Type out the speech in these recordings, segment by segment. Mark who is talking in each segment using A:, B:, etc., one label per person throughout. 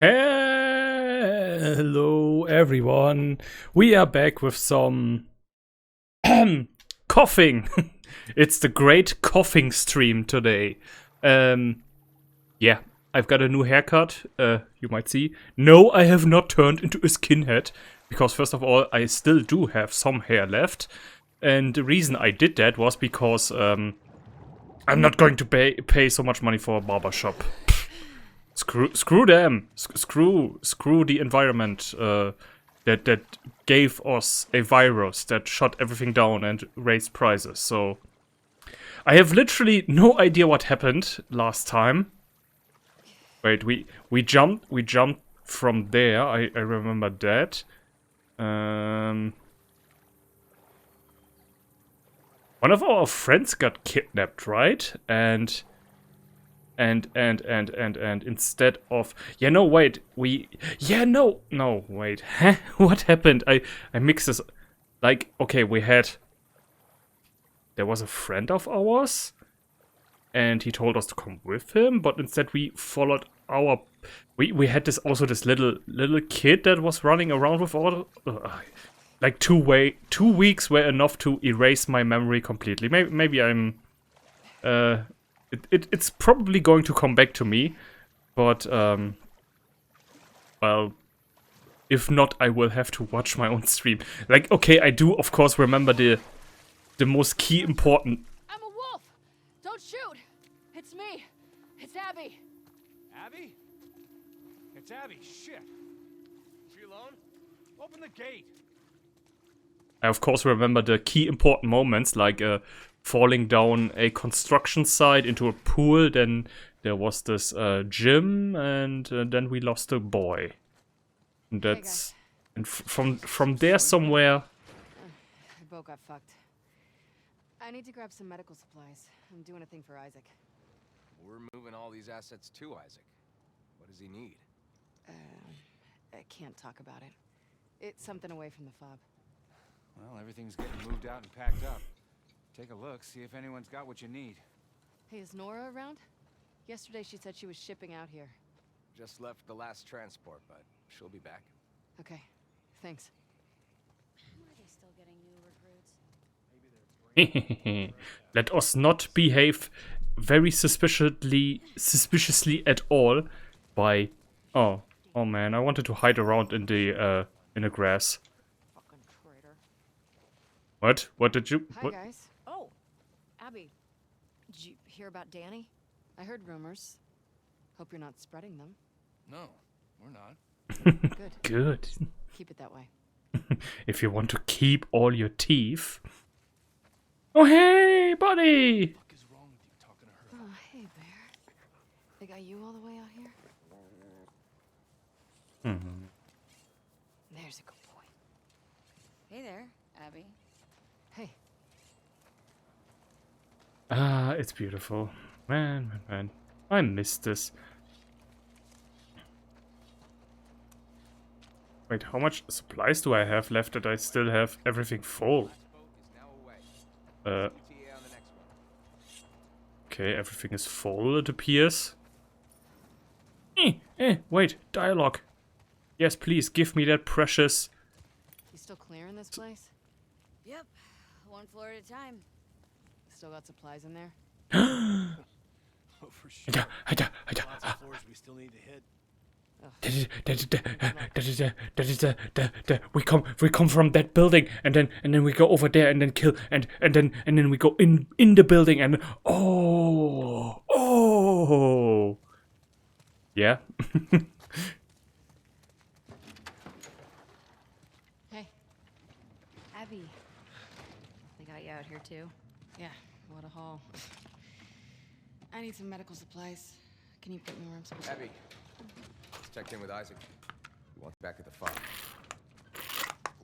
A: Hello everyone. We are back with some coughing. It's the great coughing stream today. Yeah, I've got a new haircut, you might see. No, I have not turned into a skinhead, because first of all, I still do have some hair left. And the reason I did that was because I'm not going to pay so much money for a barbershop. Screw them. Screw the environment that gave us a virus that shut everything down and raised prices. So I have literally no idea what happened last time. Wait, we jumped from there. I remember that. One of our friends got kidnapped, right? And instead of wait, wait, huh? What happened? I mixed this. Like, okay, there was a friend of ours and he told us to come with him, but instead we followed we had this little kid that was running around with all like 2 weeks were enough to erase my memory completely. Maybe I'm It's probably going to come back to me, but, well, if not, I will have to watch my own stream. Like, okay, I do, of course, remember the most key important...
B: I'm a wolf! Don't shoot! It's me! It's Abby!
C: Abby? It's Abby, shit! She alone? Open the gate!
A: I, of course, remember the key important moments, like, falling down a construction site into a pool, then there was this gym, and then we lost a boy. And that's... And from there somewhere...
B: The boat got fucked. I need to grab some medical supplies. I'm doing a thing for Isaac.
C: We're moving all these assets to Isaac. What does he need?
B: I can't talk about it. It's something away from the fob.
C: Well, everything's getting moved out and packed up. Take a look, see if anyone's got what you need.
B: Hey, is Nora around? Yesterday she said she was shipping out here.
C: Just left the last transport, but she'll be back.
B: Okay, thanks.
D: Are they still getting new recruits?
A: Let us not behave very suspiciously at all by... Oh man, I wanted to hide around in the grass.
B: Fucking traitor.
A: What? What did you...
B: Hi,
A: What?
B: guys. Oh, Abby. Did you hear about Danny? I heard rumors. Hope you're not spreading them.
C: No, we're not.
B: Good.
A: Good.
B: Keep it that way.
A: If you want to keep all your teeth... Oh, hey, buddy!
C: What is wrong with you talking to her?
B: Oh, hey, Bear. They got you all the way out here? There's a good boy.
D: Hey there, Abby.
B: Hey.
A: Ah, it's beautiful. Man. I miss this. Wait, how much supplies do I have left that I still have everything full?
C: Last boat is now away. ETA on the next one.
A: Okay, everything is full, it appears. Wait, dialogue. Yes, please, give me that precious...
B: You still clearing this place?
D: Yep, one floor at a time.
B: Still got supplies in there?
C: Oh, for sure. Lots of floors we still need to hit.
A: We come from that building, and then we go over there and then kill, and then we go in the building, and oh yeah.
B: Hey.
D: Abby, they got you out here too.
B: Yeah, what a haul. I need some medical supplies. Can you put me where I'm supposed to?
C: Abby, let's check in with Isaac. We want back at the farm.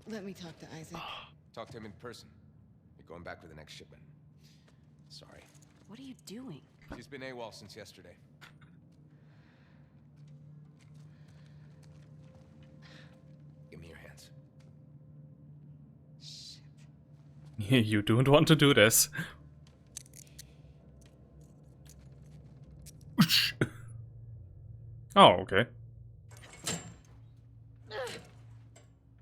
B: Let me talk to Isaac.
C: Talk to him in person. You're going back with the next shipment. Sorry.
D: What are you doing?
C: She's been AWOL since yesterday. Give me your hands.
B: Shit.
A: You don't want to do this. Oh, okay.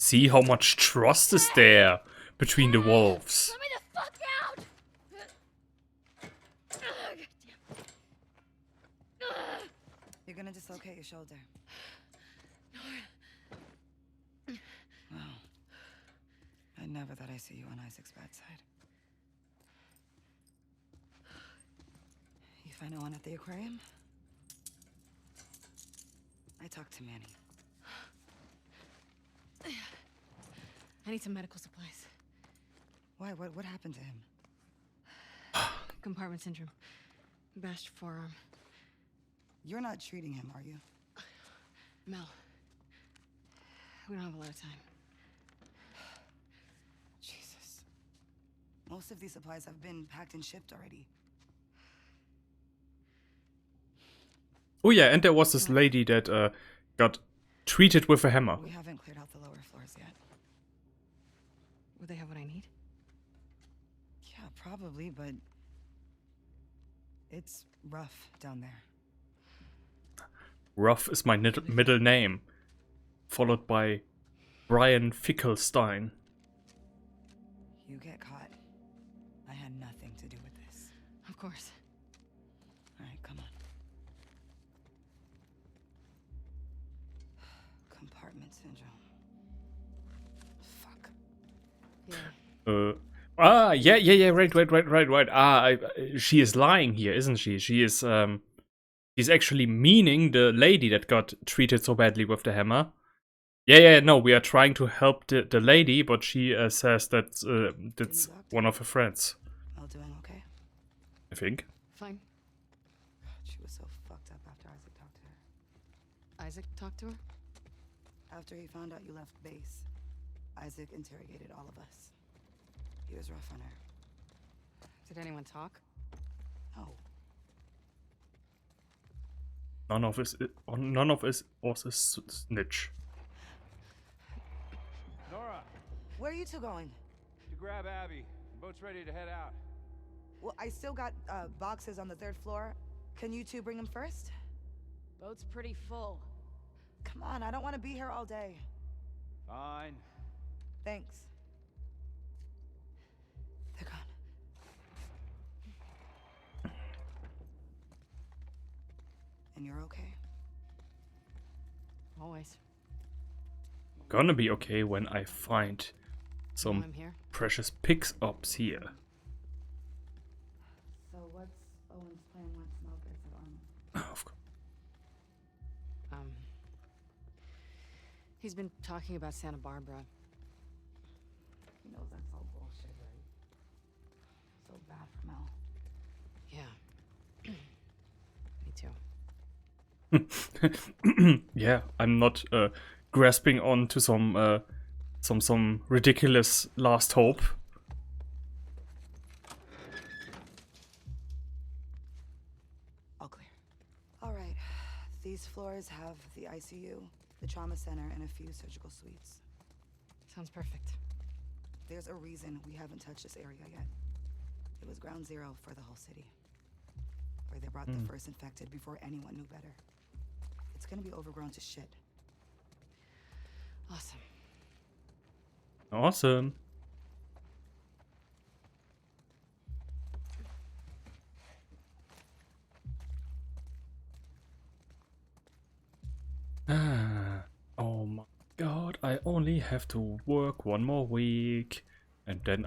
A: see how much trust is there between the wolves.
B: Let me the fuck out!
E: You're gonna dislocate your shoulder. Wow. I never thought I'd see you on Isaac's bad side. You find no one at the aquarium? I talked to Manny.
B: I need some medical supplies.
E: Why? What happened to him?
B: Compartment syndrome. Bashed forearm.
E: You're not treating him, are you?
B: Mel. We don't have a lot of time.
E: Jesus. Most of these supplies have been packed and shipped already.
A: Oh yeah, and there was this lady that got treated with a hammer.
E: We haven't cleared out the lower floors yet.
B: Would they have what I need?
E: Yeah, probably, but it's rough down there.
A: Ruff is my middle name, followed by Brian Fickelstein.
E: You get caught. I had nothing to do with this.
B: Of course.
E: All right, come on. Compartment syndrome. Fuck.
B: Yeah.
A: Yeah, right. She is lying here, isn't she? She's actually meaning the lady that got treated so badly with the hammer. Yeah, no, we are trying to help the lady, but she says that's one of her friends,
E: All doing okay?
A: I think.
B: Fine.
E: God, she was so fucked up after Isaac talked to her.
B: Isaac talked to her?
E: After he found out you left base, Isaac interrogated all of us. He was rough on her.
B: Did anyone talk?
E: No.
A: None of us was a snitch.
C: Nora,
E: Where are you two going?
C: to grab Abby. The boat's ready to head out.
E: Well, I still got boxes on the 3rd floor. Can you two bring them first?
B: Boat's pretty full.
E: Come on, I don't want to be here all day.
C: Fine.
E: Thanks. They're gone. And you're okay?
B: Always.
A: Gonna be okay when I find some
B: I'm here.
A: precious picks-ups here.
E: So what's Owen's plan once Mel gets her armor?
A: Of course.
B: He's been talking about Santa Barbara.
E: He knows that's all bullshit, right? So bad for Mel.
B: Yeah. Me too.
A: Yeah, I'm not grasping on to some ridiculous last hope.
E: All clear. All right. These floors have the ICU, the trauma center, and a few surgical suites.
B: Sounds perfect.
E: There's a reason we haven't touched this area yet. It was ground zero for the whole city. Where they brought the first infected before anyone knew better. It's gonna be overgrown to shit.
B: Awesome.
A: Awesome. Oh my god, I only have to work one more week. And then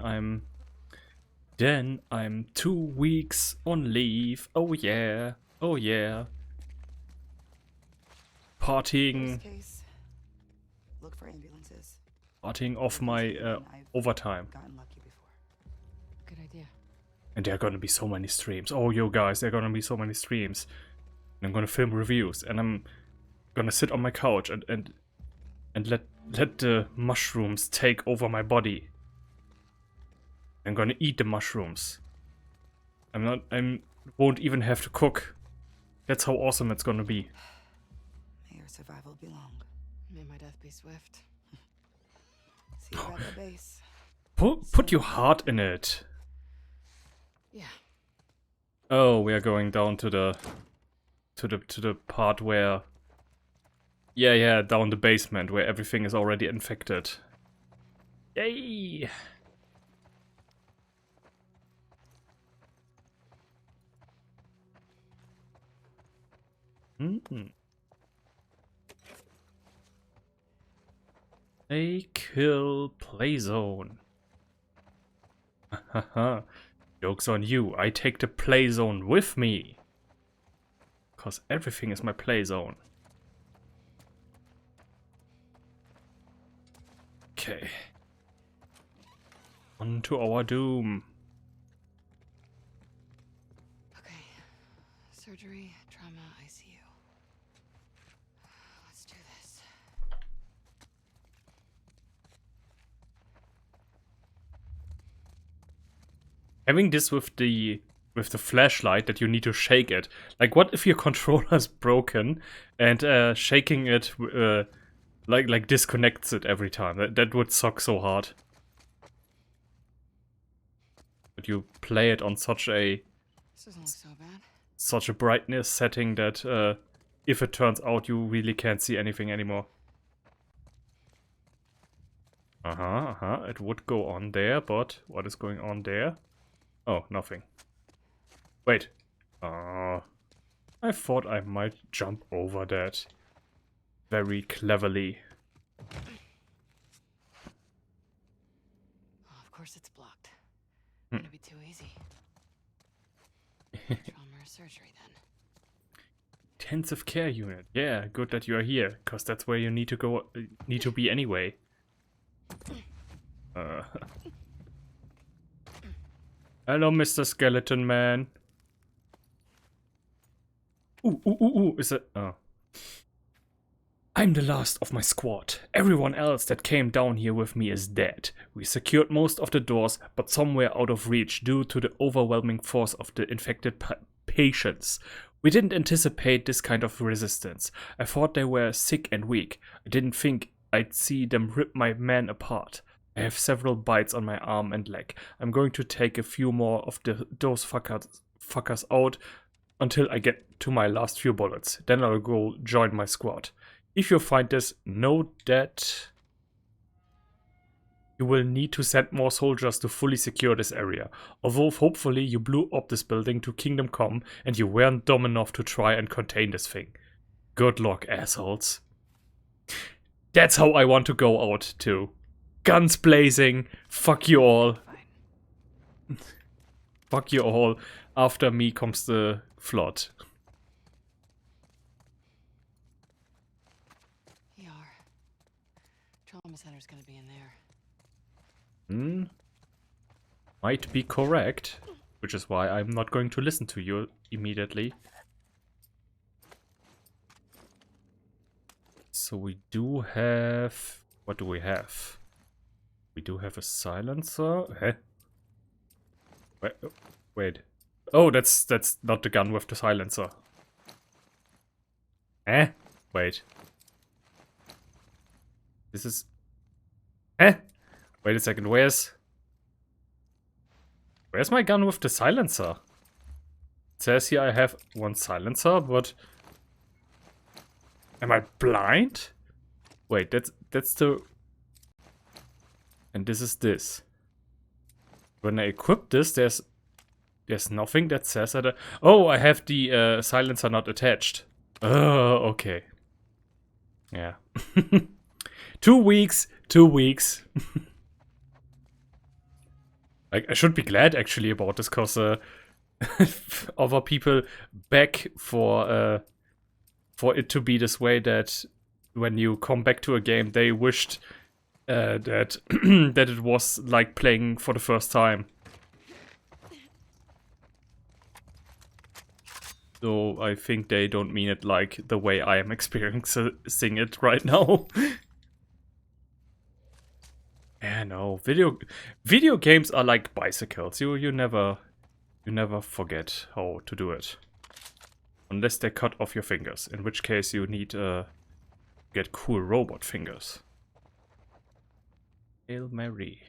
A: I'm 2 weeks on leave. Oh yeah. Oh yeah. Partying
E: Worst case, look for ambulances.
A: off my
E: I've
A: overtime.
E: gotten lucky before.
B: Good idea.
A: And there are gonna be so many streams. Oh, yo guys, there are gonna be so many streams. And I'm gonna film reviews, and I'm gonna sit on my couch and let the mushrooms take over my body. I'm gonna eat the mushrooms. I won't even have to cook. That's how awesome it's gonna be.
E: May your survival be long.
B: May my death be swift.
E: See you at the base.
A: Put your heart in it.
B: Yeah.
A: Oh, we are going down to the part where, yeah, down the basement where everything is already infected. Yay! A kill play zone. Haha. Joke's on you. I take the play zone with me. Because everything is my play zone. Okay. On to our doom.
B: Okay. Surgery, trauma, ICU. Let's do this.
A: Having this with the flashlight that you need to shake it. Like, what if your controller's broken and shaking it like disconnects it every time? That would suck so hard. But you play it on such a
B: This doesn't look so bad.
A: such a brightness setting that if it turns out you really can't see anything anymore. It would go on there, but what is going on there? Oh, nothing. Wait. I thought I might jump over that very cleverly.
B: Oh, of course it's blocked. Gonna be too easy. Trauma or surgery then.
A: Intensive care unit. Yeah, good that you are here, because that's where you need to go. Need to be anyway. Hello, Mr. Skeleton Man. Ooh, is it? Oh. I'm the last of my squad. Everyone else that came down here with me is dead. We secured most of the doors, but somewhere out of reach due to the overwhelming force of the infected patients. We didn't anticipate this kind of resistance. I thought they were sick and weak. I didn't think I'd see them rip my men apart. I have several bites on my arm and leg. I'm going to take a few more of those fuckers out until I get to my last few bullets. Then I'll go join my squad. If you find this, know that you will need to send more soldiers to fully secure this area. Although hopefully you blew up this building to Kingdom Come and you weren't dumb enough to try and contain this thing. Good luck, assholes. That's how I want to go out too. Guns blazing. Fuck you all. Fuck you all. After me comes the flood.
B: ER. Trauma center's gonna be in there.
A: Might be correct. Which is why I'm not going to listen to you immediately. So we do have... What do we have? We do have a silencer. Huh? Wait. Oh, that's not the gun with the silencer. Eh? Wait. This is... Eh? Wait a second, where's my gun with the silencer? It says here I have one silencer, but... Am I blind? Wait, that's the... And this is this. When I equip this, there's nothing that says that... Oh, I have the silencer not attached. Oh, okay. Yeah. 2 weeks. 2 weeks. Like, I should be glad actually about this, because other people beg for it to be this way, that when you come back to a game, they wished that that it was like playing for the first time. So I think they don't mean it like the way I am experiencing it right now. Yeah, no, video games are like bicycles. You never forget how to do it, unless they cut off your fingers. In which case you need get cool robot fingers. Hail Mary.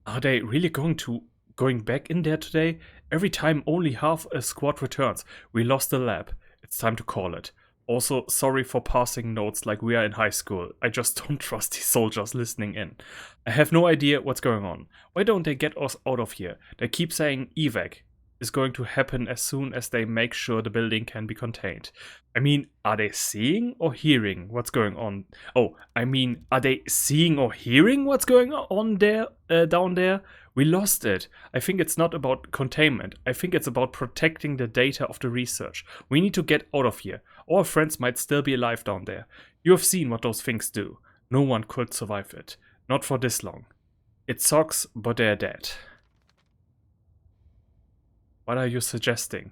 A: Are they really going back in there today? Every time only half a squad returns. We lost the lab. It's time to call it. Also, sorry for passing notes like we are in high school. I just don't trust these soldiers listening in. I have no idea what's going on. Why don't they get us out of here? They keep saying evac is going to happen as soon as they make sure the building can be contained. I mean, are they seeing or hearing what's going on? Oh, I mean, are they seeing or hearing what's going on there, down there? We lost it. I think it's not about containment. I think it's about protecting the data of the research. We need to get out of here. Our friends might still be alive down there. You have seen what those things do. No one could survive it. Not for this long. It sucks, but they're dead. What are you suggesting?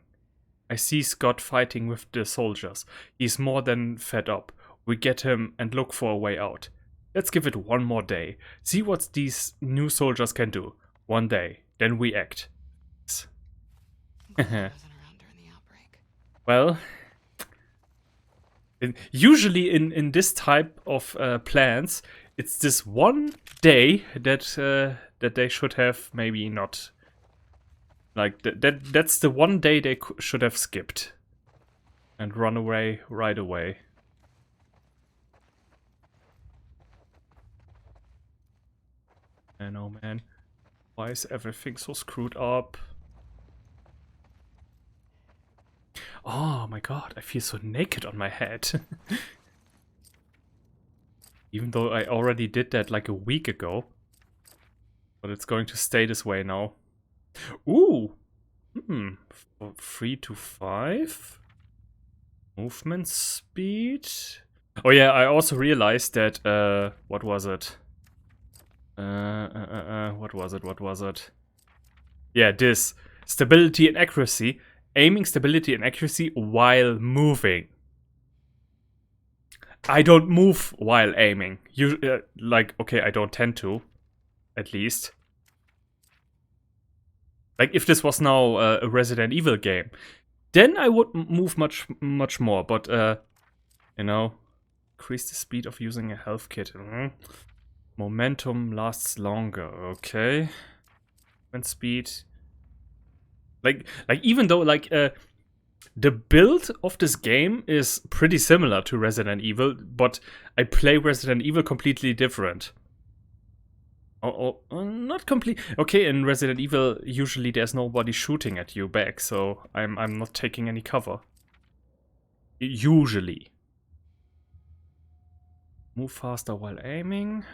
A: I see Scott fighting with the soldiers. He's more than fed up. We get him and look for a way out. Let's give it one more day. See what these new soldiers can do. One day. Then we act. Well, usually in this type of plans, it's this one day that they should have maybe not. Like, that's the one day they should have skipped. And run away right away. I know, man. Why is everything so screwed up? Oh my god, I feel so naked on my head. Even though I already did that like a week ago. But it's going to stay this way now. Ooh! 3 to 5? Movement speed? Oh yeah, I also realized that, what was it? What was it? Yeah, this. Stability and accuracy. Aiming, stability and accuracy while moving. I don't move while aiming. Okay, I don't tend to. At least. Like, if this was now a Resident Evil game, then I would move much more. But, you know, increase the speed of using a health kit. Momentum lasts longer. Okay. Movement speed. Like even though, like, the build of this game is pretty similar to Resident Evil, but I play Resident Evil completely different. Not complete. Okay, in Resident Evil, usually there's nobody shooting at you back, so I'm not taking any cover. Usually. Move faster while aiming.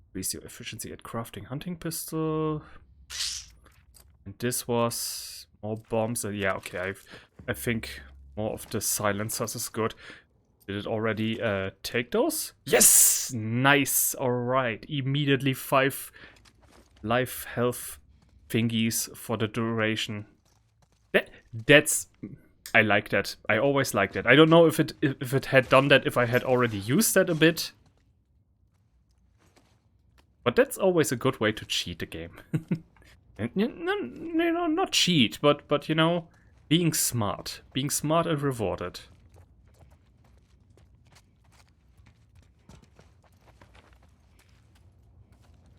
A: Increase your efficiency at crafting hunting pistol. And this was more bombs. Yeah, okay. I think more of the silencers is good. Did it already take those? Yes! Nice! Alright. Immediately 5 life health thingies for the duration. That's... I like that. I always like that. I don't know if it had done that if I had already used that a bit. But that's always a good way to cheat the game. And, you know, not cheat, but you know, being smart. Being smart and rewarded.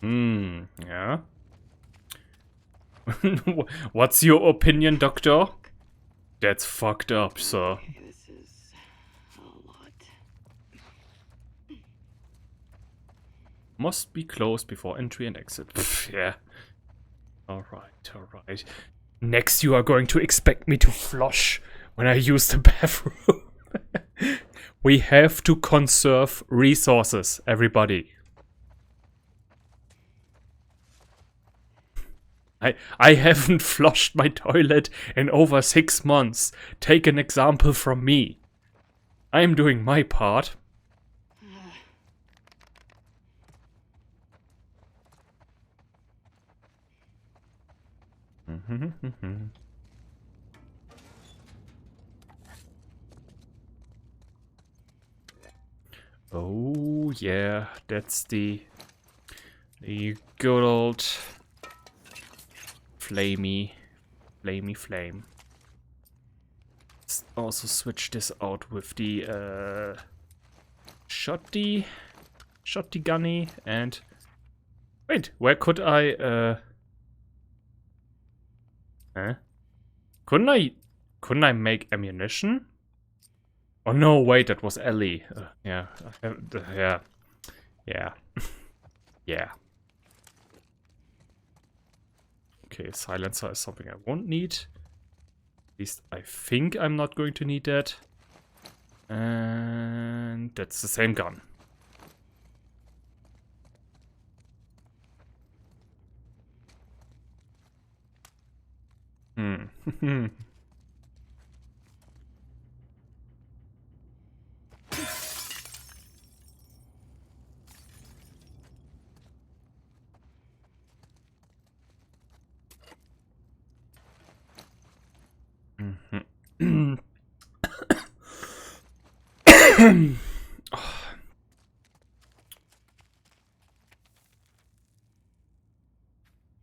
A: Yeah. What's your opinion, Doctor? That's fucked up, sir.
F: This is a lot.
A: Must be closed before entry and exit. Pff, yeah. Alright. Next you are going to expect me to flush when I use the bathroom. We have to conserve resources, everybody. I haven't flushed my toilet in over 6 months. Take an example from me. I'm doing my part. Oh yeah, that's the good old flamey flame. Let's also switch this out with the shotty gunny and wait, where could I Couldn't I make ammunition? Oh no, wait, that was Ellie. Yeah, yeah, yeah, yeah. Okay, silencer is something I won't need. At least I think I'm not going to need that. And that's the same gun. Hmm. Mhm.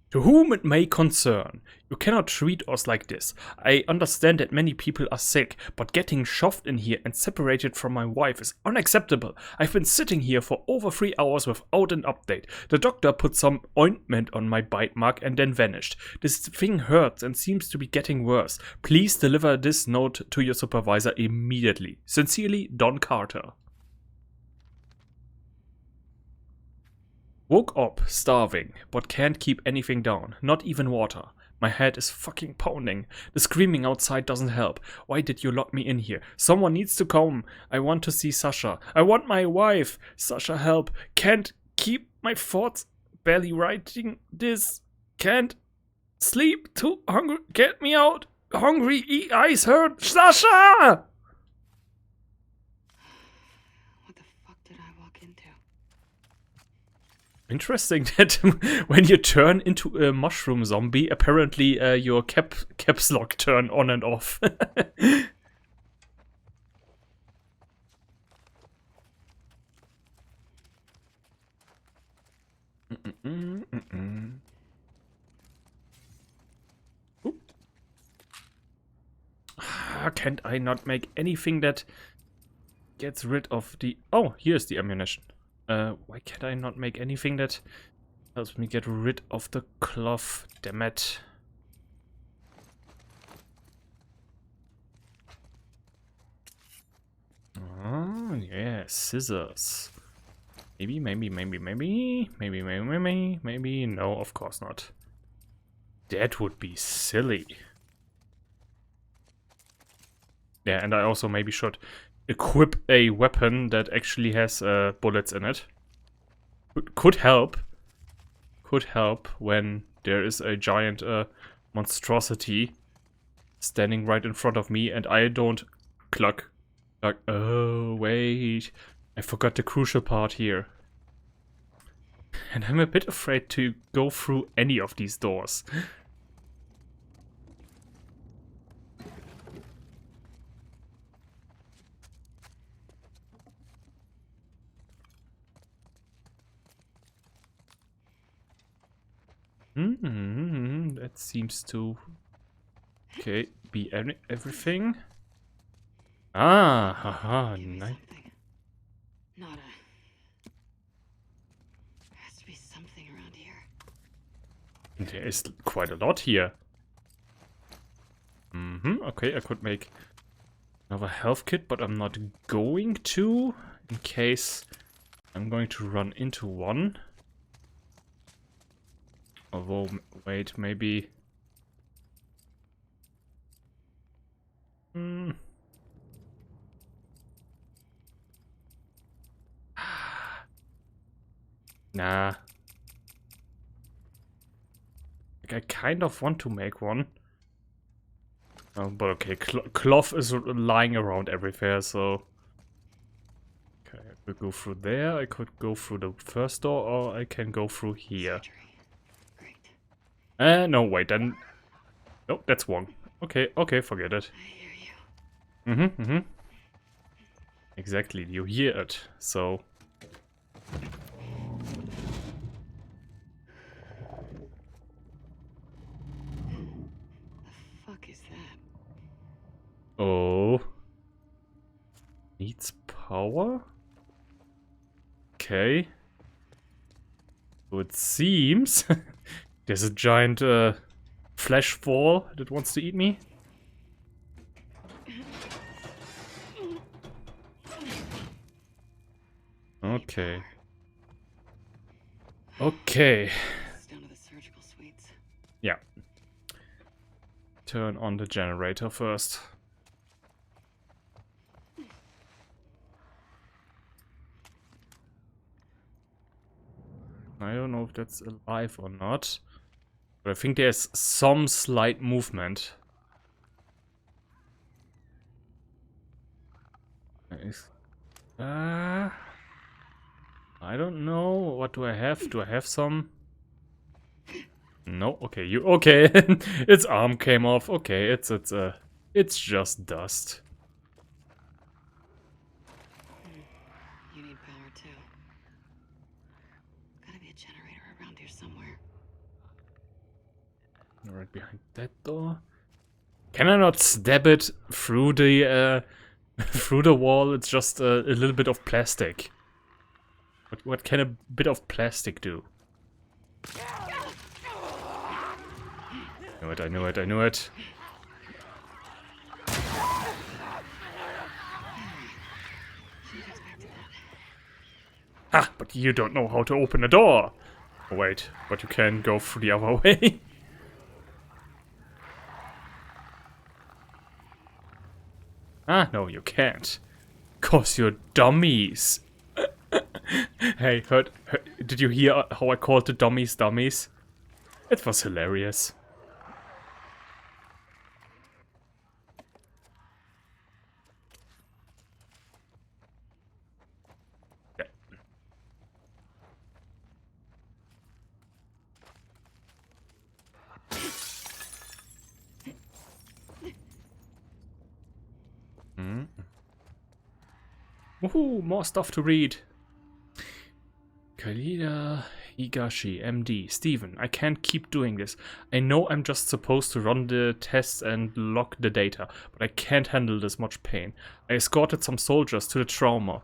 A: To whom it may concern, you cannot treat us like this. I understand that many people are sick, but getting shoved in here and separated from my wife is unacceptable. I've been sitting here for over 3 hours without an update. The doctor put some ointment on my bite mark and then vanished. This thing hurts and seems to be getting worse. Please deliver this note to your supervisor immediately. Sincerely, Don Carter. Woke up, starving, but can't keep anything down, not even water. My head is fucking pounding. The screaming outside doesn't help. Why did you lock me in here? Someone needs to come. I want to see Sasha. I want my wife. Sasha, help. Can't keep my thoughts. Barely writing this. Can't sleep. Too hungry. Get me out. Hungry. Eyes hurt. Sasha!
F: What the fuck did I walk into?
A: Interesting that when you turn into a mushroom zombie, apparently your caps lock turn on and off. Can't I not make anything that gets rid of the... Oh, here's the ammunition. Why can't I not make anything that helps me get rid of the cloth? Damn it. Oh, yeah, scissors. Maybe. No, of course not. That would be silly. Yeah, and I also maybe should equip a weapon that actually has bullets in it. Could help. Could help when there is a giant monstrosity standing right in front of me and I don't cluck. Like, oh, wait. I forgot the crucial part here. And I'm a bit afraid to go through any of these doors. That seems to... Okay, be everything. Ah, haha,
F: Give me
A: nice.
F: something. Not a... There has to be something around here.
A: There is quite a lot here. Okay, I could make another health kit, but I'm not going to, in case I'm going to run into one. Although, wait, maybe... Nah. Like, I kind of want to make one. But okay, cloth is lying around everywhere, so... Okay, I could go through there, I could go through the first door, or I can go through here.
F: Surgery. Great.
A: No, wait, then... Nope, that's wrong. Okay, forget it.
F: I hear you.
A: Exactly, you hear it, so...
F: The fuck is that?
A: Oh. Needs power? Okay. So it seems there's a giant flesh ball that wants to eat me. Okay. Okay.
F: It's down to the surgical suites.
A: Yeah. Turn on the generator first. I don't know if that's alive or not. But I think there's some slight movement. Nice. I don't know. What do I have? Do I have some? No. Okay, you okay. Its arm came off. Okay, it's just dust.
F: You need power too. Gotta be a generator around here somewhere.
A: Right behind that door. Can I not stab it through the through the wall? It's just a little bit of plastic. What can a bit of plastic do? I knew it. Ah, but you don't know how to open a door. Oh, wait, but you can go through the other way. Ah, no, you can't. 'Cause you're dummies. Hey, did you hear how I called the dummies dummies? It was hilarious. Yeah. Woohoo, more stuff to read. Kalida Higashi, MD. Steven, I can't keep doing this. I know I'm just supposed to run the tests and log the data, but I can't handle this much pain. I escorted some soldiers to the trauma.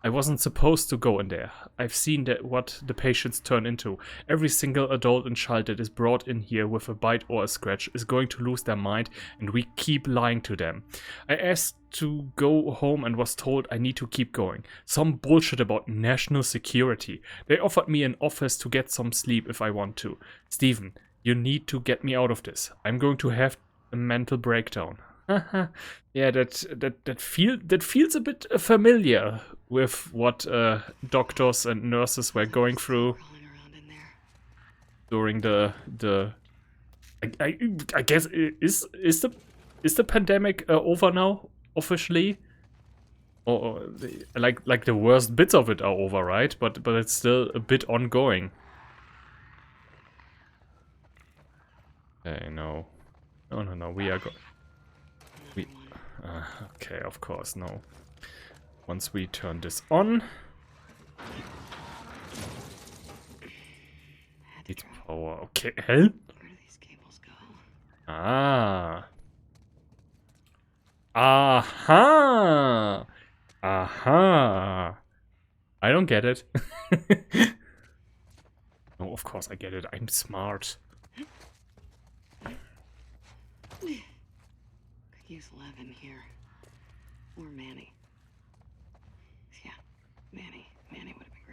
A: I wasn't supposed to go in there. I've seen what the patients turn into. Every single adult and child that is brought in here with a bite or a scratch is going to lose their mind, and we keep lying to them. I asked to go home and was told I need to keep going. Some bullshit about national security. They offered me an office to get some sleep if I want to. Steven, you need to get me out of this. I'm going to have a mental breakdown. Yeah, that feels a bit familiar with what doctors and nurses were going through
F: Crawling around in there.
A: during the I guess is the pandemic over now officially, or like the worst bits of it are over, right? But it's still a bit ongoing. Okay, no, we are okay, of course, no. Once we turn this on, it's power. Okay, hell.
F: Where do these cables go?
A: Ah. Aha. Aha. I don't get it. No, of course I get it. I'm smart.
F: Could use Levin here. Or Manny. Yeah, Manny. Manny would have been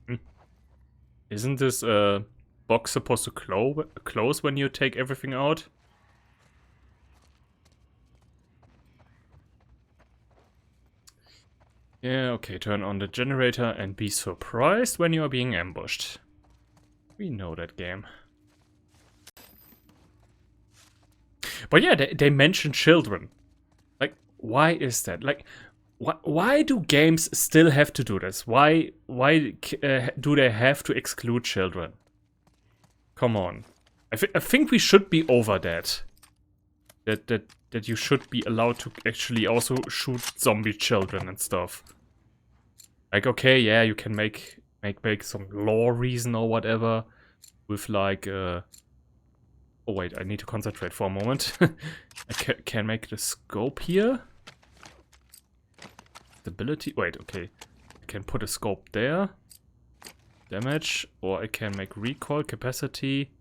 F: great.
A: Isn't this box supposed to close when you take everything out? Yeah, okay, turn on the generator and be surprised when you are being ambushed. We know that game. But yeah, they mention children. Like, why is that? Like, why do games still have to do this? Why do they have to exclude children? Come on. I think we should be over that. That you should be allowed to actually also shoot zombie children and stuff. Like, okay, yeah, you can make some law reason or whatever with like oh wait, I need to concentrate for a moment. I can make the scope here. Stability. Wait, okay. I can put a scope there. Damage, or I can make recoil, capacity.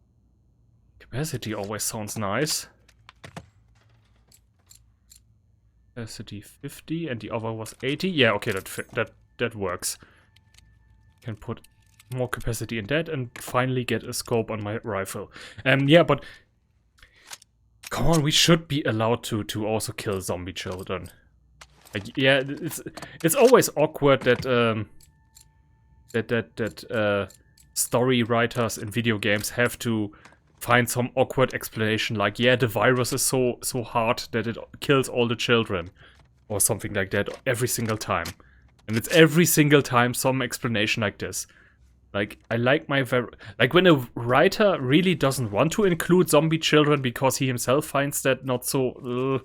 A: Capacity always sounds nice. Capacity 50 and the other was 80. Yeah, okay, that works. Can put more capacity in that and finally get a scope on my rifle. Yeah, but come on, we should be allowed to also kill zombie children. Like, yeah, it's always awkward that story writers in video games have to find some awkward explanation, like, yeah, the virus is so hard that it kills all the children, or something like that every single time. And it's every single time some explanation like this. Like, I like like when a writer really doesn't want to include zombie children because he himself finds that not so.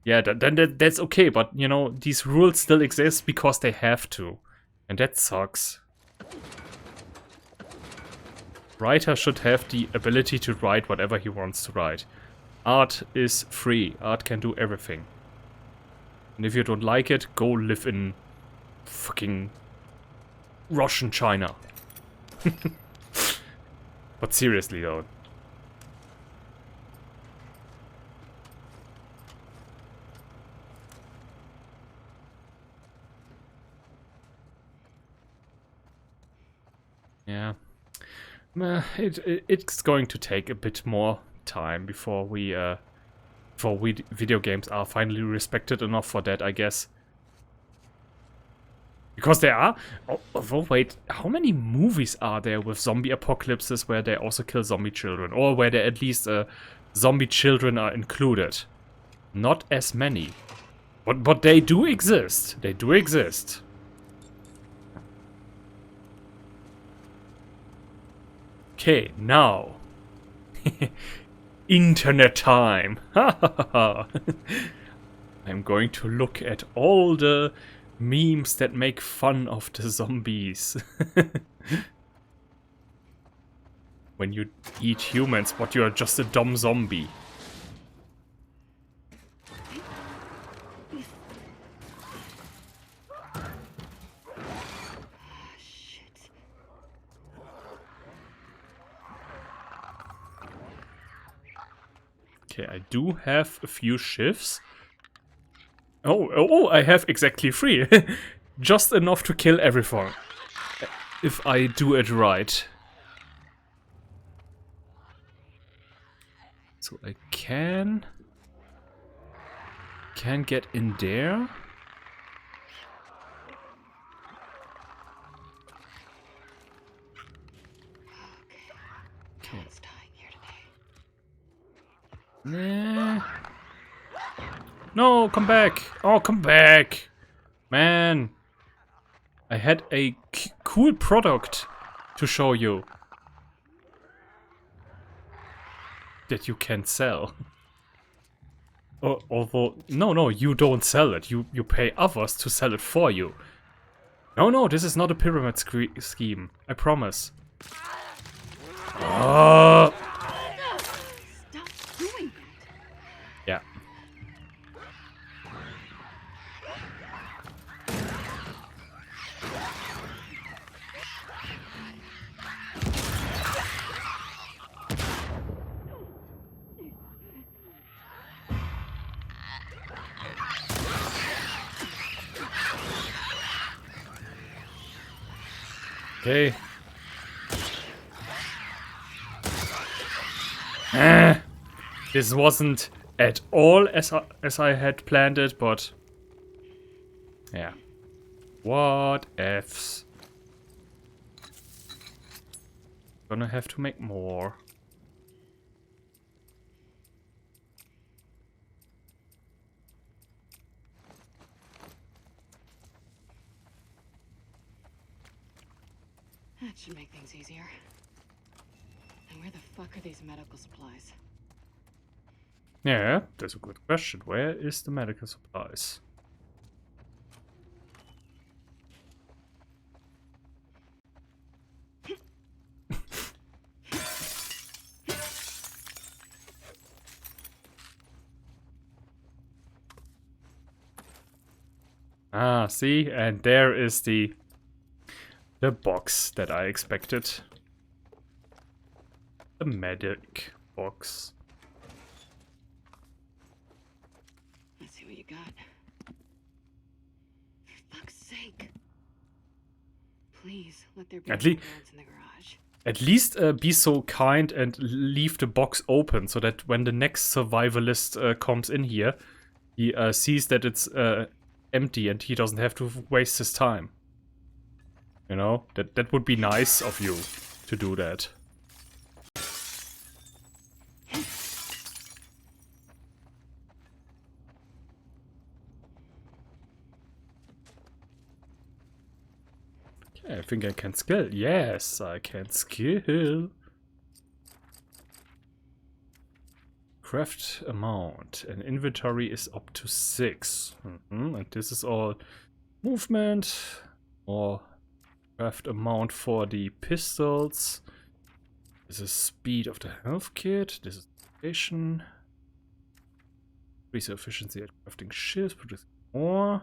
A: Yeah, then that's okay. But you know, these rules still exist because they have to, and that sucks. Writer should have the ability to write whatever he wants to write. Art is free. Art can do everything. And if you don't like it, go live in fucking Russian China. But seriously though. Yeah. It's going to take a bit more time before video games are finally respected enough for that, I guess. Because there are... Oh, wait, how many movies are there with zombie apocalypses where they also kill zombie children? Or where there at least zombie children are included? Not as many. But they do exist. They do exist. Okay, now. Internet time. I'm going to look at all the memes that make fun of the zombies. When you eat humans, but you are just a dumb zombie. Okay, I do have a few shifts. Oh, I have exactly 3. Just enough to kill everyone. If I do it right. So I can get in there. Okay. Nah. No, come back! Oh, come back! Man! I had a cool product to show you. That you can sell. Although, no, you don't sell it. You pay others to sell it for you. No, this is not a pyramid scheme. I promise. Oh!
F: Stop doing that.
A: Yeah. Okay. This wasn't at all as I had planned it, but yeah. What ifs? Gonna have to make more.
F: That should make things easier. And where the fuck are these medical supplies?
A: Yeah, that's a good question. Where is the medical supplies? Ah, see? And there is the box that I expected. The medic box.
F: Let's see what you got. Please let there be
A: At lea-
F: roads in the garage.
A: At least be so kind and leave the box open so that when the next survivalist comes in here, he sees that it's empty and he doesn't have to waste his time. You know, that would be nice of you to do that. Okay, I think I can skill. Yes, I can skill. Craft amount. An inventory is up to 6. And this is all movement or craft amount for the pistols. This is speed of the health kit. This is station. Increase efficiency at crafting shields, produce more.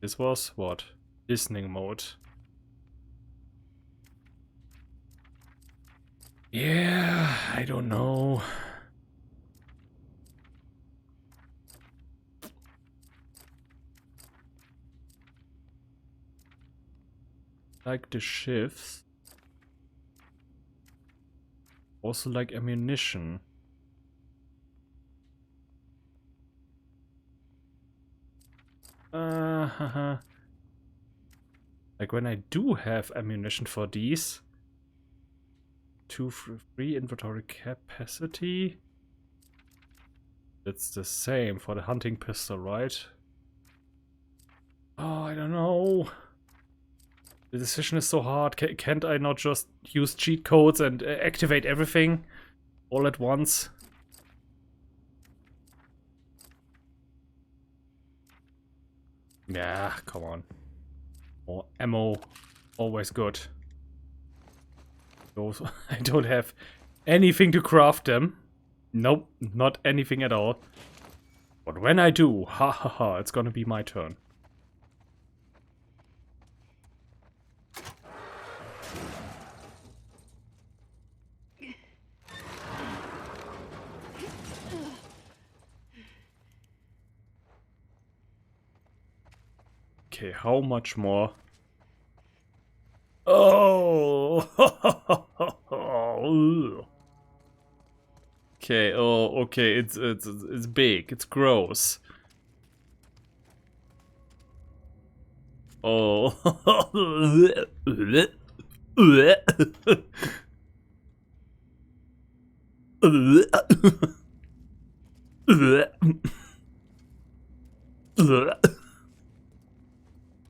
A: This was what? Listening mode. Yeah, I don't know. Like the shifts. Also like ammunition. Like when I do have ammunition for these. 2 free inventory capacity. It's the same for the hunting pistol, right? Oh, I don't know. The decision is so hard. Can't I not just use cheat codes and activate everything all at once? Yeah, come on. More ammo, always good. Those I don't have anything to craft them. Nope, not anything at all. But when I do, ha ha ha, it's gonna be my turn. Okay, how much more? Oh! Okay, oh, okay, it's big, it's gross. Oh.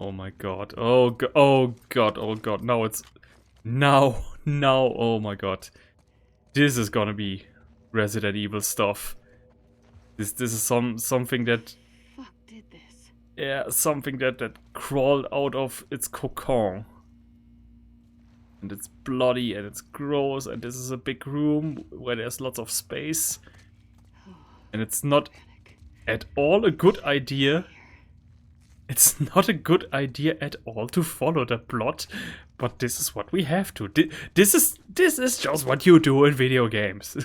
A: Oh my god. Oh god. Oh god. Oh god. Now it's now. Oh my god. This is gonna be Resident Evil stuff. This is something that
F: Fuck did this.
A: yeah, something that crawled out of its cocoon. And it's bloody and it's gross and this is a big room where there's lots of space. And it's not at all a good idea. It's not a good idea at all to follow the plot, but this is what we have to. This is just what you do in video games.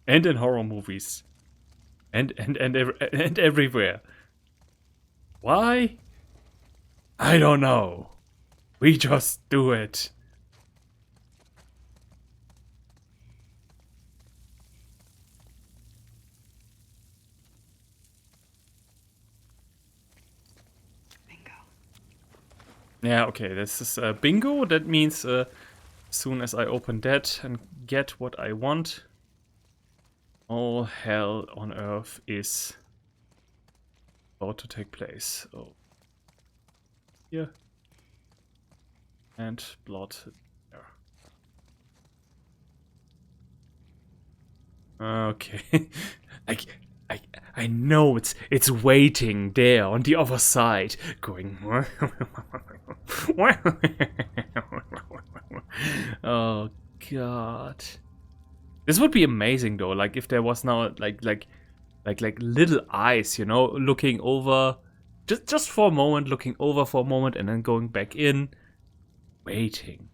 A: And in horror movies. And everywhere. Why? I don't know. We just do it. Yeah, okay, this is bingo. That means as soon as I open that and get what I want, all hell on earth is about to take place. Oh. Here. And blood there. Okay. I know it's waiting there on the other side, going. Oh god, this would be amazing though. Like if there was now like little eyes, you know, looking over, just for a moment, looking over for a moment, and then going back in, waiting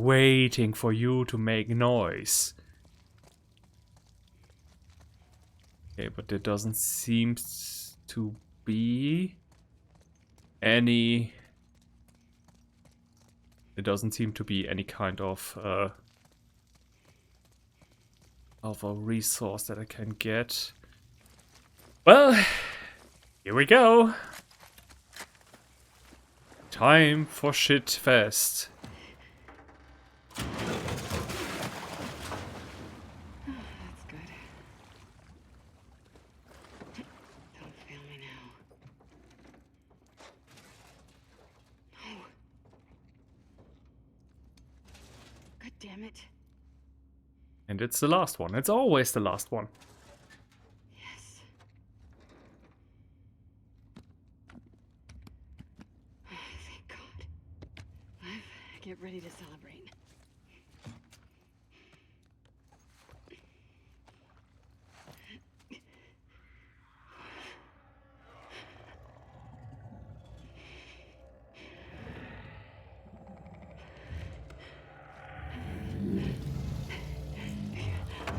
A: waiting for you to make noise. Okay, but there doesn't seem to be any... There doesn't seem to be any kind of a resource that I can get. Well, here we go. Time for shit fest.
F: That's good. Don't fail me now. No. God damn it.
A: And it's the last one. It's always the last one.
F: Yes. Thank God. Liv, get ready to celebrate.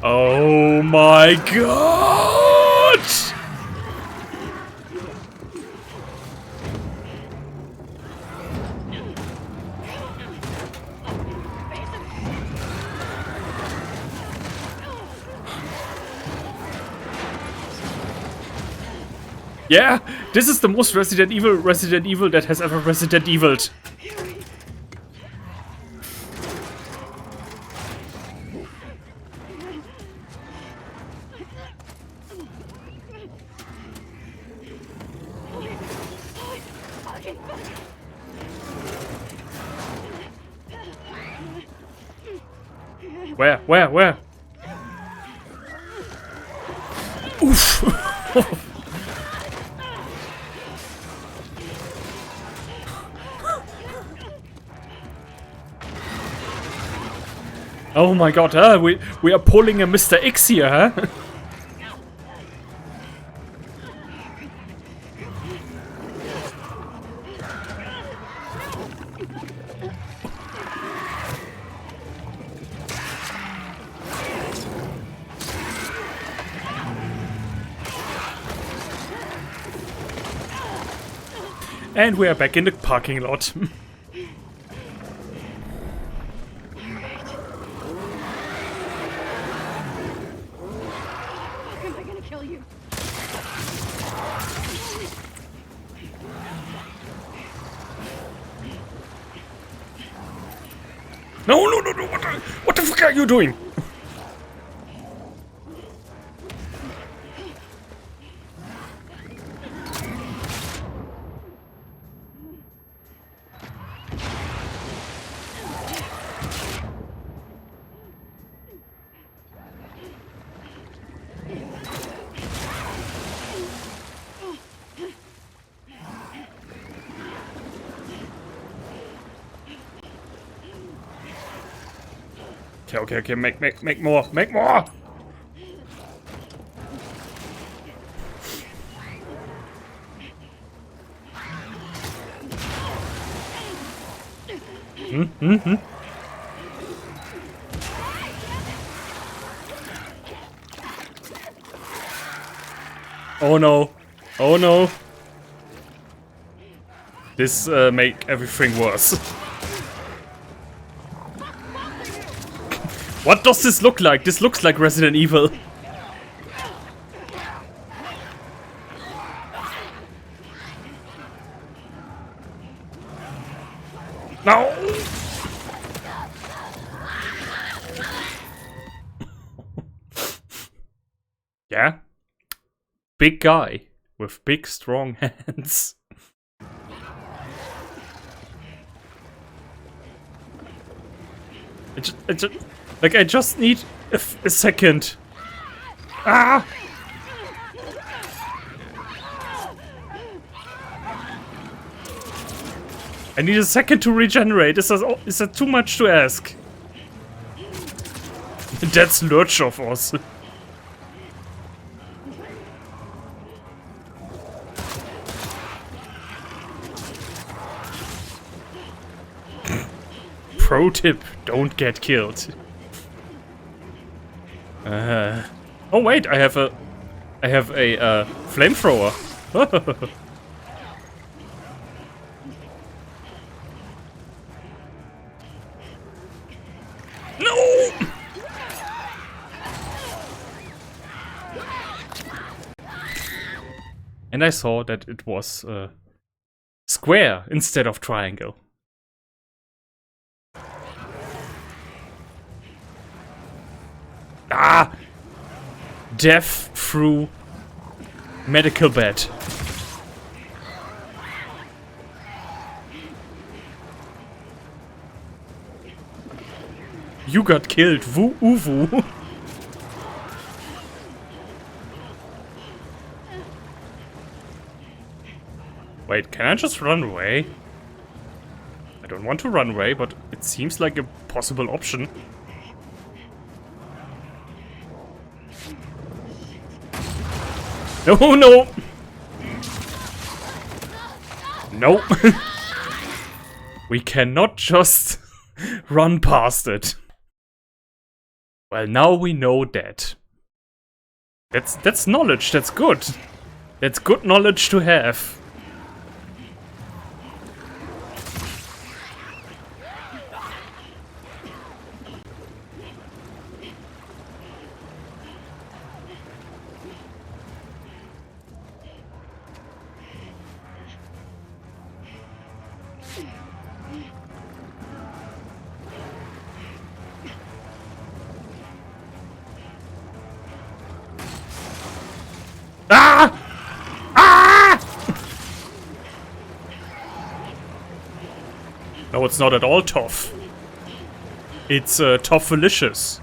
A: Oh my god! Yeah, this is the most Resident Evil that has ever Resident Evil'd. Where? Oof. Oh my god, we are pulling a Mr. X here, huh? And we are back in the parking lot.
F: Am I gonna kill you?
A: No, what the fuck are you doing? Okay, make more, make more! Oh no. This make everything worse. What does this look like? This looks like Resident Evil. No! Yeah? Big guy with big strong hands. I just need a second. Ah! I need a second to regenerate. Is that too much to ask? That's Lurch of us. Pro tip, don't get killed. Oh wait, I have a flamethrower. No! And I saw that it was square instead of triangle. Ah! Death through medical bed. You got killed, woo uwu. Wait, can I just run away? I don't want to run away, but it seems like a possible option. No, no! No! We cannot just run past it. Well, now we know that. That's knowledge, that's good. That's good knowledge to have. Ah! Ah! No, it's not at all tough. It's tough-delicious.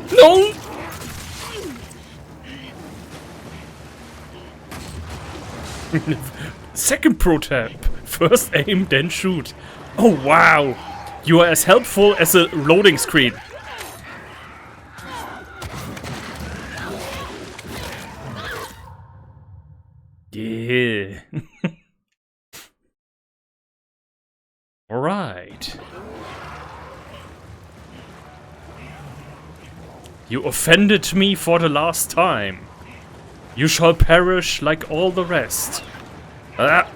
A: No! Second pro tip. First aim, then shoot. Oh wow! You are as helpful as a loading screen. Yeah. Alright. You offended me for the last time. You shall perish like all the rest. Ah.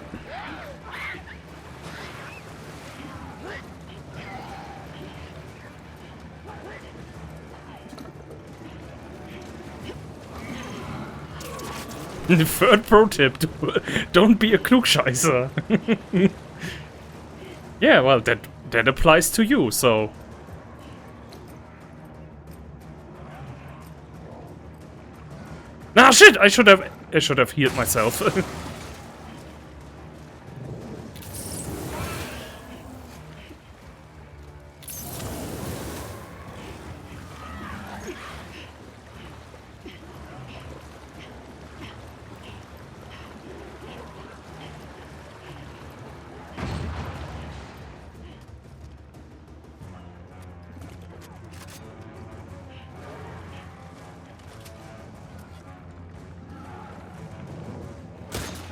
A: The third pro tip, don't be a klugscheißer. Yeah, well, that applies to you, so... Ah, shit! I should have healed myself.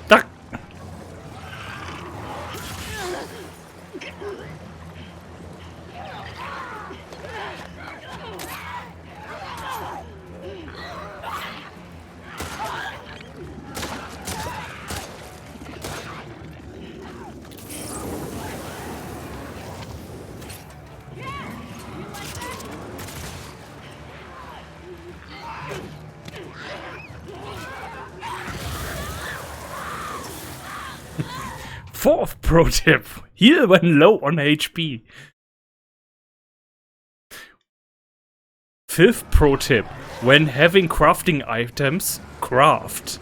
A: Duck. Fourth pro tip, heal when low on HP. Fifth pro tip, when having crafting items, craft.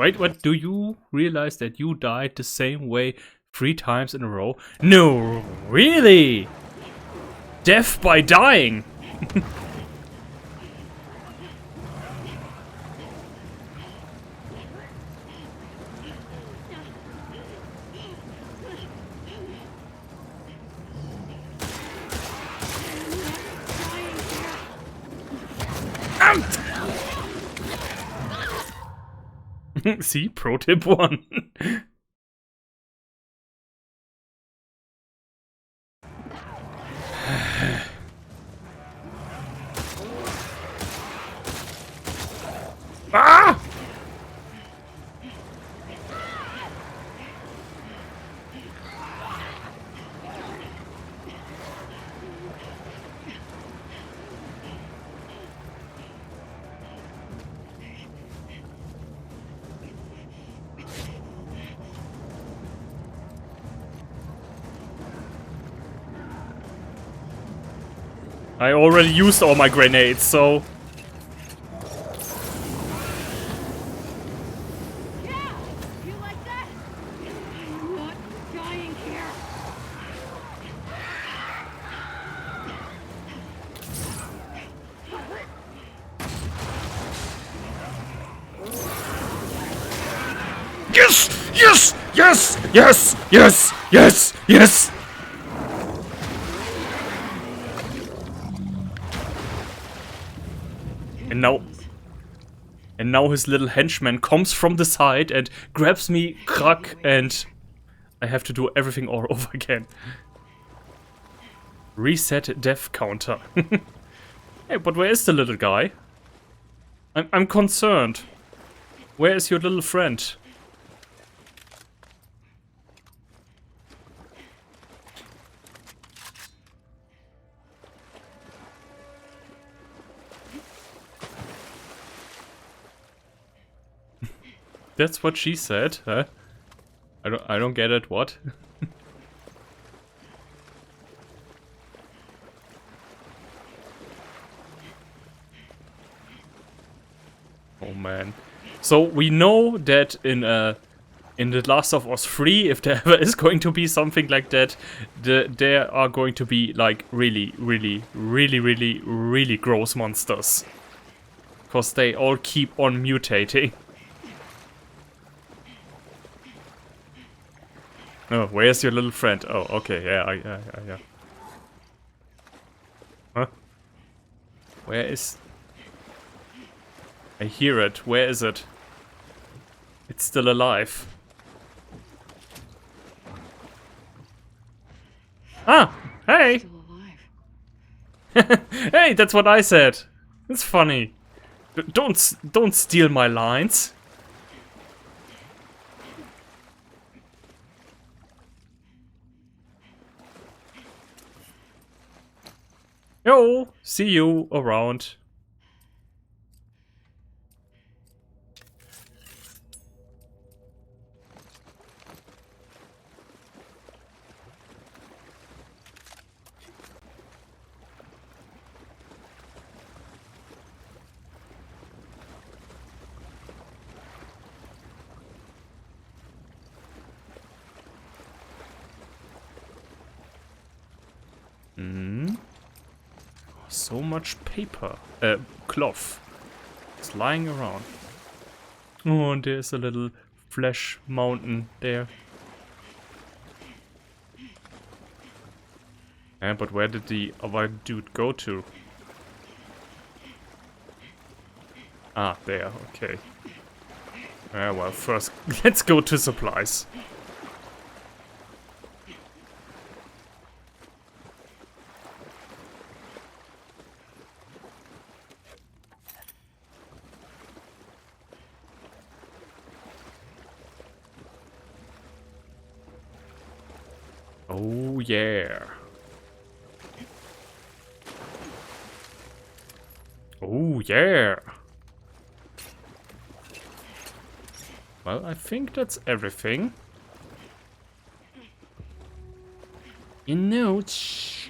A: Wait, what? Do you realize that you died the same way 3 times in a row? No, really? Death by dying. See, pro tip 1. Ah! I already used all my grenades, so...
F: Yeah! You like that? I'm not dying here.
A: Yes! Yes! Yes! Yes! Yes! Yes! Yes! And now his little henchman comes from the side and grabs me, crack, and I have to do everything all over again. Reset death counter. Hey, but where is the little guy? I'm concerned. Where is your little friend? That's what she said, huh? I don't get it, what? Oh man. So we know that in The Last of Us 3, if there ever is going to be something like that, there are going to be like really gross monsters. Because they all keep on mutating. Oh, where's your little friend? Oh, okay, yeah, yeah. Huh? Where is... I hear it. Where is it? It's still alive. Ah! Hey!
F: Still alive.
A: Hey, that's what I said. It's funny. Don't steal my lines. Yo, see you around. So much paper. Cloth. It's lying around. Oh, and there's a little flesh mountain there. Yeah, but where did the other dude go to? Ah, there, okay. Well, first, let's go to supplies. Oh, yeah. Oh, yeah. Well, I think that's everything. You know, shh,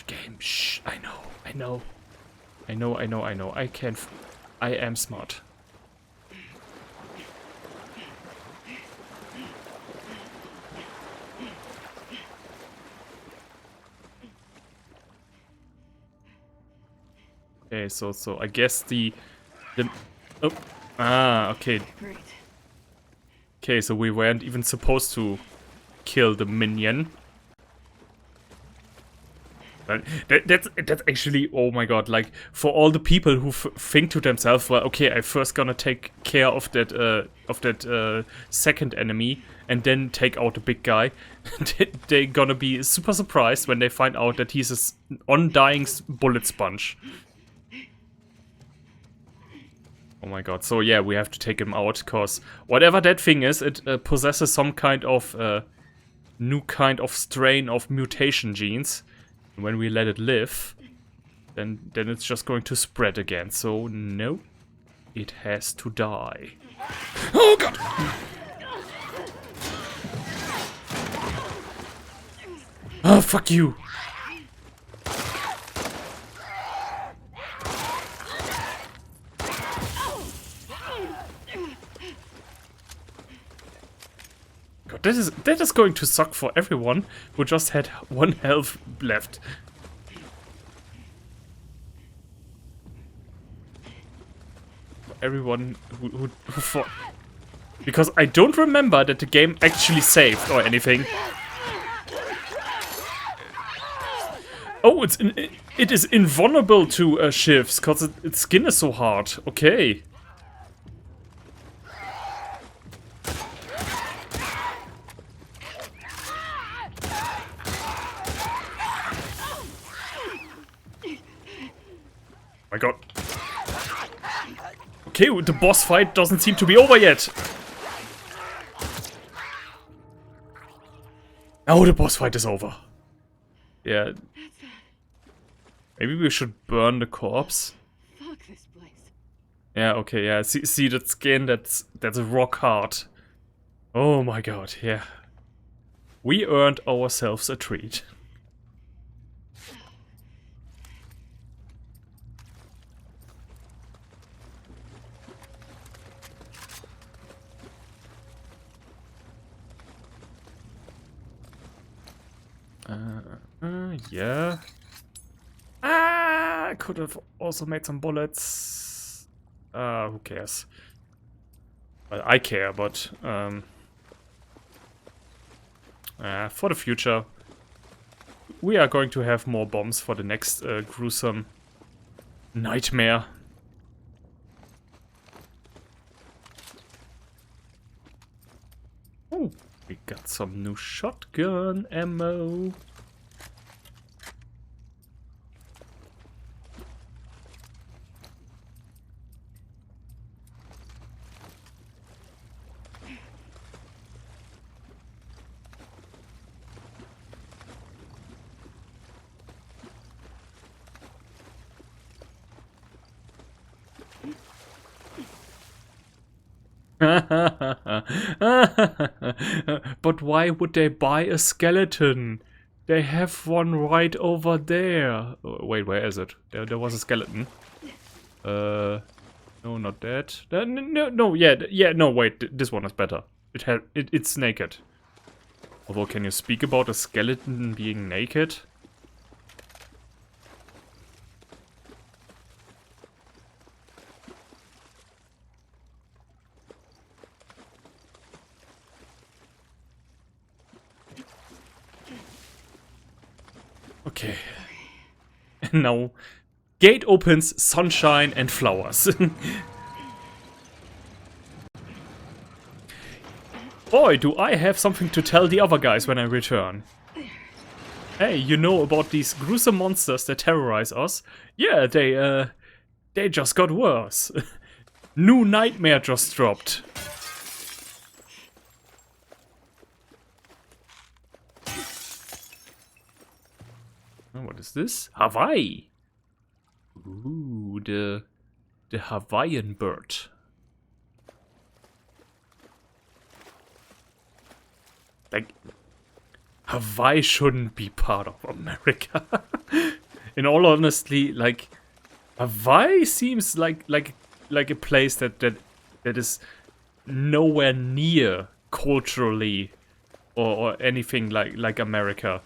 A: game, shh, I know. I am smart. Okay, so I guess the oh, okay.
F: Great.
A: Okay, so we weren't even supposed to kill the minion. But that's actually, oh my god, like, for all the people who think to themselves, well, okay, I first gonna take care of that second enemy and then take out the big guy. They gonna be super surprised when they find out that he's an undying bullet sponge. Oh my god, so yeah, we have to take him out, cause whatever that thing is, it possesses some kind of new kind of strain of mutation genes. When we let it live, then it's just going to spread again. So no, it has to die. Oh god! Oh fuck you! God, that is going to suck for everyone who just had 1 health left. Everyone who fought. Because I don't remember that the game actually saved or anything. Oh, it is invulnerable to shifts because its skin is so hard. Okay. My god. Okay, the boss fight doesn't seem to be over yet. Now the boss fight is over. Yeah. Maybe we should burn the corpse.
F: Fuck this place.
A: Yeah, okay, yeah. See that skin? That's rock hard. Oh my god, yeah. We earned ourselves a treat. Yeah. I could have also made some bullets. Who cares? Well, I care, but for the future, we are going to have more bombs for the next gruesome nightmare. Oh, we got some new shotgun ammo. But why would they buy a skeleton? They have one right over there. Oh, wait, where is it? There was a skeleton. No, not that. No, yeah, no, wait, this one is better. It's naked. Although, can you speak about a skeleton being naked? Okay. And now, gate opens, sunshine and flowers. Boy, do I have something to tell the other guys when I return. Hey, you know about these gruesome monsters that terrorize us? Yeah, they just got worse. New nightmare just dropped. Oh, what is this? Hawaii. Ooh, the Hawaiian bird. Like, Hawaii shouldn't be part of America. In all honesty, like, Hawaii seems like a place that is nowhere near culturally or anything like America.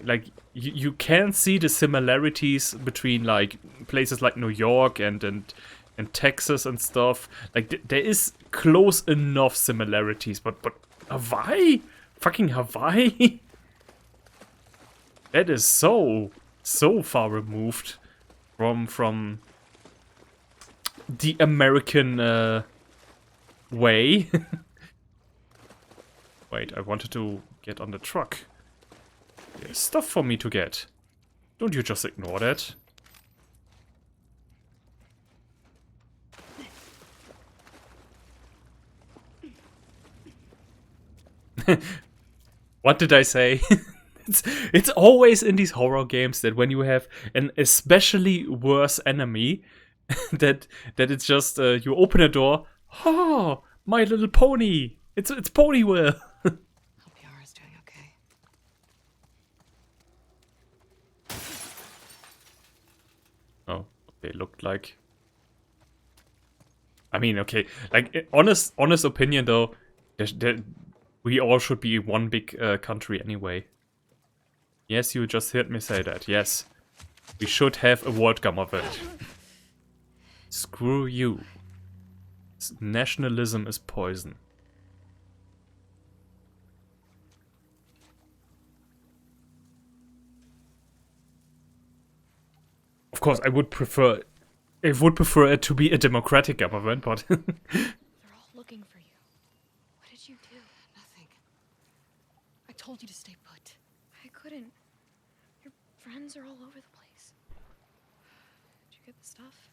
A: Like you can see the similarities between like places like New York and Texas and stuff. Like there is close enough similarities, but Hawaii, fucking Hawaii, that is so far removed from the American way. Wait, I wanted to get on the truck. There's stuff for me to get. Don't you just ignore that? What did I say? It's always in these horror games that when you have an especially worse enemy, that it's just you open a door. Oh, My Little Pony. It's Ponywell.
F: Hope Yara's doing okay.
A: Oh, they looked like. I mean, okay, like honest opinion though, we all should be one big country anyway. Yes, you just heard me say that. Yes, we should have a world government. Screw you. Nationalism is poison. Of course, I would prefer it to be a democratic government, but
F: They're all looking for you. What did you do?
B: Nothing. I told you to stay put.
F: I couldn't. Your friends are all over the place. Did you get the stuff?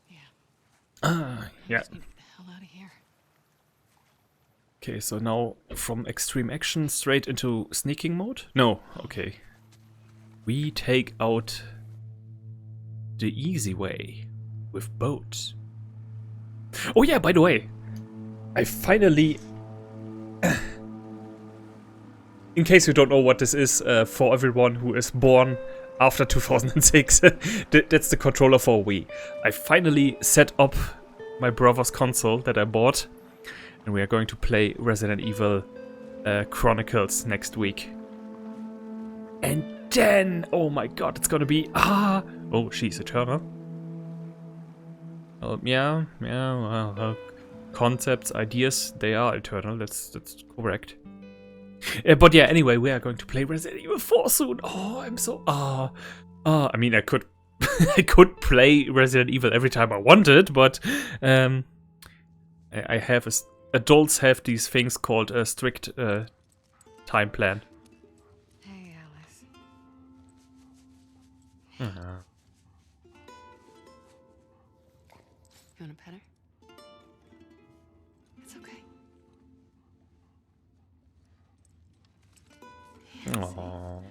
B: Yeah.
A: yeah.
B: Just need to get the hell out of here.
A: Okay, so now from extreme action straight into sneaking mode? No, okay. We take out the easy way with boats. Oh yeah, by the way, I finally, in case you don't know what this is, for everyone who is born after 2006, that's the controller for Wii. I finally set up my brother's console that I bought, and we are going to play Resident Evil Chronicles next week. And then, oh my god, it's gonna be, oh, she's eternal. Yeah, well, concepts, ideas, they are eternal, that's correct. But yeah, anyway, we are going to play Resident Evil 4 soon. Oh, I'm so, I mean, I could, I could play Resident Evil every time I wanted, but, I have, adults have these things called a strict, time plan.
B: Hey, Alice.
A: Uh-huh.
B: You want a pet her? It's okay.
A: Aww.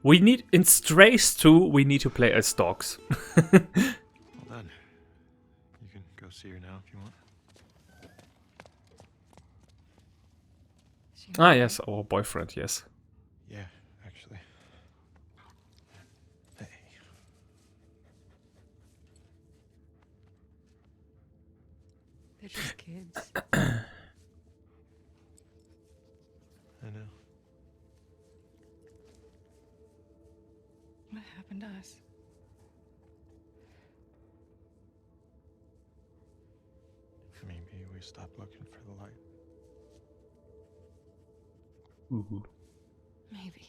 A: We need, in Strays 2, we need to play as dogs.
G: Well done. You can go see her now if you want.
B: She
A: Ah, yes, our boyfriend, yes.
G: Yeah, actually. Hey.
B: They're just kids.
G: I know.
B: What happened to us?
G: Maybe we stopped looking for the light.
A: Ooh.
B: Maybe.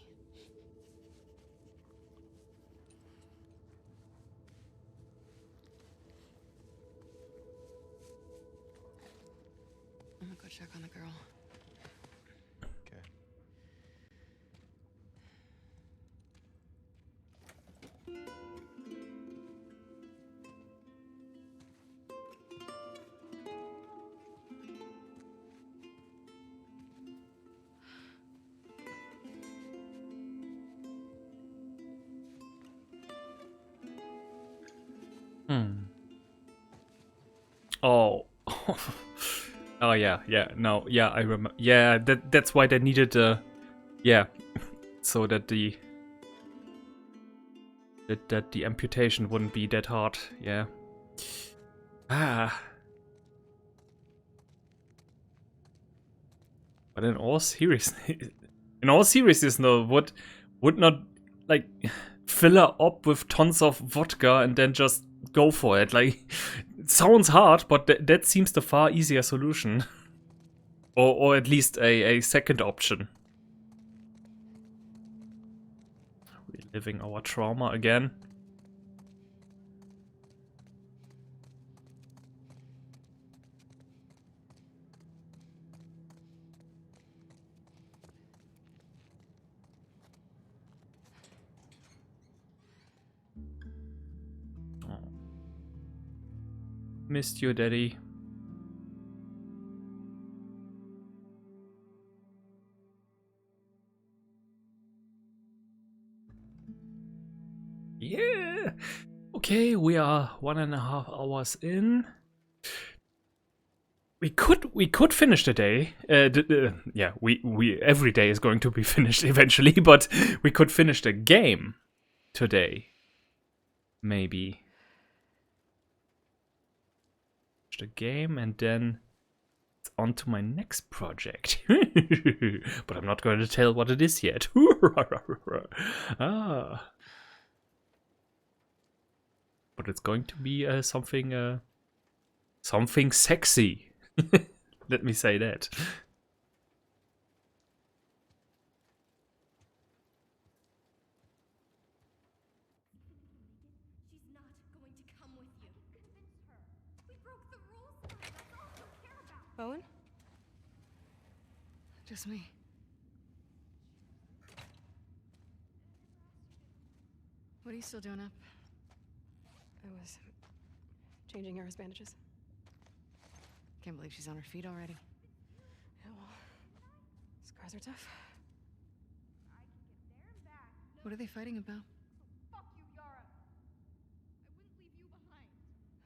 B: I'm gonna go check on the girl.
G: Okay.
A: Oh. Oh yeah, no, yeah, I remember. Yeah, that's why they needed yeah, so that the amputation wouldn't be that hard. Yeah. But in all seriousness, no, would not like fill her up with tons of vodka and then just go for it. Like, it sounds hard, but that seems the far easier solution, or at least a second option. Reliving our trauma again. Missed you, Daddy. Yeah. Okay, we are 1.5 hours in. We could finish the day. Yeah, we every day is going to be finished eventually, but we could finish the game today. Maybe. The game and then it's on to my next project. But I'm not going to tell what it is yet. Ah. But it's going to be something sexy. Let me say that.
F: She's not going to come with you. Convince her. We broke the rules tonight. That's all she'll care about.
B: Owen? Just me. What are you still doing up?
F: I was changing Yara's bandages.
B: Can't believe she's on her feet already.
F: Yeah, well, scars are tough.
B: What are they fighting about?
F: Fuck you, Yara. I wouldn't leave you behind.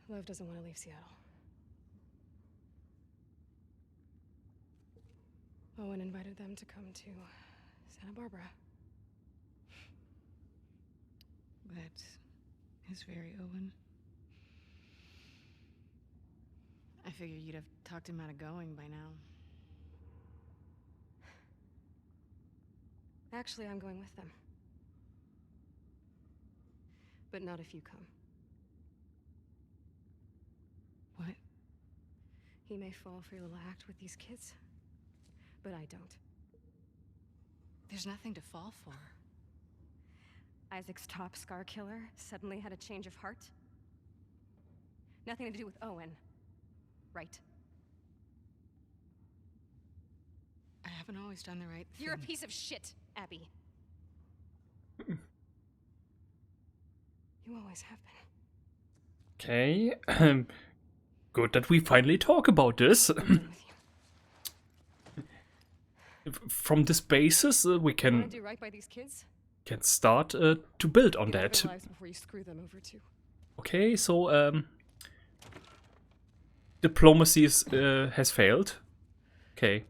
F: Lev doesn't want to leave Seattle. Owen invited them to come to Santa Barbara.
B: That is very Owen. I figured you'd have talked him out of going by now.
F: Actually, I'm going with them. But not if you come.
B: What?
F: He may fall for your little act with these kids, but I don't.
B: There's nothing to fall for.
F: Isaac's top scar killer suddenly had a change of heart? Nothing to do with Owen, right?
B: I haven't always done the right thing.
F: You're a piece of shit, Abby. You always have been.
A: Okay. Good that we finally talk about this.
F: I'm done with you.
A: From this basis, we
F: You wanna
A: can
F: do right by these kids?
A: start to build on
F: Get out of
A: that.
F: their lives before you screw them over too.
A: Okay, so diplomacy has failed. Okay.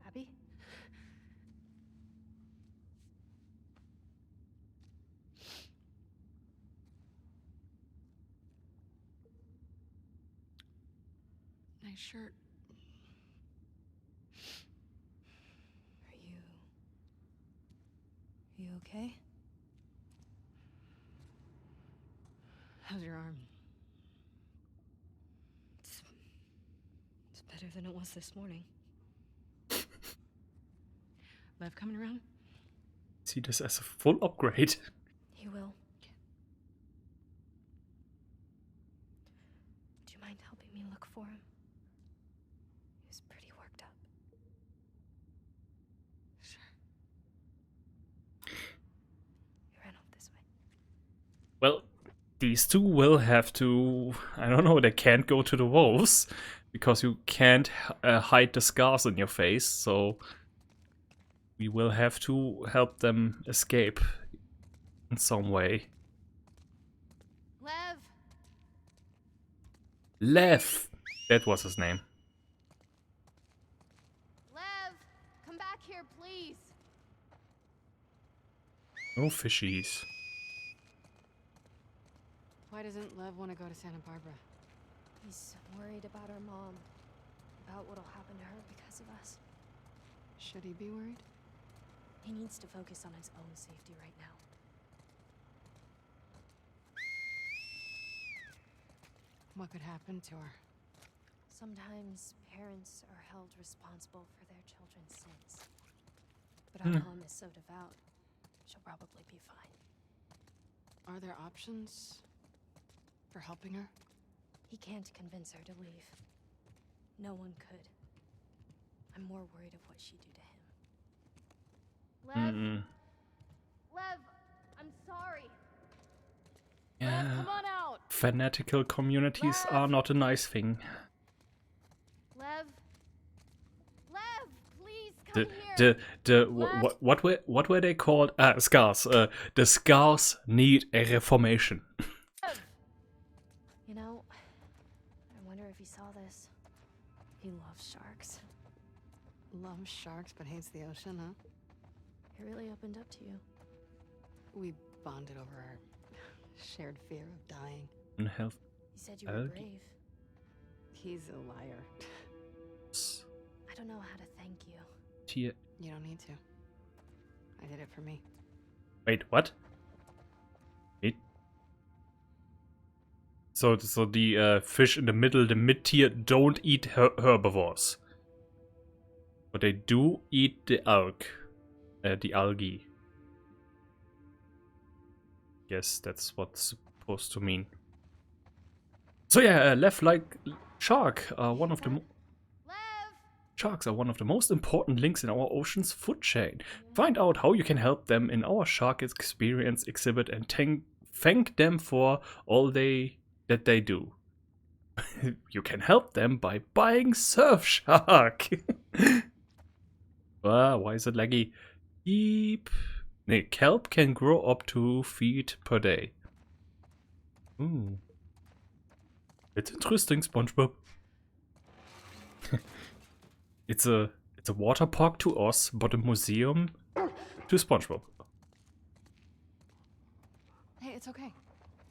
F: Abby?
B: Nice shirt.
E: Are you okay?
B: How's your arm?
F: It's better than it was this morning.
B: Lev coming around?
A: See this as a full upgrade.
F: He will. Do you mind helping me look for him? He was pretty worked up.
B: Sure.
F: He ran off this way.
A: Well, these two will have to... I don't know, they can't go to the wolves. Because you can't hide the scars on your face, so... We will have to help them escape in some way.
B: Lev!
A: Lev! That was his name.
B: Lev! Come back here, please!
A: No fishies.
B: Why doesn't Lev want to go to Santa Barbara?
F: He's worried about our mom. About what'll happen to her because of us.
B: Should he be worried?
F: He needs to focus on his own safety right now.
B: What could happen to her?
F: Sometimes parents are held responsible for their children's sins. But our mom is so devout, she'll probably be fine.
B: Are there options for helping her?
F: He can't convince her to leave. No one could. I'm more worried of what she'd do to him.
D: Lev, Lev, I'm sorry.
A: Yeah.
B: Come on out!
A: Fanatical communities are not a nice thing.
D: Lev, Lev, please come
A: What were they called? Scars. The scars need a reformation.
F: You know, I wonder if he saw this. He loves sharks.
B: Loves sharks but hates the ocean, huh?
F: He really opened up to you.
B: We bonded over our shared fear of dying.
A: And health.
F: He said you were
A: Okay.
F: brave.
B: He's a liar.
F: I don't know how to thank you.
A: Tier.
B: You don't need to. I did it for me.
A: Wait, what? Wait. So the fish in the middle, the mid-tier, don't eat herbivores. But they do eat the algae. Yes, that's what's supposed to mean. So yeah, left like shark are one of the
D: Lev,
A: sharks are one of the most important links in our ocean's food chain. Find out how you can help them in our Shark Experience exhibit and thank them for all that they do. You can help them by buying Surfshark. Why is it laggy? Beep. Kelp can grow up to feet per day. Ooh. It's interesting, SpongeBob. It's a water park to us, but a museum to SpongeBob.
B: Hey, it's okay.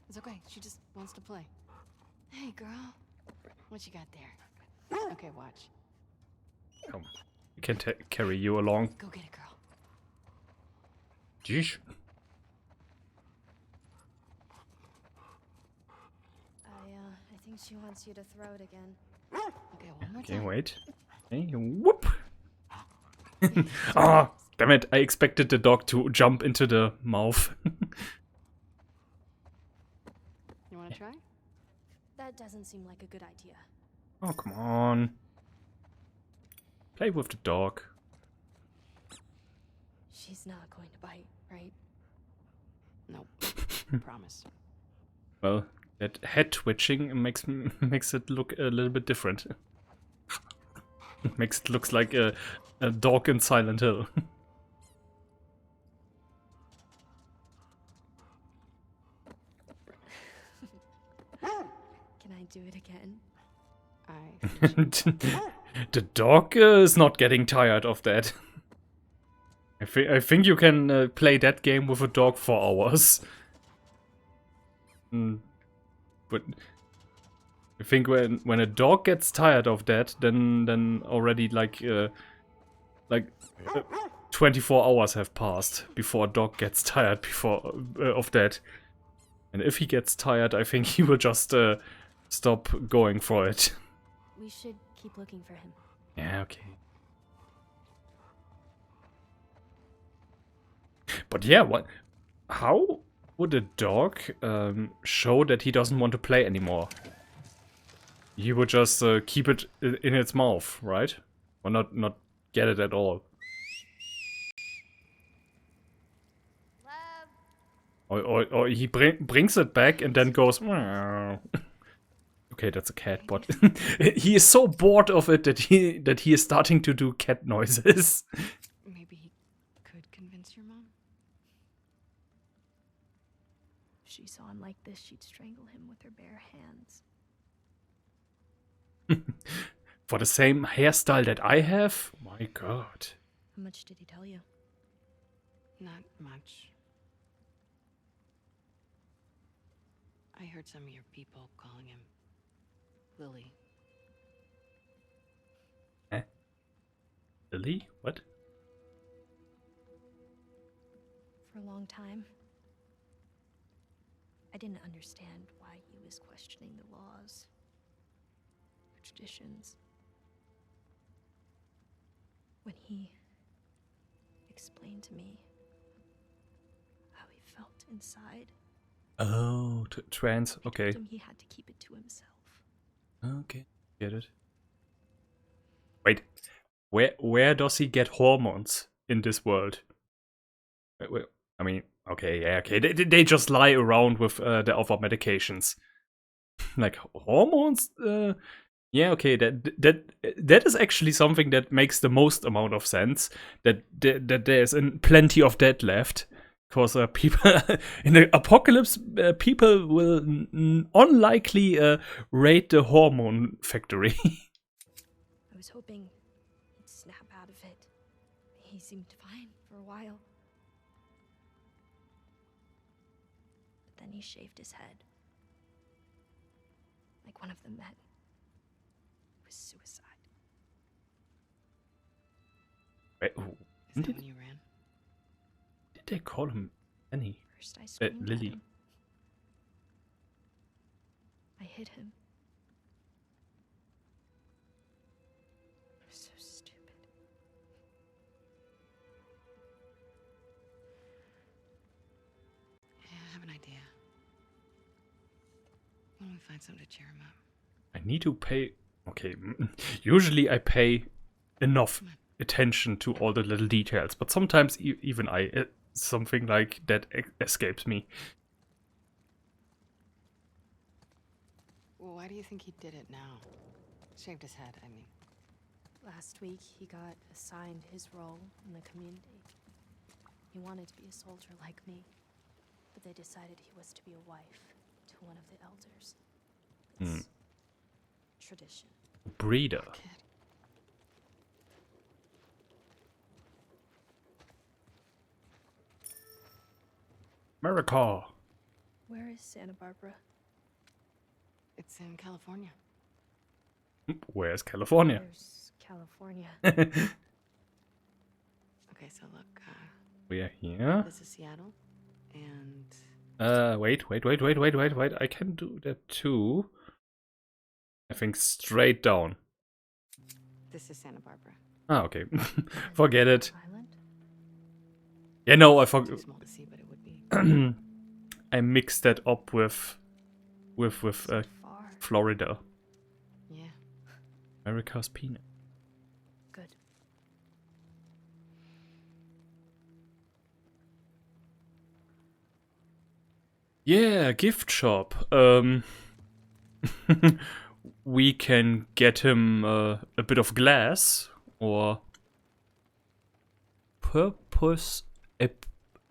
B: It's okay. She just wants to play. Hey, girl. What you got there? Okay, watch.
A: Come, we can carry you along.
B: Go get it, girl.
A: Jeez.
F: I think she wants you to throw it again.
B: Okay, one more
A: Okay,
B: time.
A: wait. Hey, whoop! Ah, damn it! I expected the dog to jump into the mouth.
B: You want to try?
F: That doesn't seem like a good idea.
A: Oh, come on. Play with the dog.
F: She's not going to bite, right?
B: Nope. Promise.
A: Well, that head twitching makes it look a little bit different. Makes it looks like a dog in Silent Hill.
F: Can I do it again?
A: The dog is not getting tired of that. I think you can play that game with a dog for hours. But I think when a dog gets tired of that, then already like 24 hours have passed before a dog gets tired of that. And if he gets tired, I think he will just stop going for it.
F: We should keep looking for him.
A: Yeah, okay. But yeah, what? How would a dog show that he doesn't want to play anymore? He would just keep it in its mouth, right? Or not get it at all.
D: Lev,
A: Or he brings it back and then goes. Meow. Okay, that's a cat, but he is so bored of it that he is starting to do cat noises.
B: Maybe he could convince your mom?
F: If she saw him like this, she'd strangle him with her bare hands.
A: For the same hairstyle that I have? My god.
F: How much did he tell you?
B: Not much.
D: I heard some of your people calling him Lily.
A: Lily? What?
F: For a long time, I didn't understand why he was questioning the laws, the traditions. When he explained to me how he felt inside,
A: Oh, trans.
F: I
A: Okay.
F: told him he had to keep it to himself.
A: Okay. Get it. Wait. Where does he get hormones in this world? I mean, okay, yeah, okay. They just lie around with the other medications. Like hormones? Yeah, okay. That is actually something that makes the most amount of sense. That there's plenty of that left. Because people in the apocalypse, people will unlikely raid the hormone factory.
F: I was hoping he'd snap out of it. He seemed fine for a while. But then he shaved his head. Like one of the men. It was suicide.
A: Wait,
D: Is that when you ran?
A: did they call him Annie?
F: First I screamed
A: Lily.
F: at him. I hit him. I was so stupid.
D: Yeah, I have an idea. Why don't we find something to cheer him up?
A: I need to pay. Okay, usually I pay enough attention to all the little details, but sometimes even something like that escapes me.
D: Well, why do you think he did it now? Shaved his head, I mean.
F: Last week, he got assigned his role in the community. He wanted to be a soldier like me, but they decided he was to be a wife to one of the elders. It's tradition.
A: Breeder.
D: Kid.
A: America.
F: Where is Santa Barbara?
D: It's in California.
A: Where's California?
F: There's California.
D: Okay, so look,
A: We are here.
D: this is Seattle, and
A: Wait. I can do that too. I think straight down.
D: this is Santa Barbara.
A: Ah, okay. Forget it.
F: Island?
A: Yeah, no, I
D: Too
A: forgot.
D: small to see, but it would be.
A: I mixed that up with
F: Far.
A: Florida.
D: Yeah.
A: America's peanut.
F: Good.
A: Yeah, gift shop. We can get him a bit of glass or purpose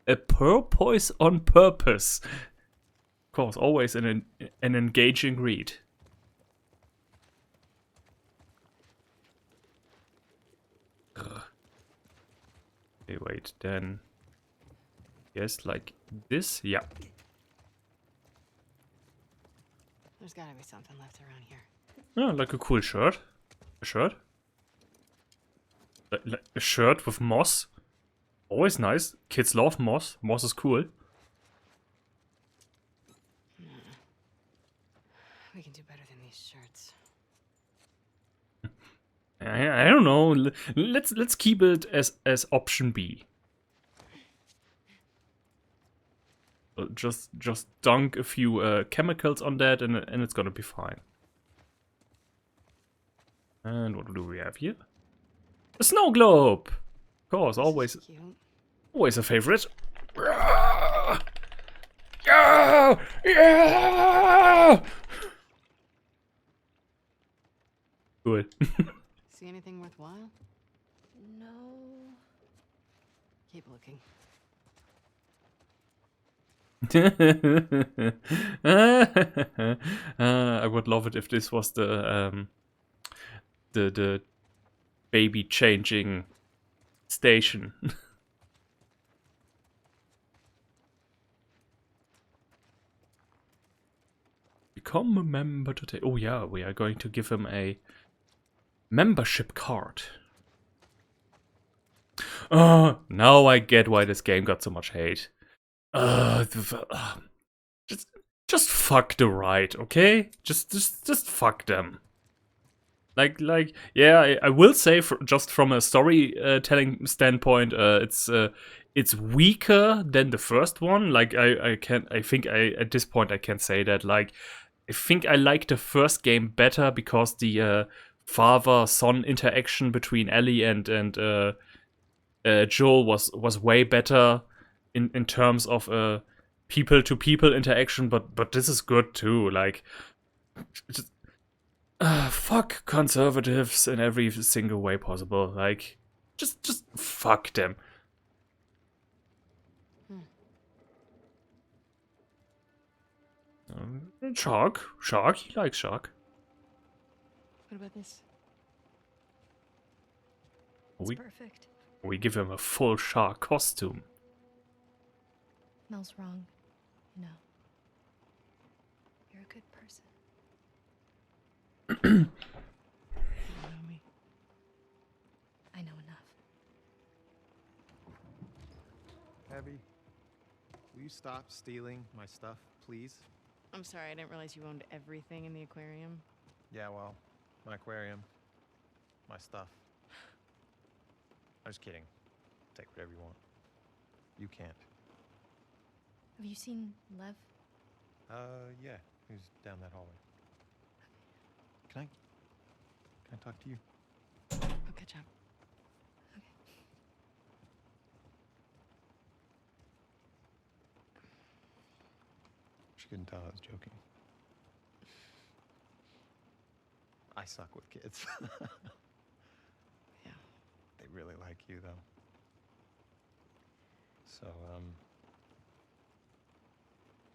A: a purpose on purpose. Of course, always an engaging read. Ugh. Okay, wait, then yes, like this, yeah.
D: There's gotta be something left around here.
A: Yeah, like a cool shirt. A shirt? Like a shirt with moss. Always nice. Kids love moss. Moss is cool.
D: We can do better than these shirts.
A: I don't know. Let's keep it as option B. Just dunk a few chemicals on that, and it's gonna be fine. And what do we have here? A snow globe. Of course, always
D: This is cute.
A: always a favorite. Yeah! Yeah! Cool.
D: See anything worthwhile?
F: No.
D: Keep looking.
A: I would love it if this was the baby changing station. Become a member today. Oh yeah, we are going to give him a membership card. Now I get why this game got so much hate. Just fuck the right, okay? Just fuck them. Yeah, I will say, just from a storytelling standpoint, it's weaker than the first one. Like I think at this point I can say that. Like I think I like the first game better because the father-son interaction between Ellie and Joel was way better in terms of people-to-people interaction. But this is good too. Like. Just, fuck conservatives in every single way possible. Like, just fuck them. Shark, he likes Shark.
B: What about this?
F: It's
A: We
F: perfect.
A: we give him a full Shark costume.
F: Mel's wrong, you know. You're a good person.
B: You know me.
F: I know enough.
G: Abby, will you stop stealing my stuff, please?
B: I'm sorry, I didn't realize you owned everything in the aquarium.
G: Yeah, well, my aquarium, my stuff. I'm just kidding. Take whatever you want. You can't.
F: Have you seen Lev?
G: Yeah, he's down that hallway. Can I talk to you?
B: I'll catch up.
G: She couldn't tell I was joking. I suck with kids.
B: Yeah.
G: They really like you, though. So,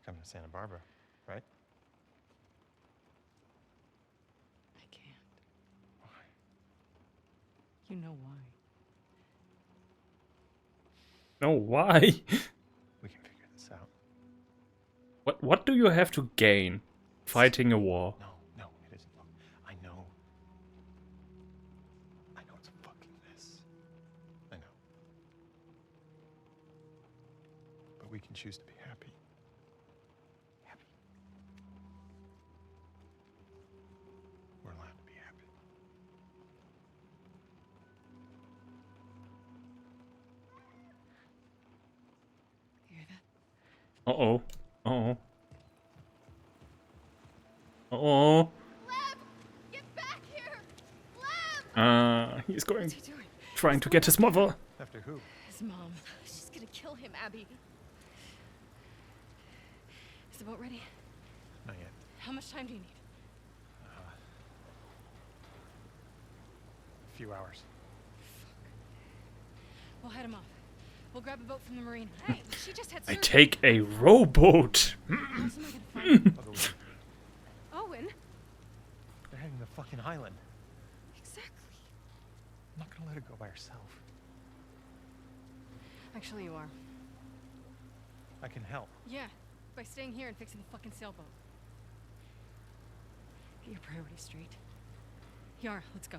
G: coming to Santa Barbara, right?
B: I can't.
G: Why?
B: You know why.
A: No, why?
G: We can figure this out.
A: What do you have to gain fighting a war?
G: No, it isn't. Look, I know. I know it's a fucking mess. I know. But we can choose to be happy. Happy. We're allowed to be happy.
B: You hear that?
A: Uh-oh. Uh-oh. Uh-oh.
F: Lev! Get back here! Lev!
A: He's going,
B: What's he doing?
A: trying to get his mother.
G: After who?
B: His mom.
F: She's gonna kill him, Abby.
B: Is the boat ready?
G: Not yet.
B: How much time do you need?
G: A few hours.
B: We'll head him off. We'll grab a boat from the marina. Hey, she just had
A: I
B: surgery.
A: take a rowboat.
B: How else am I gonna find
G: I'll go with you.
B: Owen?
G: They're heading to the fucking island.
B: Exactly.
G: I'm not gonna let her go by herself.
B: Actually, you are.
G: I can help.
B: Yeah, by staying here and fixing the fucking sailboat. Get your priorities straight. Yara, let's go.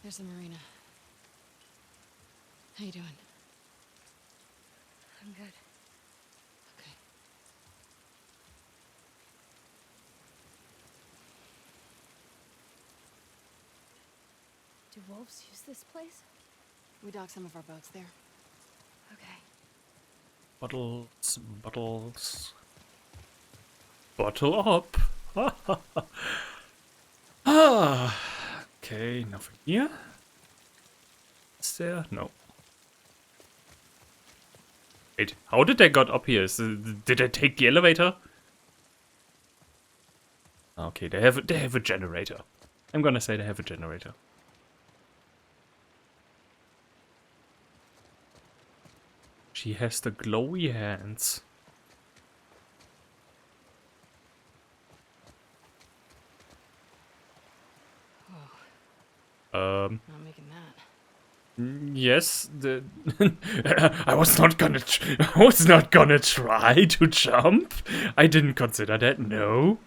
B: There's the marina. How you doing?
F: I'm good.
B: Okay.
F: Do wolves use this place?
B: We dock some of our boats there.
F: Okay.
A: Bottles. Bottle up. Okay, nothing here. Is there? No. Wait, how did they got up here? Did they take the elevator? Okay, they have a generator. I'm gonna say they have a generator. She has the glowy hands. Um,
B: Not making that.
A: yes, the I was not gonna try to jump. I didn't consider that. No.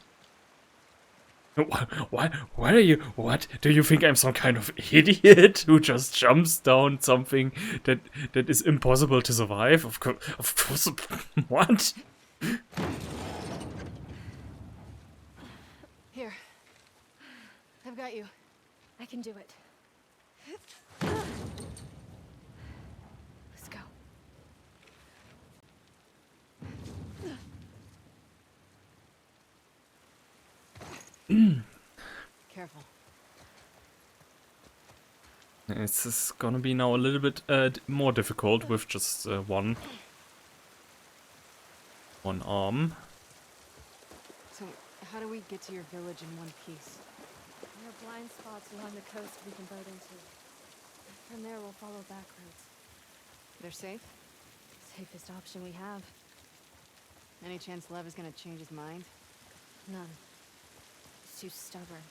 A: Why are you? What do you think? I'm some kind of idiot who just jumps down something that is impossible to survive? Of course. What?
B: Here. I've got you.
F: I can do it. Let's go.
B: Careful.
A: It's gonna be now a little bit more difficult with just one arm.
B: So, how do we get to your village in one piece?
F: There are blind spots along the coast we can boat into. From there, we'll follow back roads.
B: They're safe?
F: Safest option we have.
B: Any chance Lev is gonna change his mind?
F: None. He's too stubborn.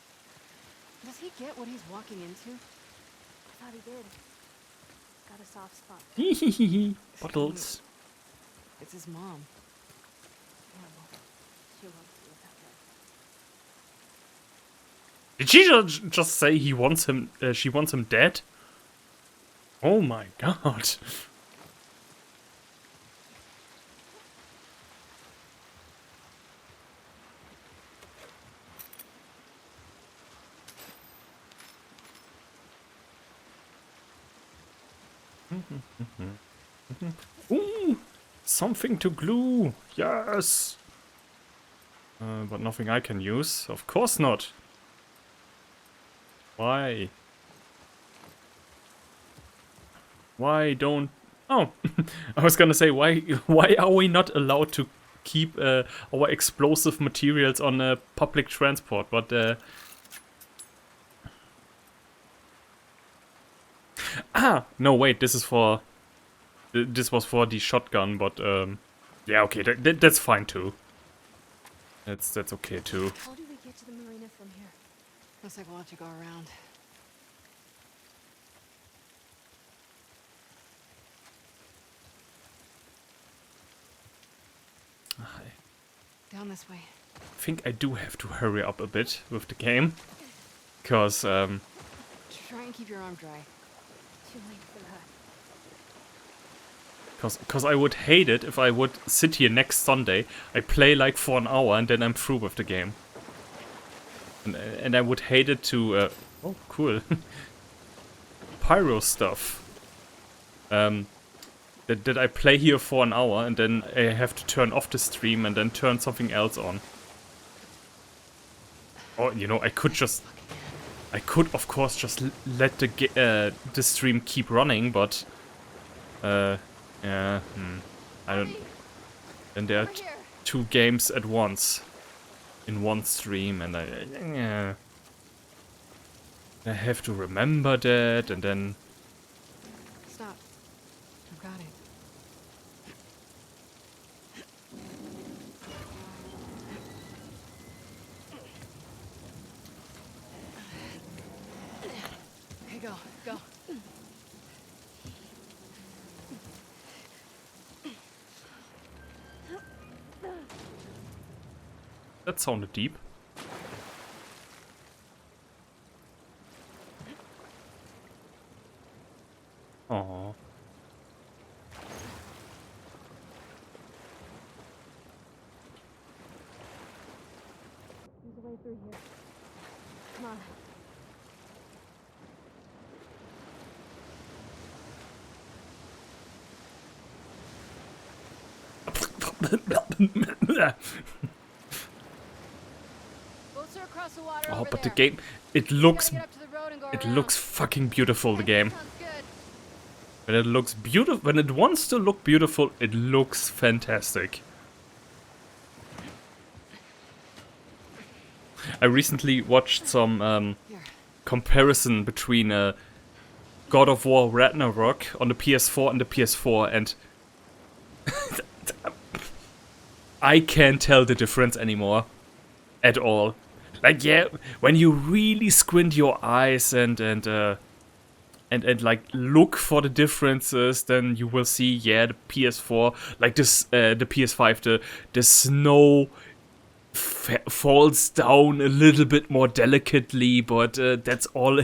B: Does he get what he's walking into?
F: I thought he did. Got a soft spot.
A: Bottles.
B: It's his mom.
F: Yeah, well, she won't see it that way.
A: Did she just say he wants him? She wants him dead? Oh my god. Ooh, something to glue. Yes. But nothing I can use. Of course not. Why? Why don't... Oh, I was gonna say, why are we not allowed to keep our explosive materials on public transport? But no, wait, this is for... This was for the shotgun, but yeah, okay, that's fine too. That's okay too.
F: How do we get to the marina from here?
B: Looks like we'll have to go around. Down this way.
A: I think I do have to hurry up a bit with the game, because
B: Try and keep your arm dry.
F: Too late for that.
A: Because I would hate it if I would sit here next Sunday, I play like for an hour and then I'm through with the game. And I would hate it to... oh, cool. Pyro stuff. That I play here for an hour and then I have to turn off the stream and then turn something else on. Or, you know, I could just... I could, of course, just let the stream keep running, but... yeah, I don't... And there are two games at once. In one stream, and I have to remember that, and then...
B: Stop. I've got it. Okay, go.
A: That sounded deep. Aww.
F: There's a way through here. Come on.
B: Boats are across the water
A: Oh,
B: over
A: but the
B: there.
A: game, it looks,
B: Gotta get up to the road and go
A: it
B: around.
A: looks fucking beautiful, the game.
B: Sounds good.
A: When it looks beautiful, when it wants to look beautiful, it looks fantastic. I recently watched some comparison between God of War Ragnarok on the PS4 and the PS4, and I can't tell the difference anymore. At all. Like, yeah, when you really squint your eyes and like look for the differences, then you will see, yeah, the PS4, like this, the PS5, the snow falls down a little bit more delicately, but that's all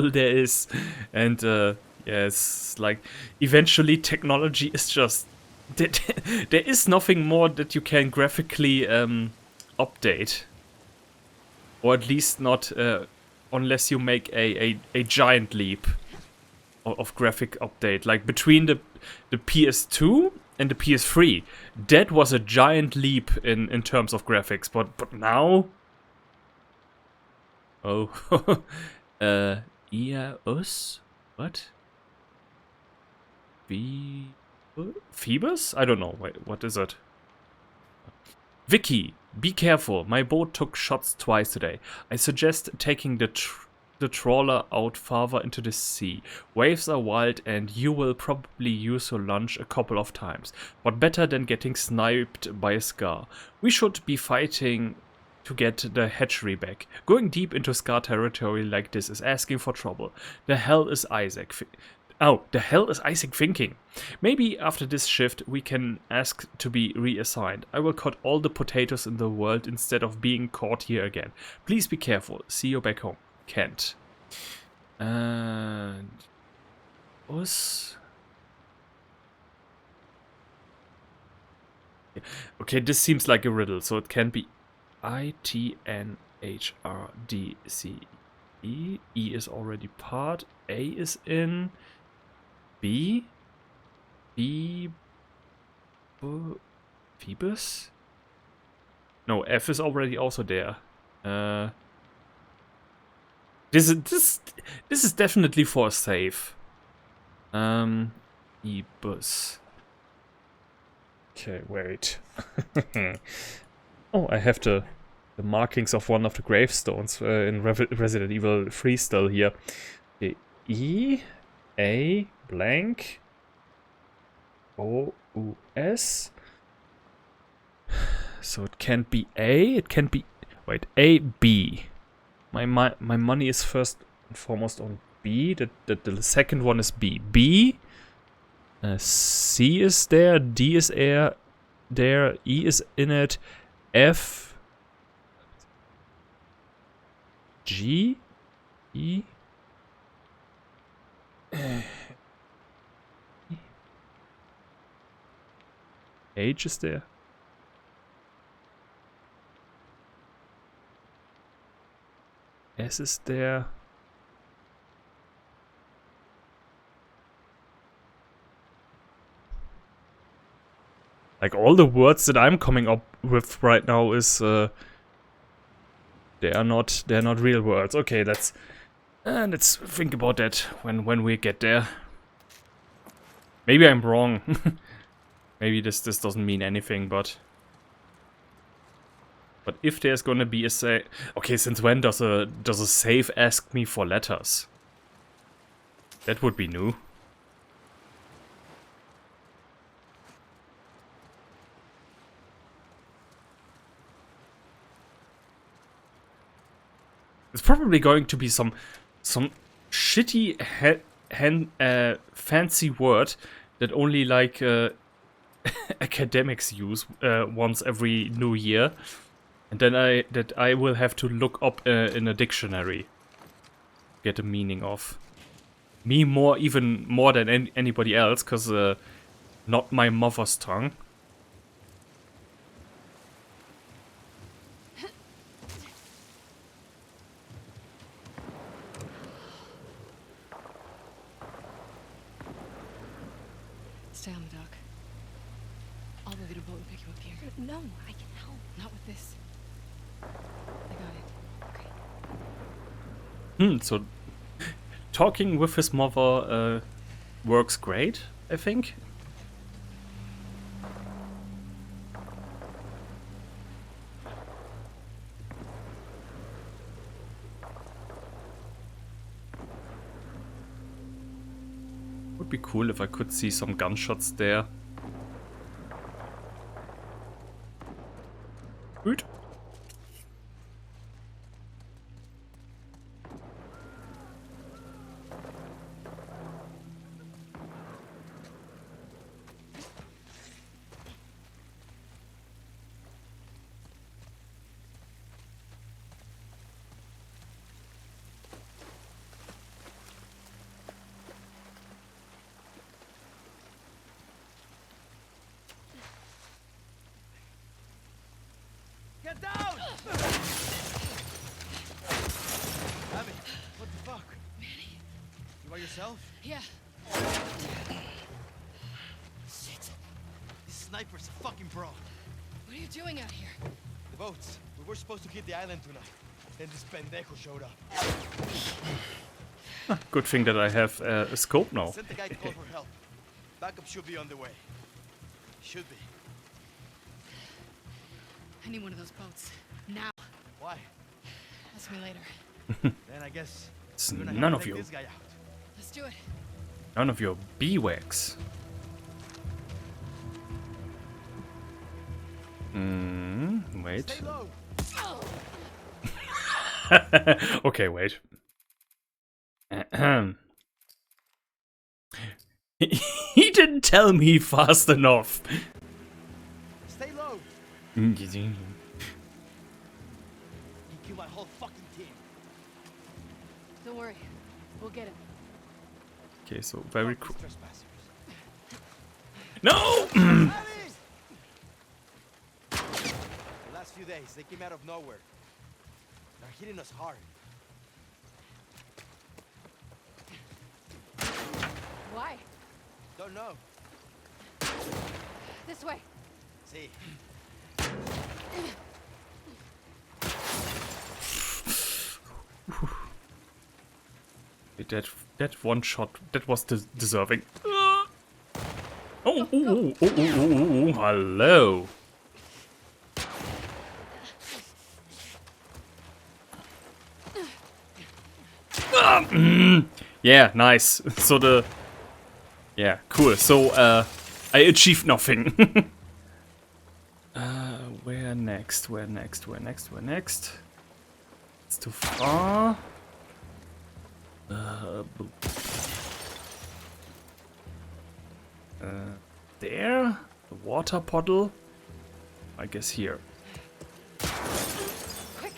A: there is. And yeah, it's like eventually technology is just there is nothing more that you can graphically update, or at least not unless you make a giant leap of graphic update, like between the PS2 and the PS3. That was a giant leap in terms of graphics, but now, oh, yeah, us, what? Phoebus? I don't know. Wait, what is it? Vicky, be careful. My boat took shots twice today. I suggest taking the trawler out farther into the sea. Waves are wild and you will probably use your lunch a couple of times. But better than getting sniped by a Scar. We should be fighting to get the hatchery back. Going deep into Scar territory like this is asking for trouble. The hell is Isaac thinking? Maybe after this shift we can ask to be reassigned. I will cut all the potatoes in the world instead of being caught here again. Please be careful. See you back home. Kent. And us. Okay, this seems like a riddle, so it can be ITNHRDCE. E is already part. A is in. B. Phoebus? No, F is already also there. This is definitely for a save. E-bus. Okay, wait. Oh, I have the markings of one of the gravestones in Resident Evil 3 still here. Okay, E, A, blank, O, U, S. So it can't be A, it can be... Wait, A, B. My money is first and foremost on B. The second one is B. B. C is there. D is there. E is in it. F. G. E. H is there. S is there. Like all the words that I'm coming up with right now is they're not real words. Okay, let's think about that when we get there. Maybe I'm wrong. Maybe this doesn't mean anything, but if there's gonna be a save... Okay, since when does a save ask me for letters? That would be new. It's probably going to be some shitty fancy word that only like academics use once every new year. And then I will have to look up in a dictionary, get the meaning of. Me even more than anybody else, because not my mother's tongue.
B: Stay on the dock. I'll go get a boat and pick you up here.
F: No, I can help.
B: Not with this. I got it. Okay.
A: So talking with his mother works great, I think. Would be cool if I could see some gunshots there. Good.
G: Get down! Abby, what the fuck?
B: Manny.
G: You by yourself?
B: Yeah.
G: Shit. This sniper's a fucking pro.
B: What are you doing out here?
G: The boats. We were supposed to hit the island tonight. Then this pendejo showed up.
A: Good thing that I have a scope now.
G: Sent the guy to call for help. Backup should be on the way. Should be.
B: I need one of those boats. Now.
G: Why?
B: Ask me later.
G: Then I guess
A: It's
G: we're gonna
A: none
G: have
A: of
G: to take
A: you.
G: this guy out.
B: Let's do it.
A: None of your beeswax. Wait.
G: Stay low.
A: Okay, wait. He didn't tell me fast enough.
G: Stay low.
A: Okay,
G: You killed my whole fucking team.
B: Don't worry. We'll get him.
A: so very
G: Fuck
A: cool.
G: these trespassers.
A: No!
G: Alice! The last few days, they came out of nowhere. They're hitting us hard.
B: Why?
G: Don't know.
B: This way.
G: See.
A: That one shot, that was deserving. Oh, hello. Yeah, nice. So yeah, cool. So, I achieved nothing. Where next? Where next? It's too far. There? The water puddle? I guess here.
B: Quick.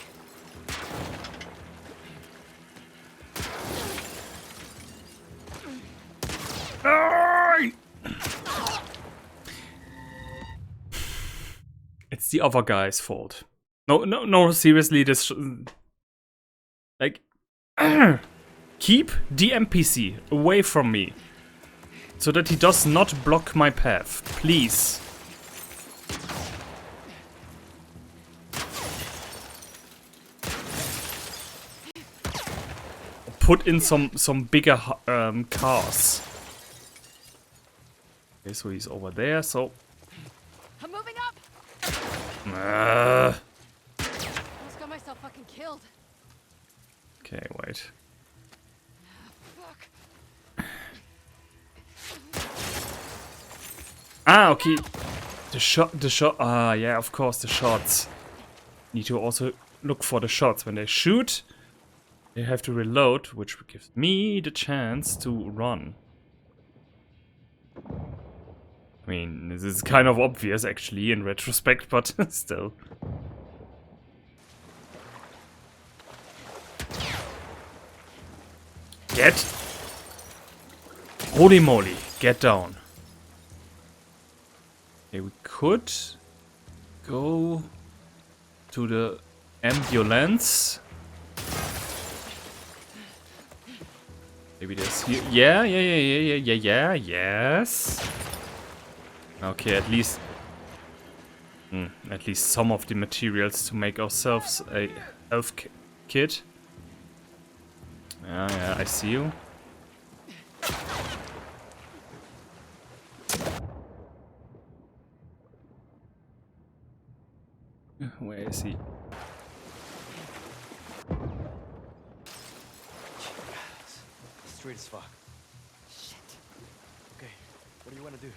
A: It's the other guy's fault. No, seriously, this... Like... Keep the NPC away from me. So that he does not block my path. Please. Put in some bigger cars. Okay, so he's over there, so...
B: I'm moving up.
A: Uh,
B: Almost got myself fucking killed.
A: okay, wait.
B: Fuck.
A: Ah, okay. The shot. Ah, yeah, of course, the shots. Need to also look for the shots. When they shoot, they have to reload, which gives me the chance to run. I mean, this is kind of obvious, actually, in retrospect, but still. Get. Holy moly, get down. Okay, we could go to the ambulance. Maybe there's here. Yeah, yes. Okay, at least some of the materials to make ourselves a health kit. Yeah, I see you. Where is he?
G: Straight as fuck. Shit. Okay, what do you want to do?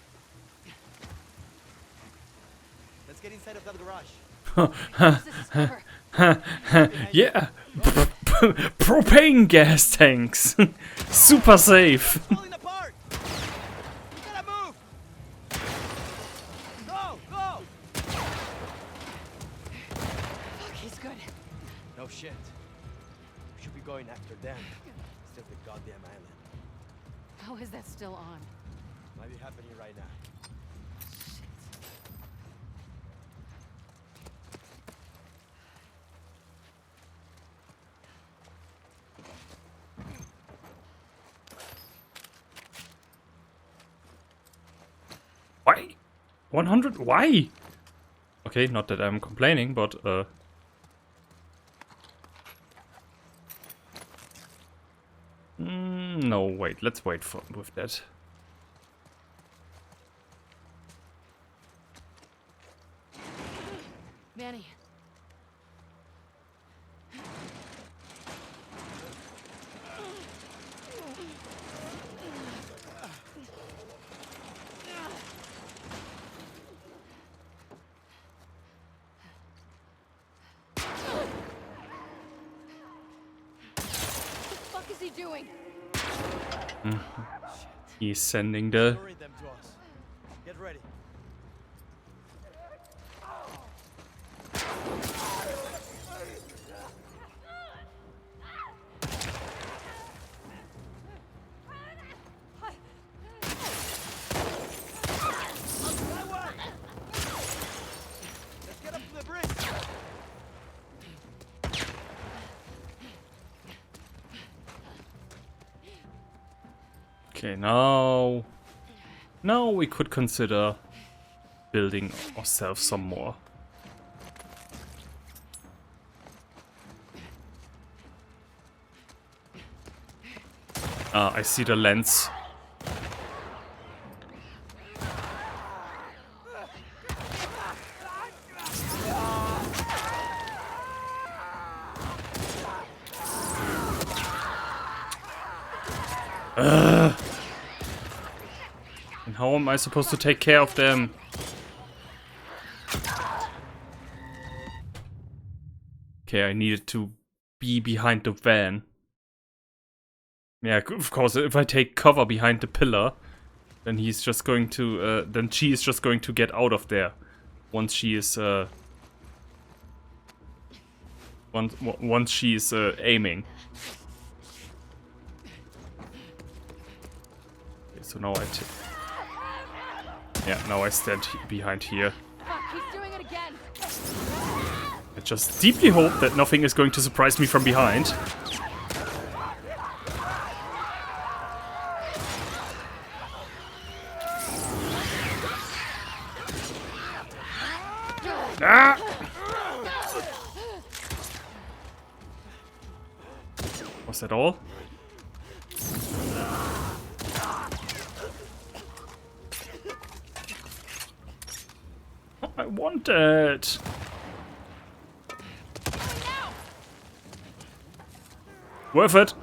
G: Let's get inside of that garage.
B: This is cover.
A: Yeah. Propane gas tanks. Super safe.
G: Falling apart. We gotta move. Go.
B: Fuck, he's good.
G: No shit. We should be going after them instead of the goddamn island.
B: How is that still on?
G: Might be happening right now.
A: 100? Why? Okay, not that I'm complaining, but no, wait, let's wait for with that.
B: Manny. What the fuck is he doing?
A: He's sending the...
H: Orient them to us. Get ready. That way. Let's get up to the bridge.
A: Okay, now we could consider building ourselves some more. I see the lens. And how am I supposed to take care of them? Okay, I needed to be behind the van. Yeah, of course, if I take cover behind the pillar, then he's just going to, then she is just going to get out of there. Once she is, once she is, aiming. Okay, so now now I stand behind here.
B: Fuck, he's doing it again.
A: I just deeply hope that nothing is going to surprise me from behind. Ah! Was that all? Oh, I want it. Worth it.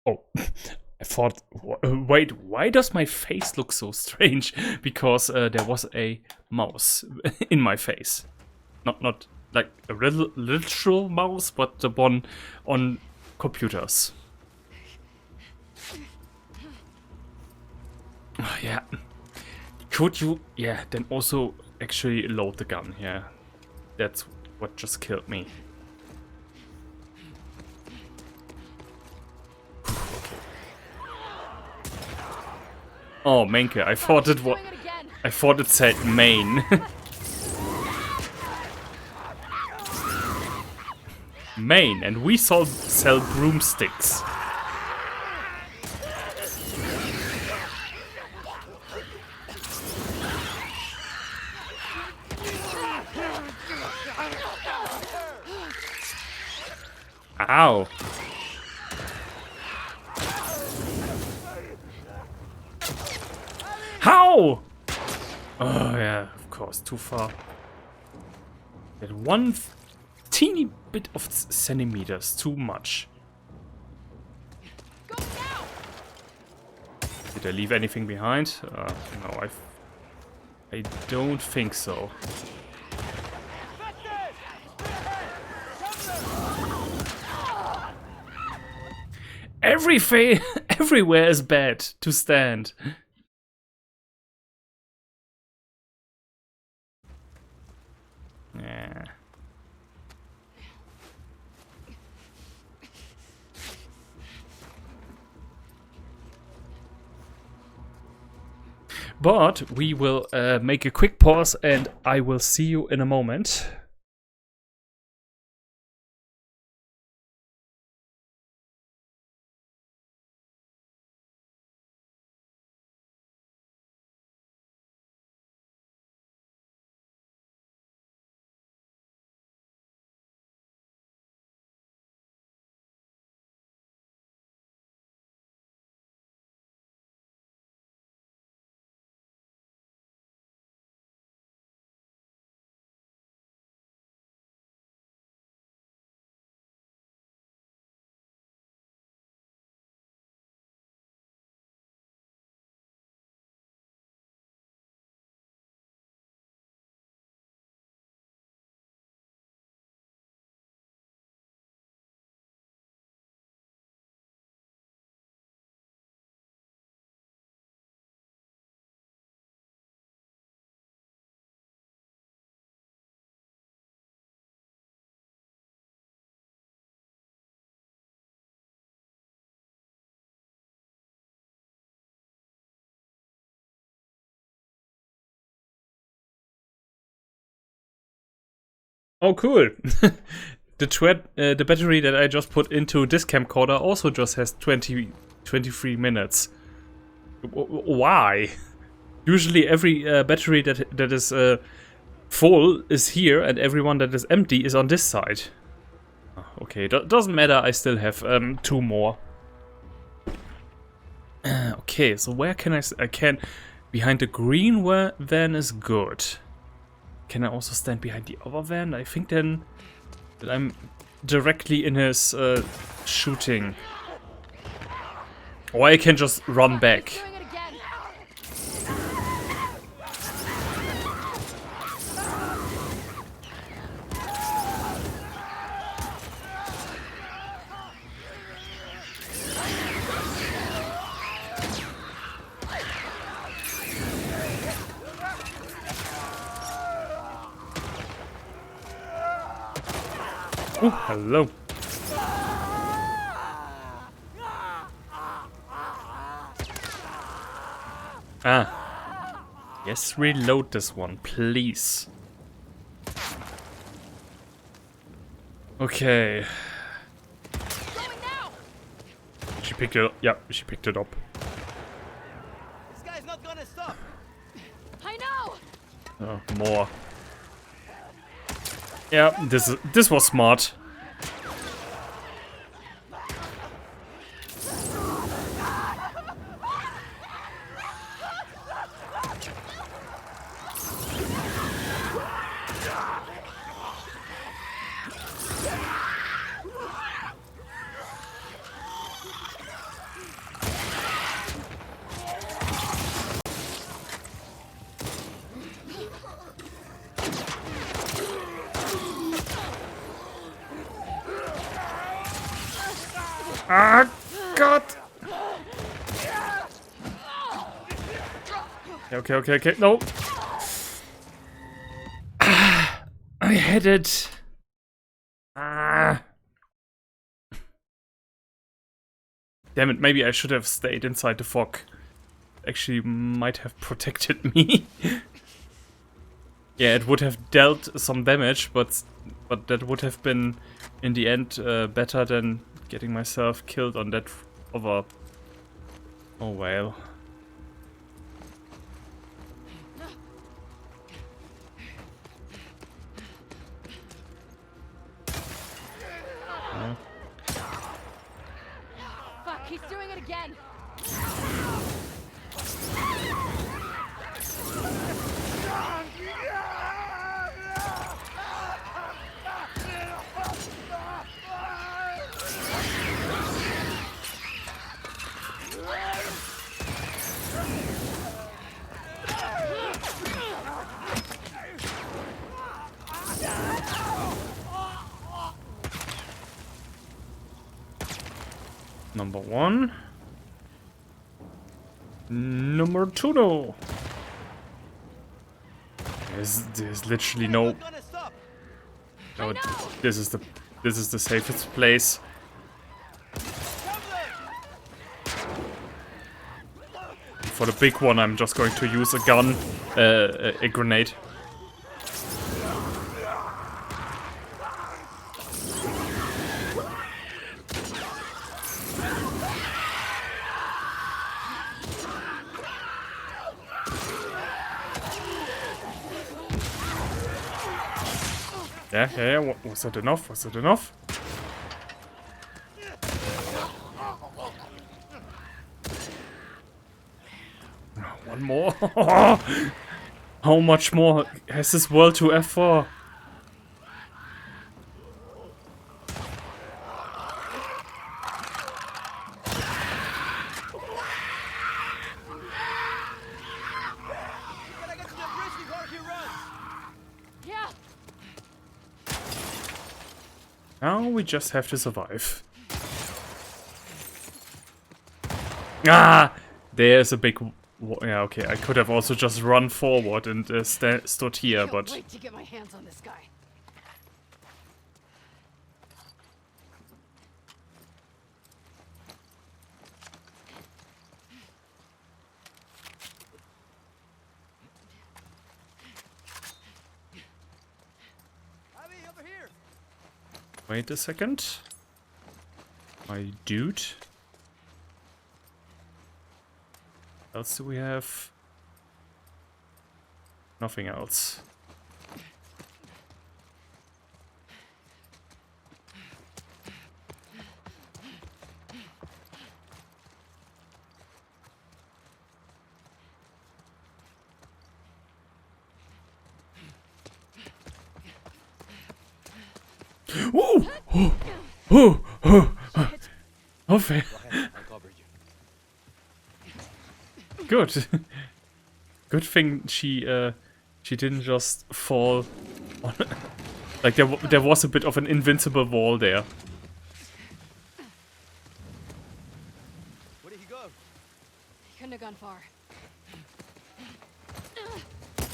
A: Oh, I thought, wait, why does my face look so strange? Because there was a mouse in my face. Not like a literal mouse, but the one on computers. Oh, yeah. Could you, then also actually load the gun, yeah. That's what just killed me. Oh, Menke, I thought it said main. Main, and we sell broomsticks. Ow. How? Oh, yeah, of course, too far. That one teeny bit of centimeters, too much.
B: Go now.
A: Did I leave anything behind? No, I don't think so. Everywhere is bad to stand. Yeah. Yeah. But we will make a quick pause and I will see you in a moment. Oh, cool. The battery that I just put into this camcorder also just has 23 minutes. Why? Usually every battery that is full is here and everyone that is empty is on this side. Okay, doesn't matter, I still have 2 more. Okay, so where can I can... Behind the green van is good. Can I also stand behind the other van? I think then that I'm directly in his shooting. Or I can just run back.
B: Doing it again.
A: Oh, hello. Ah. Yes, reload this one, please. Okay.
B: Going now.
A: She picked it up. Yeah, she picked it up.
H: This guy's not gonna stop.
B: I know.
A: Oh, more. Yeah, this was smart. Ah, God. Okay. No. Ah, I had it. Ah. Damn it, maybe I should have stayed inside the fog. Actually, might have protected me. Yeah, it would have dealt some damage, but that would have been, in the end, better than getting myself killed on that other... Oh well.
B: Fuck, he's doing it again.
A: Number 1. Number 2, no. There's literally no...
H: Not gonna stop.
A: Oh, this is the safest place. For the big one, I'm just going to use a gun, a grenade. Yeah, was that enough? Was that enough? One more? How much more has this world to offer?
H: Gotta get to the bridge before he runs.
B: Yeah.
A: Now we just have to survive. Ah! There's a big... Yeah, okay, I could have also just run forward and stood here,
B: Can't
A: but...
B: wait to get my hands on this guy.
H: Abby, over here.
A: Wait a second. My dude. What else do we have? Nothing else. Woo! Okay.
H: I'll cover you.
A: Good. Good thing she didn't just fall on like there was a bit of an invincible wall there.
H: Where did he go?
B: He couldn't have gone far.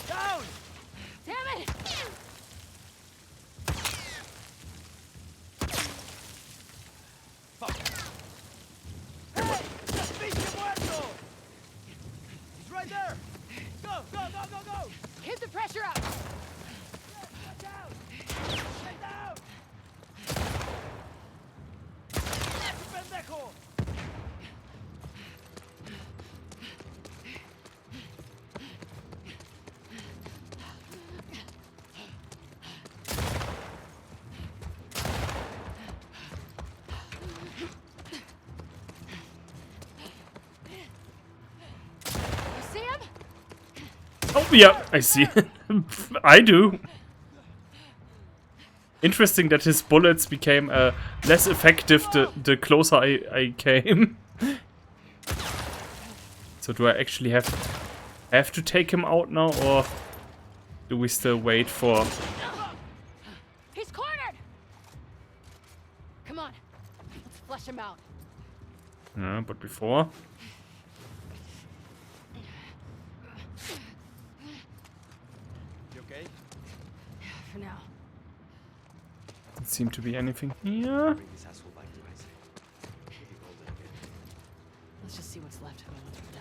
H: Down!
B: Damn it!
H: Hey! Pinche muerto! He's right there! Go, go, go, go, go!
B: Keep the pressure up!
H: Get down! Get down! Pendejo!
B: You see him?
A: Oh yeah, I see. I do. Interesting that his bullets became less effective the closer I came. So do I actually have to take him out now, or do we still wait for...
B: He's cornered! Come on, let's flush him out.
A: But before...
H: You okay?
B: For now.
A: Doesn't seem to be anything here.
H: Bring this asshole back to base. We'll be golden again.
B: Let's just see what's left of him once we're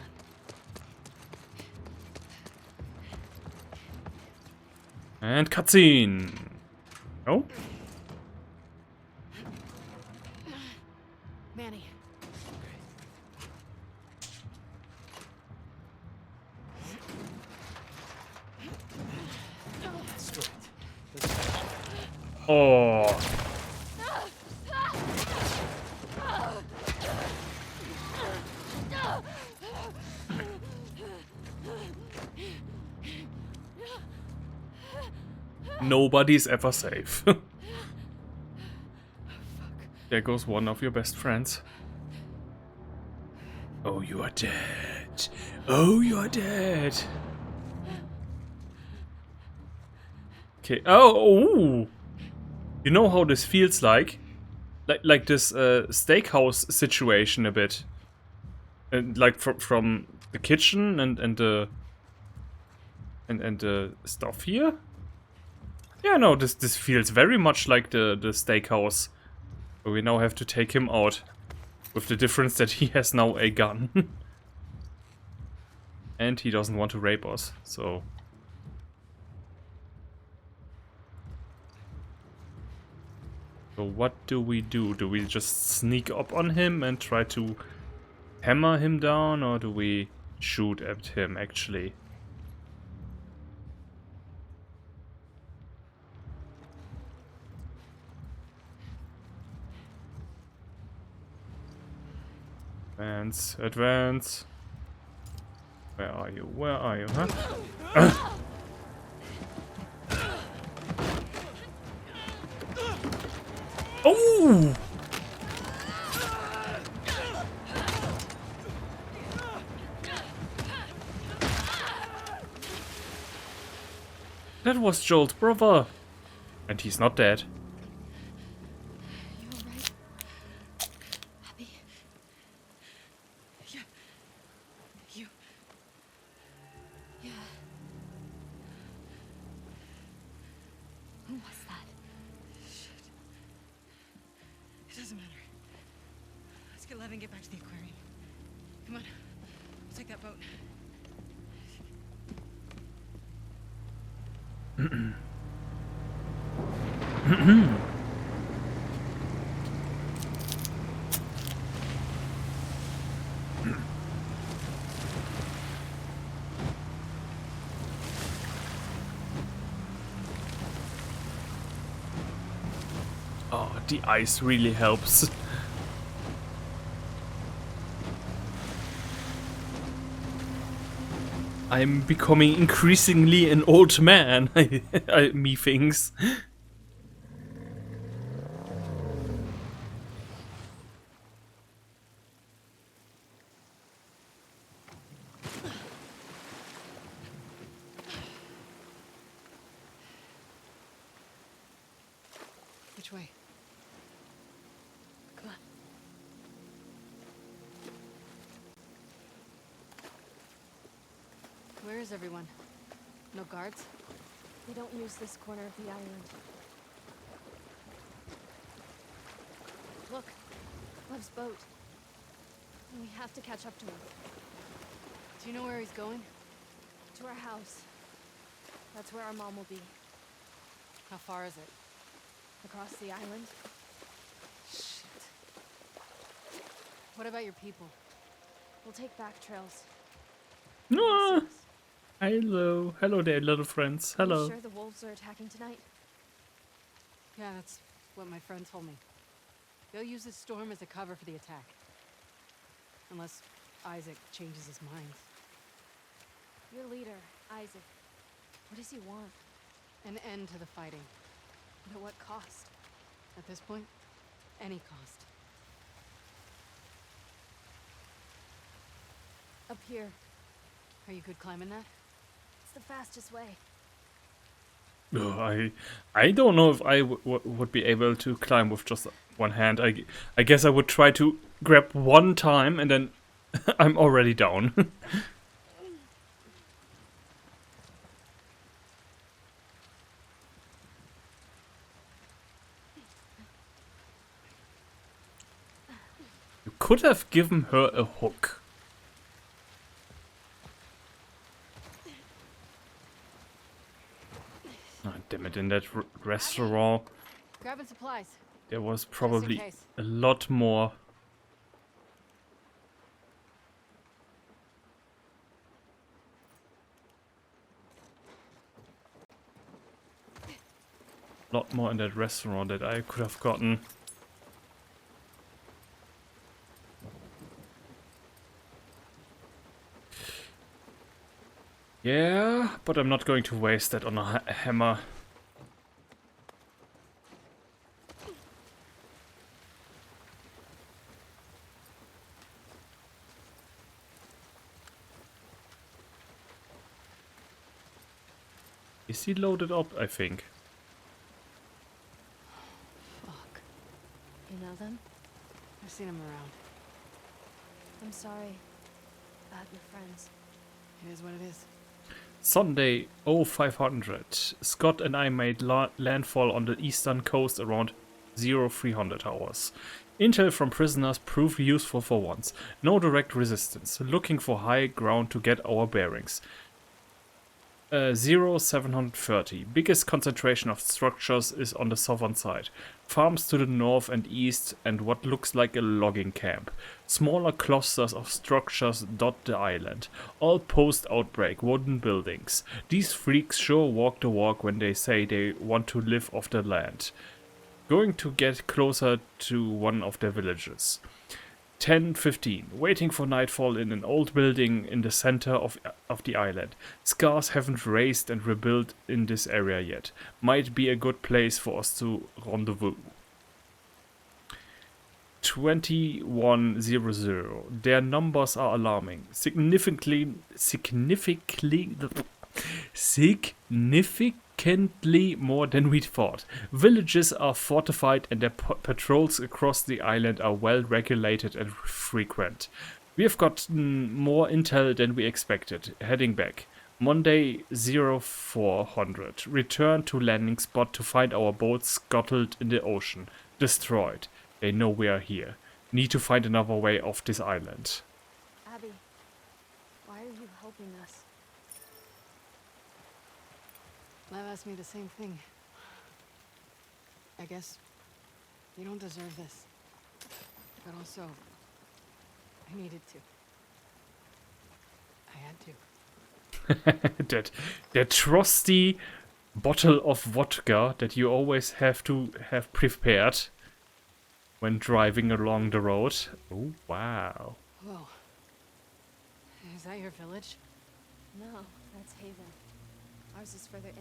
B: done.
A: And cutscene. Oh,
B: Manny.
H: Let's do it.
A: oh. Nobody's ever safe. There goes one of your best friends. Oh, you are dead. Oh, you are dead. Okay. Oh, ooh. You know how this feels like? Like this steakhouse situation a bit. And like from the kitchen and the stuff here. Yeah, no, this feels very much like the steakhouse. But we now have to take him out. With the difference that he has now a gun. And he doesn't want to rape us, so... So what do we do? Do we just sneak up on him and try to hammer him down, or do we shoot at him actually? Advance, advance. Where are you? Where are you, huh? Oh! That was Joel's brother. And he's not dead.
B: You alright? Abby? Yeah. You... Yeah. Who was that? Shit. It doesn't matter. Let's get Lev and get back to the aquarium. Come on. We'll take that boat.
A: Oh, the ice really helps. I'm becoming increasingly an old man, me thinks.
B: Which way? Come on. Where is everyone? No guards?
F: We don't use this corner of the island. Look, Lev's boat. We have to catch up to him.
B: Do you know where he's going?
F: To our house. That's where our mom will be.
B: How far is it?
F: Across the island.
B: Shit. What about your people?
F: We'll take back trails.
A: Ah, hello. Hello there, little friends.
F: Are you
A: Hello.
F: sure the wolves are attacking tonight?
B: Yeah, that's what my friend told me. They'll use this storm as a cover for the attack. Unless Isaac changes his mind.
F: Your leader, Isaac. What does he want?
B: An end to the fighting.
F: But at what cost?
B: At this point, any cost.
F: Up here.
B: Are you good climbing that?
F: It's the fastest way.
A: Oh, I don't know if I would be able to climb with just one hand. I guess I would try to grab one time and then I'm already down. You could have given her a hook. Oh, damn it, in that restaurant
B: Grabbing supplies.
A: there was probably
B: case.
A: a lot more. Lot more in that restaurant that I could have gotten. Yeah, but I'm not going to waste that on a hammer. Is he loaded up, I think?
B: Fuck.
F: You know them?
B: I've seen him around.
F: I'm sorry about your friends.
B: It is what it is.
A: Sunday 0500. Scott and I made landfall on the eastern coast around 0300 hours. Intel from prisoners proved useful for once. No direct resistance. Looking for high ground to get our bearings. 0730. Biggest concentration of structures is on the southern side. Farms to the north and east and what looks like a logging camp. Smaller clusters of structures dot the island. All post-outbreak wooden buildings. These freaks sure walk the walk when they say they want to live off the land. Going to get closer to one of their villages. 10:15. Waiting for nightfall in an old building in the center of the island. Scars haven't raised and rebuilt in this area yet. Might be a good place for us to rendezvous. 2100. Their numbers are alarming. Significantly more than we thought. Villages are fortified and their patrols across the island are well regulated and frequent. We have got more intel than we expected. Heading back. Monday 0400. Return to landing spot to find our boat scuttled in the ocean. Destroyed. They know we are here. Need to find another way off this island.
F: Abby, why are you helping us?
B: Lev asked me the same thing. I guess you don't deserve this. But also, I needed to. I had to.
A: that trusty bottle of vodka that you always have to have prepared when driving along the road. Oh, wow.
B: Whoa. Is that your village?
F: No, that's Haven. Ours is further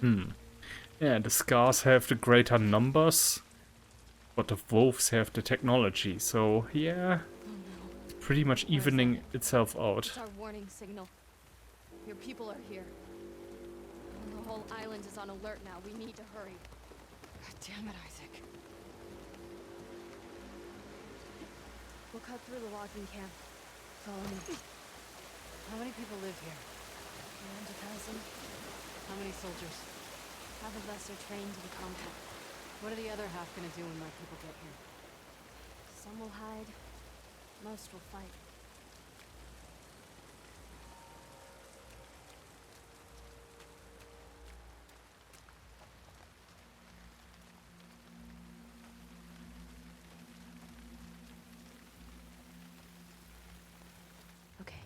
F: inland.
A: Yeah, the scars have the greater numbers, but the wolves have the technology, so yeah, it's pretty much evening itself out.
F: It's our warning signal. Your people are here. And the whole island is on alert now. We need to hurry.
B: God damn it, Isaac.
F: We'll cut through the logging camp. Follow me.
B: How many people live here?
F: Around 1,000.
B: How many soldiers?
F: Half of us are trained in combat.
B: What are the other half gonna do when my people get here?
F: Some will hide. Most will fight. Okay.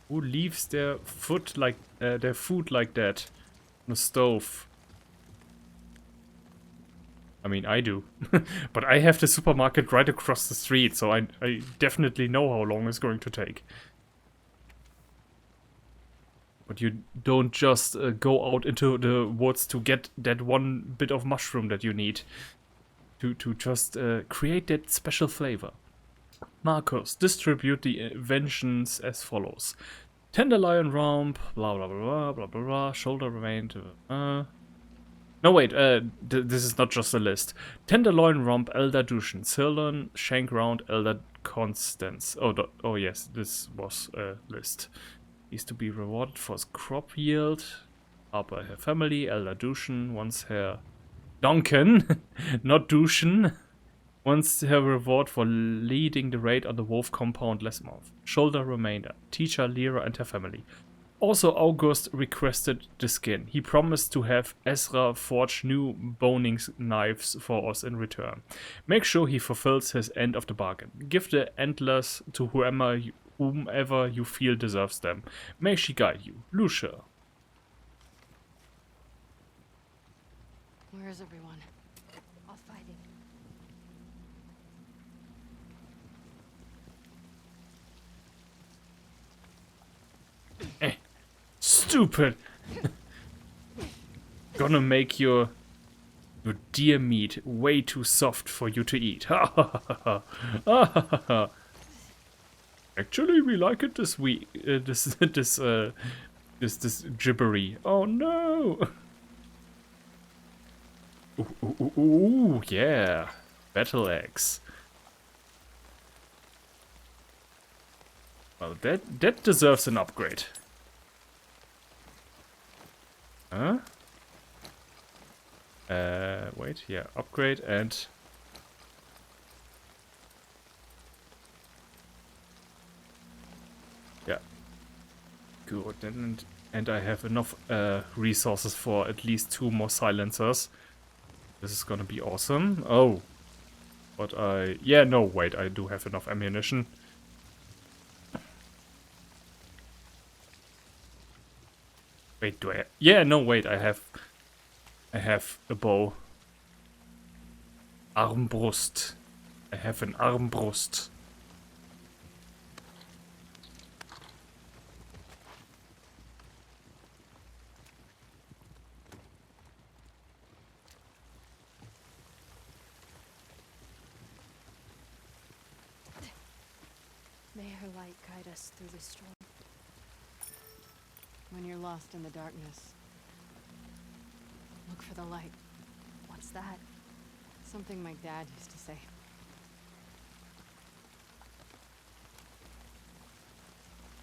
A: Who leaves their food like that on the stove? I mean, I do. But I have the supermarket right across the street, so I definitely know how long it's going to take. But you don't just go out into the woods to get that one bit of mushroom that you need to just create that special flavor. Marcus, distribute the inventions as follows. Tenderloin rump, blah blah blah blah blah blah, shoulder remained. No wait, this is not just a list. Tenderloin rump, elder Dushin, sirloin, shank round, elder Constance. Oh yes, this was a list. Is to be rewarded for his crop yield. Harper, her family, elder Dushin, once her Duncan, not Dushin. Once her reward for leading the raid on the wolf compound last month. Shoulder remainder. Teacher Lyra and her family. Also August requested the skin. He promised to have Ezra forge new boning knives for us in return. Make sure he fulfills his end of the bargain. Give the antlers to whomever you feel deserves them. May she guide you. Lucia.
B: Where is everyone?
F: All fighting.
A: Stupid! Gonna make your deer meat way too soft for you to eat. Ha ha ha ha. Actually, we like it this week. This gibbery. Oh no! Ooh, yeah. Battle axe. Well, that deserves an upgrade. Huh? Wait, yeah, upgrade and... Yeah. Good, and I have enough resources for at least 2 more silencers. This is gonna be awesome. Oh. But yeah, no, wait, I do have enough ammunition. Wait, do I... Yeah, no, wait, I have a bow. Armbrust. I have an Armbrust.
F: May her light guide us through the storm.
B: When you're lost in the darkness, look for the light.
F: What's that?
B: Something my dad used to say.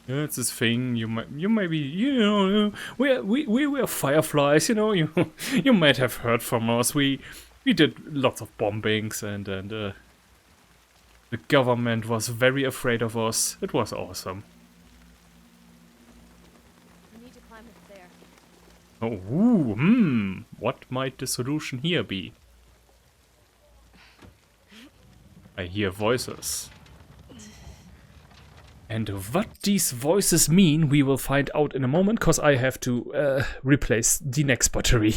A: Yeah, it's this thing. You might be, you know, we were fireflies. You know, you might have heard from us. We did lots of bombings, and the government was very afraid of us. It was awesome.
F: We need to climb up there.
A: Oh, ooh, what might the solution here be? I hear voices. And what these voices mean, we will find out in a moment, because I have to replace the next battery.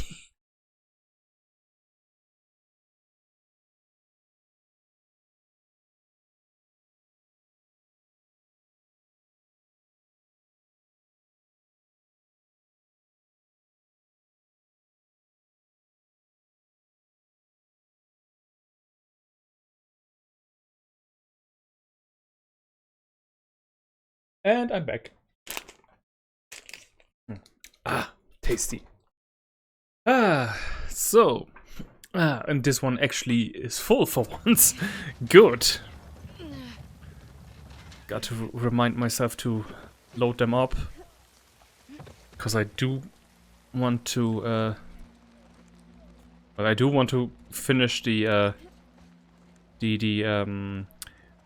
A: And I'm back. Ah, tasty. So. And this one actually is full for once. Good. Got to remind myself to load them up. Because I do want to... well, I do want to finish the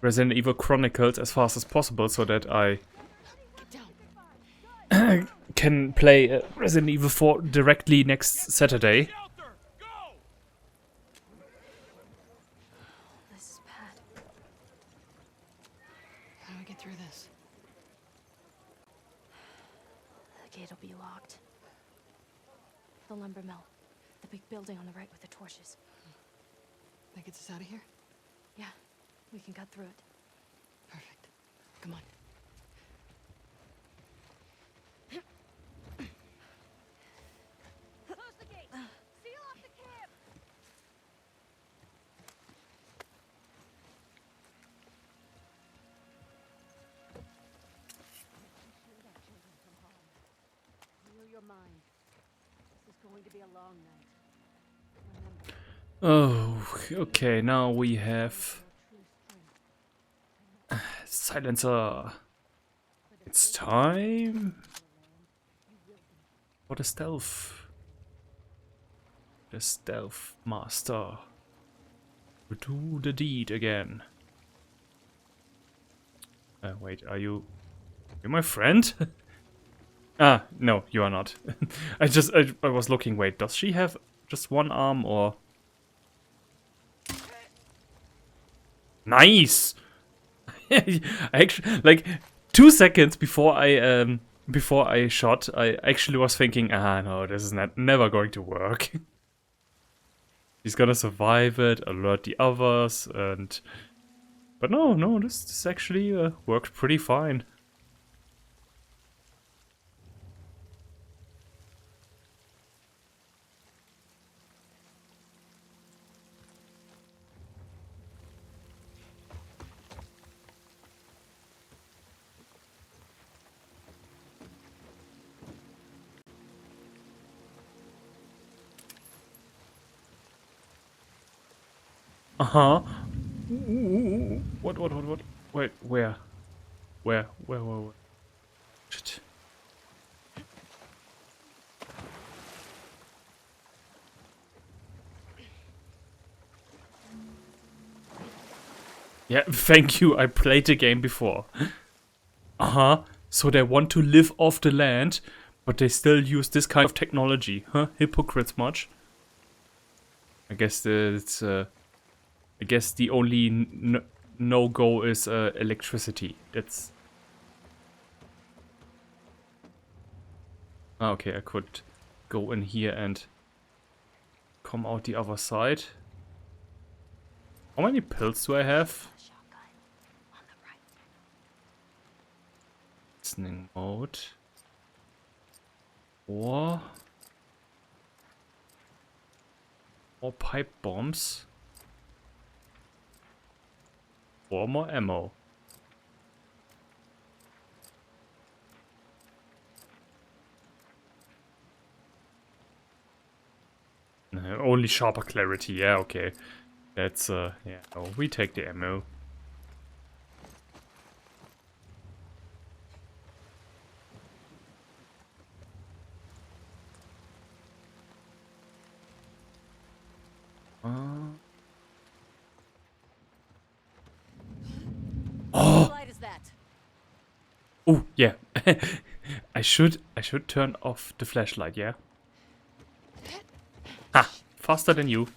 A: Resident Evil Chronicles as fast as possible so that I can play Resident Evil 4 directly next Saturday.
F: This is bad.
B: How do we get through this?
F: The gate will be locked. The lumber mill. The big building on the right with the torches.
B: That gets us out of here?
F: Yeah, we can cut through it.
B: Perfect. Come on.
H: Close the gate. Seal off the camp. Clear your mind. This is going to be a long night. Remember,
A: Oh, okay, now we have... Silencer. It's time for the stealth. The stealth master. To do the deed again. Wait, are you... You're my friend? Ah, no, you are not. I was looking, wait, does she have just one arm or... Nice! I actually, like, 2 seconds before I shot, I actually was thinking, ah, no, this is never going to work. He's gonna survive it, alert the others, and... But no, this actually worked pretty fine. Uh-huh. What? Wait, where? Where? Shit. Yeah, thank you. I played the game before. Uh-huh. So they want to live off the land, but they still use this kind of technology. Huh? Hypocrites much? I guess I guess the only no-go is electricity. That's... Ah, okay, I could go in here and come out the other side. How many pills do I have?
F: Shotgun on the right.
A: Listening mode. Or pipe bombs. Or more ammo. Only sharper clarity, yeah, okay. That's, yeah, no, we take the ammo.
B: What light is that?
A: Oh, yeah. I should turn off the flashlight, yeah? Ha! Faster than you.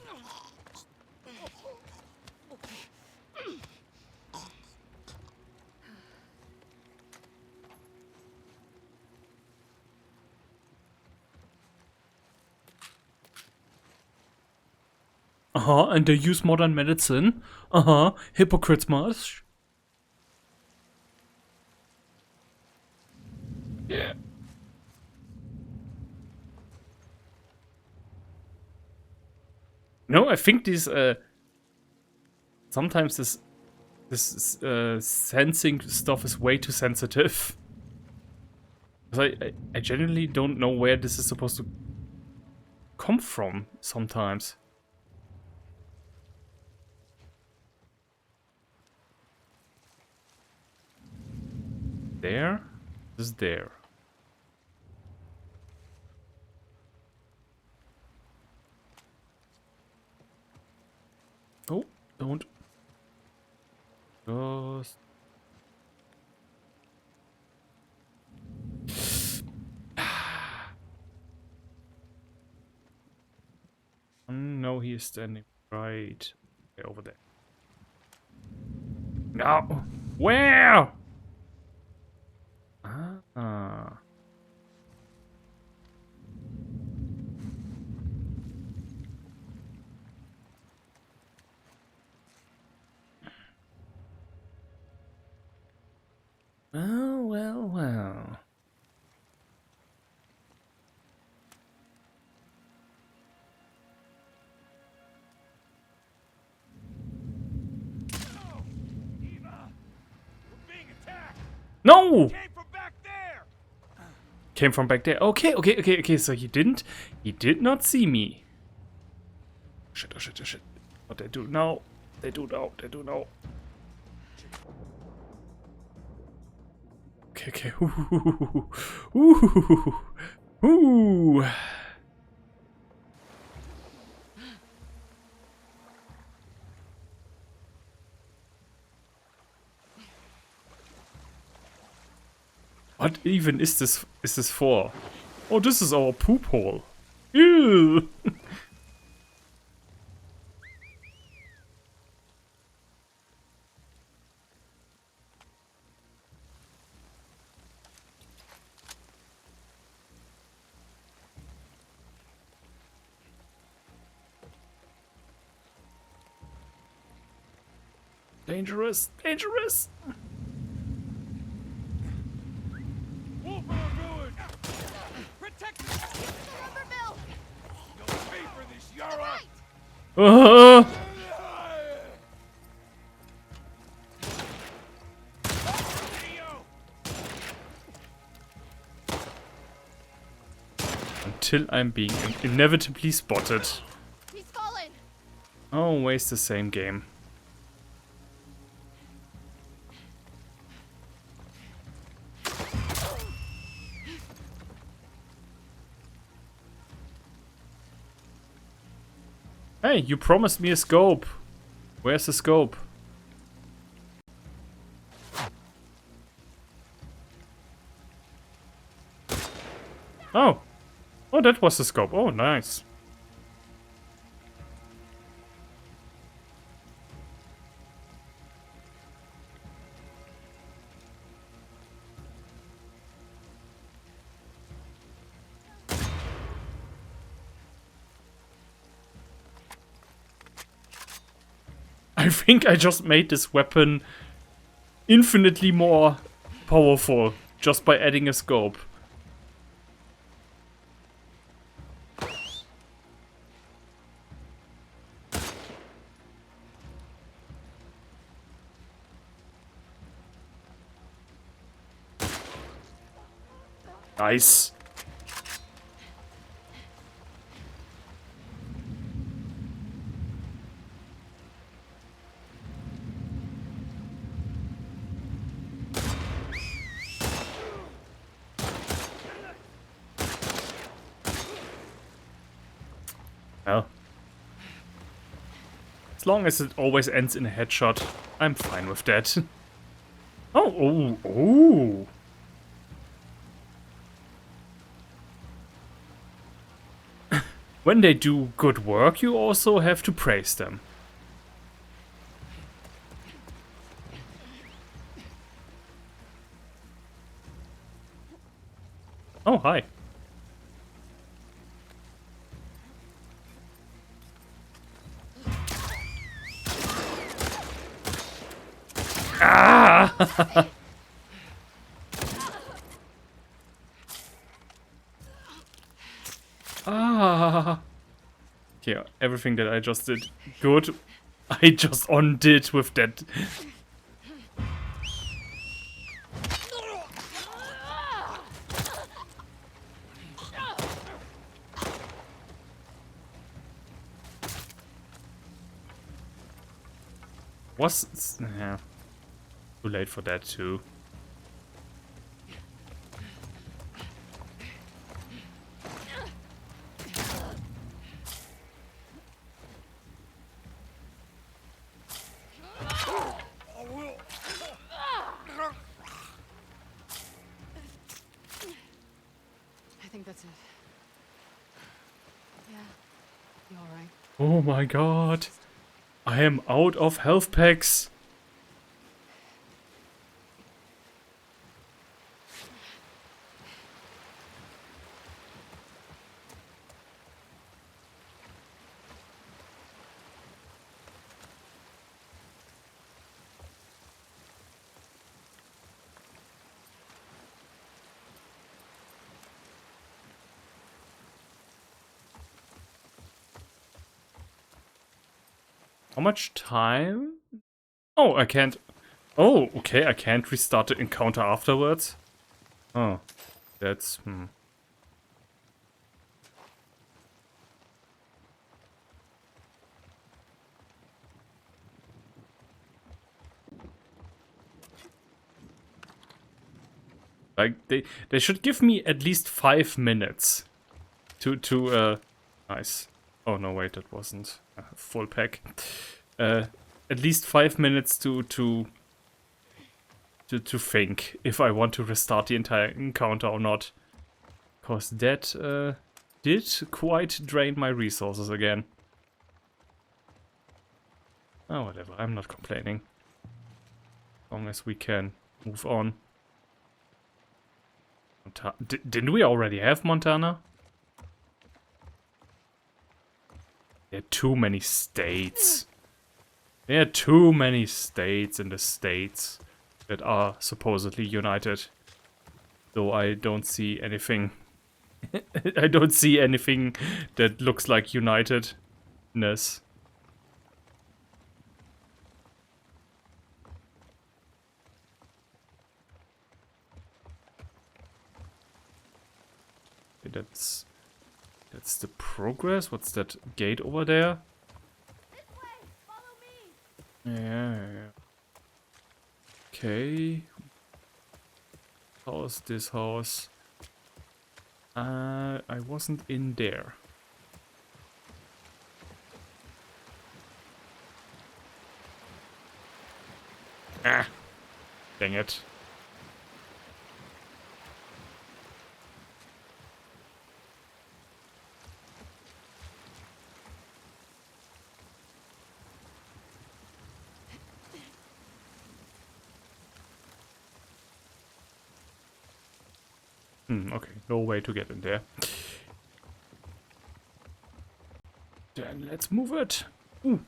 A: Uh-huh, and they use modern medicine. Uh-huh, hypocrites much. Yeah. No, I think these, sometimes this sensing stuff is way too sensitive. Because I genuinely don't know where this is supposed to come from sometimes. There? This is there. Oh, don't. Just. No, he is standing right over there. No! Where? Ah. Oh, well. No!
H: Came from back there.
A: Came from back there. Okay. So he did not see me. Shit. What they do now? They do now. Okay. Ooh. What even is this for? Oh, this is our poop hole. Ew. Dangerous.
H: Wolf on ruin. Protect me. The rubber mill. You'll pay for this, Yara.
A: Until I'm being inevitably spotted.
F: He's fallen.
A: Always the same game. Hey, you promised me a scope. Where's the scope? Oh. Oh, that was the scope. Oh, nice. I think I just made this weapon infinitely more powerful just by adding a scope. Nice. Well, as long as it always ends in a headshot, I'm fine with that. Oh, oh, oh. When they do good work, you also have to praise them. Oh, hi. Ah! Ah! Yeah, everything that I just did good, I just undid with that. Was yeah, too late for that too.
B: I think that's it. Yeah. You alright?
A: Oh my god. I am out of health packs. How much time? Oh, I can't. Oh, okay, I can't restart the encounter afterwards. Oh, that's Like they should give me at least 5 minutes to nice. Oh no, wait, that wasn't a full pack. At least 5 minutes to think if I want to restart the entire encounter or not. Cause that did quite drain my resources again. Oh, whatever, I'm not complaining. As long as we can move on. Didn't we already have Montana? There are too many states. There are too many states in the states that are supposedly united. Though I don't see anything. I don't see anything that looks like unitedness. That's the progress. What's that gate over there? Yeah. Okay. How's this house? I wasn't in there. Ah, dang it. Okay, no way to get in there. Then let's move it. Ooh.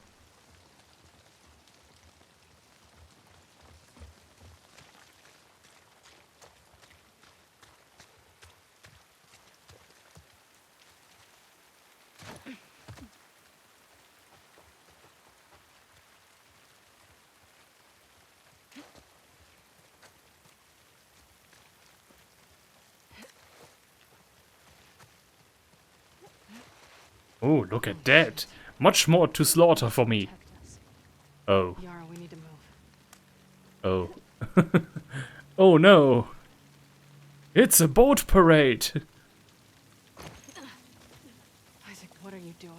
A: Oh, look at that. Much more to slaughter for me.
F: Protect us.
A: Oh.
B: Yara, we need to move.
A: Oh. Oh no. It's a boat parade.
B: Isaac, what are you doing?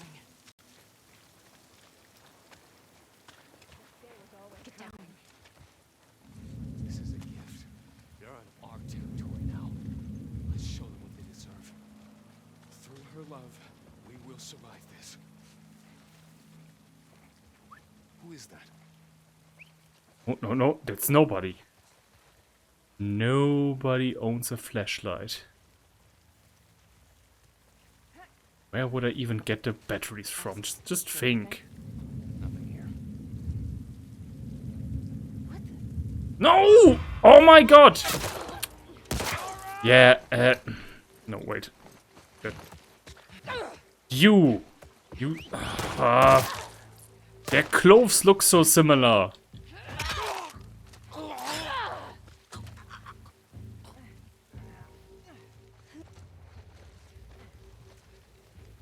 B: Get down.
C: This is a gift. They're on our territory now. Let's show them what they deserve. Through her love, we will survive this. Who is that?
A: Oh, no, no, that's nobody. Nobody owns a flashlight. Where would I even get the batteries from? Just think.
C: Nothing here.
A: No! Oh my god! Yeah, no, wait. You! Their clothes look so similar.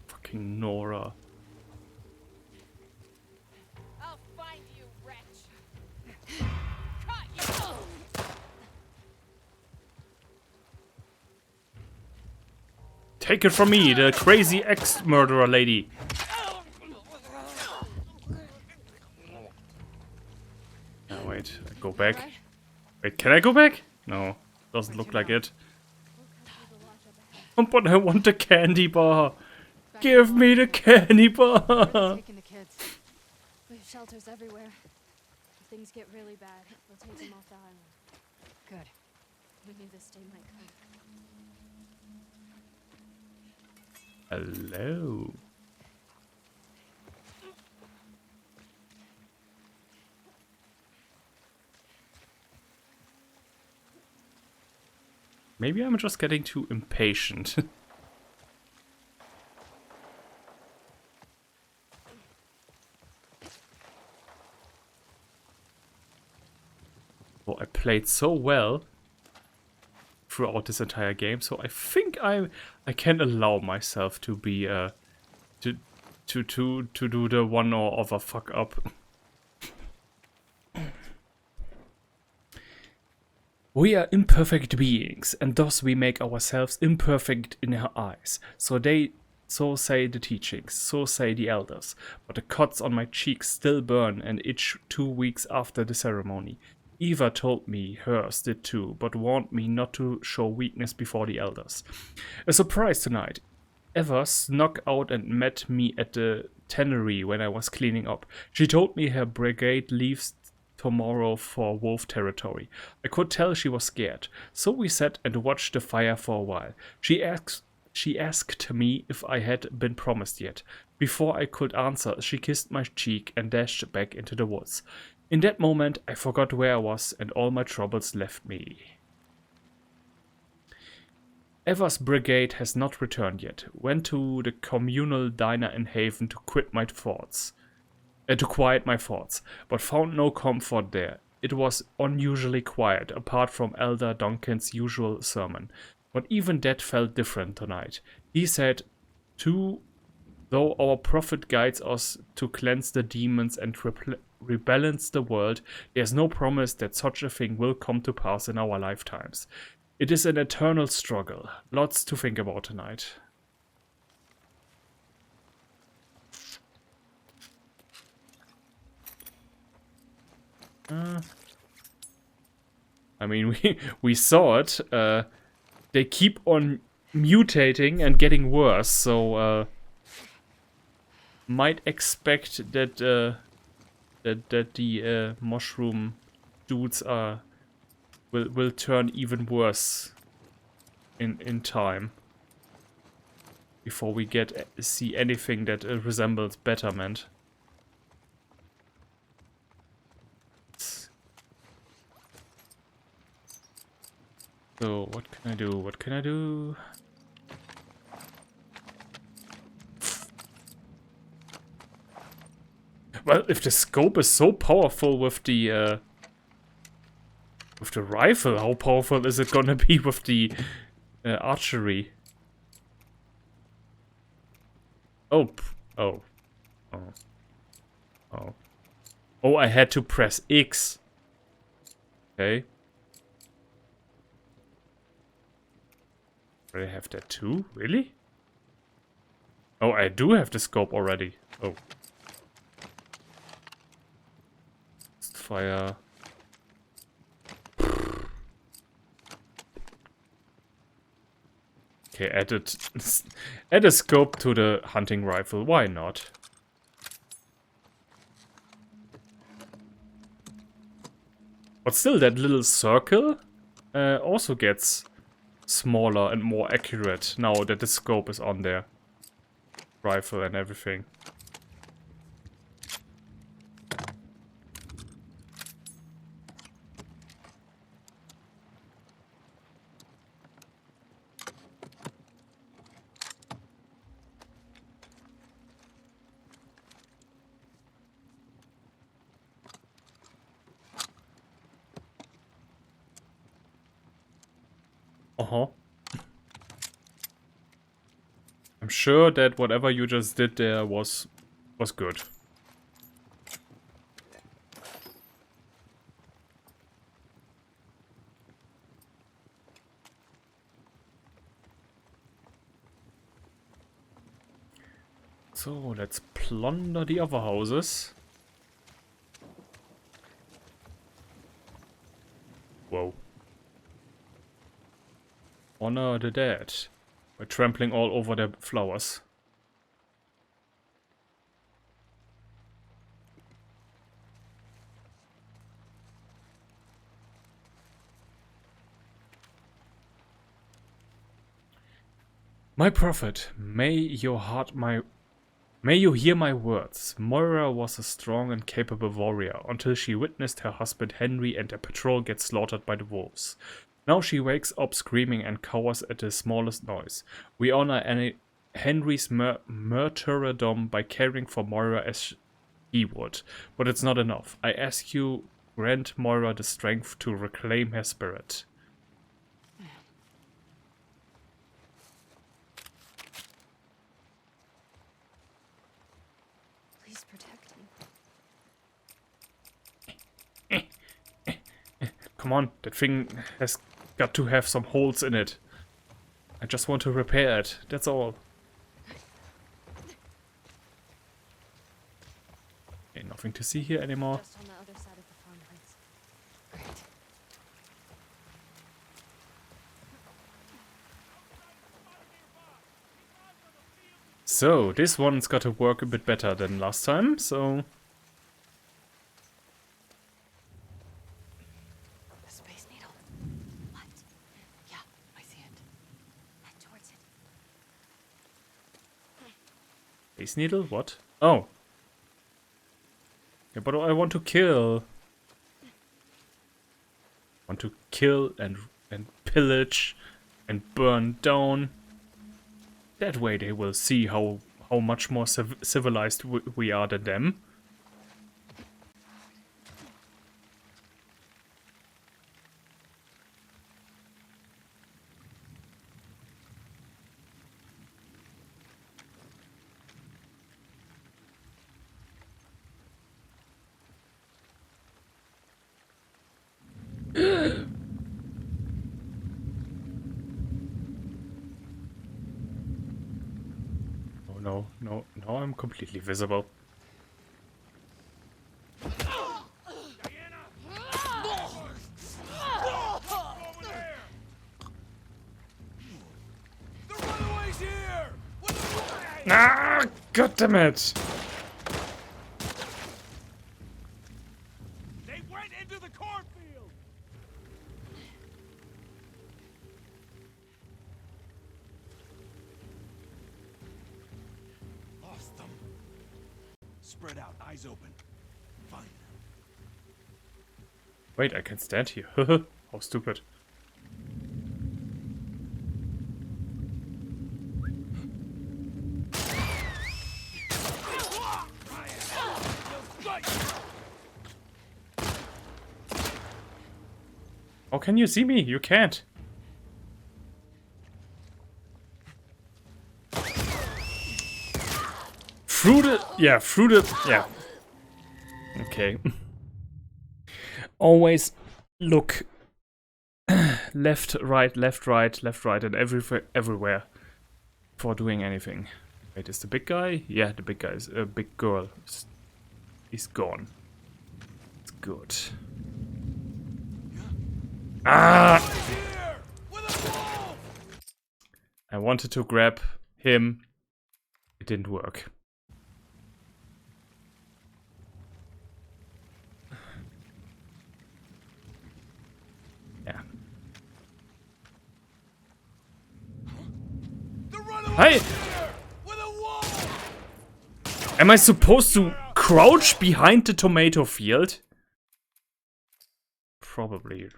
A: Fucking Nora.
D: I'll find you, wretch. Cut you.
A: Take it from me, the crazy ex-murderer lady. Oh, wait, I go back. Wait, can I go back? No, doesn't look like it. But I want the candy bar. Give me the candy bar.
B: Taking the kids.
F: We have shelters everywhere. If things get really bad, we'll take them off the island.
B: Good.
F: We knew this day might come.
A: Hello. Maybe I'm just getting too impatient. Well, I played so well throughout this entire game, so I think I can allow myself to be to do the one or other fuck up. We are imperfect beings, and thus we make ourselves imperfect in her eyes. So say the teachings, so say the elders. But the cuts on my cheeks still burn and itch 2 weeks after the ceremony. Eva told me hers did too, but warned me not to show weakness before the elders. A surprise tonight. Eva snuck out and met me at the tannery when I was cleaning up. She told me her brigade leaves tomorrow for wolf territory. I could tell she was scared, so we sat and watched the fire for a while. She asked me if I had been promised yet. Before I could answer, she kissed my cheek and dashed back into the woods. In that moment, I forgot where I was and all my troubles left me. Eva's brigade has not returned yet. Went to the communal diner in Haven to quiet my thoughts, but found no comfort there. It was unusually quiet, apart from Elder Duncan's usual sermon. But even that felt different tonight. He said 2 Though our prophet guides us to cleanse the demons and rebalance the world, there's no promise that such a thing will come to pass in our lifetimes. It is an eternal struggle. Lots to think about tonight. I mean, we saw it. They keep on mutating and getting worse, so might expect that that the mushroom dudes will turn even worse in time before we see anything that resembles betterment. So what can I do? What can I do? Well, if the scope is so powerful with the rifle, how powerful is it gonna be with the archery? Oh, oh, oh, oh. Oh, I had to press X. Okay. Do I have that too? Really? Oh, I do have the scope already. Oh. Let's fire. Okay, add a scope to the hunting rifle. Why not? But still, that little circle also gets smaller and more accurate now that the scope is on there. Rifle and everything. Uh-huh. I'm sure that whatever you just did there was good. So, let's plunder the other houses. Whoa. Honor the dead by trampling all over their flowers. My prophet, may you hear my words. Moira was a strong and capable warrior until she witnessed her husband Henry and their patrol get slaughtered by the wolves. Now she wakes up screaming and cowers at the smallest noise. We honor Henry's martyrdom by caring for Moira as he would, but it's not enough. I ask you, grant Moira the strength to reclaim her spirit.
F: Please protect me.
A: Come on, that thing has got to have some holes in it. I just want to repair it, that's all. Okay, nothing to see here anymore.
F: Just on the other side of the farmlands.
B: Great.
A: So, this one's got to work a bit better than last time, so...
B: The Space Needle.
F: What?
B: Yeah, I see it.
F: Head towards it.
A: Space Needle? What? Oh. Yeah, but I want to kill. Want to kill and pillage and burn down. That way they will see how much more civilized we are than them. no, no. Now I'm completely visible. Ah, God damn it!
C: They went into the cornfield! Lost them. Spread out, eyes open. Find them.
A: Wait, I can stand here. How stupid. How can you see me? You can't. Through the... Yeah, through the... Yeah. Okay. Always look left, right, left, right, left, right, and everywhere for doing anything. Wait, is the big guy? Yeah, the big guy is a big girl. He's gone. It's good. Ah! I wanted to grab him. It didn't work. Yeah. Hey! Am I supposed to crouch behind the tomato field? Probably.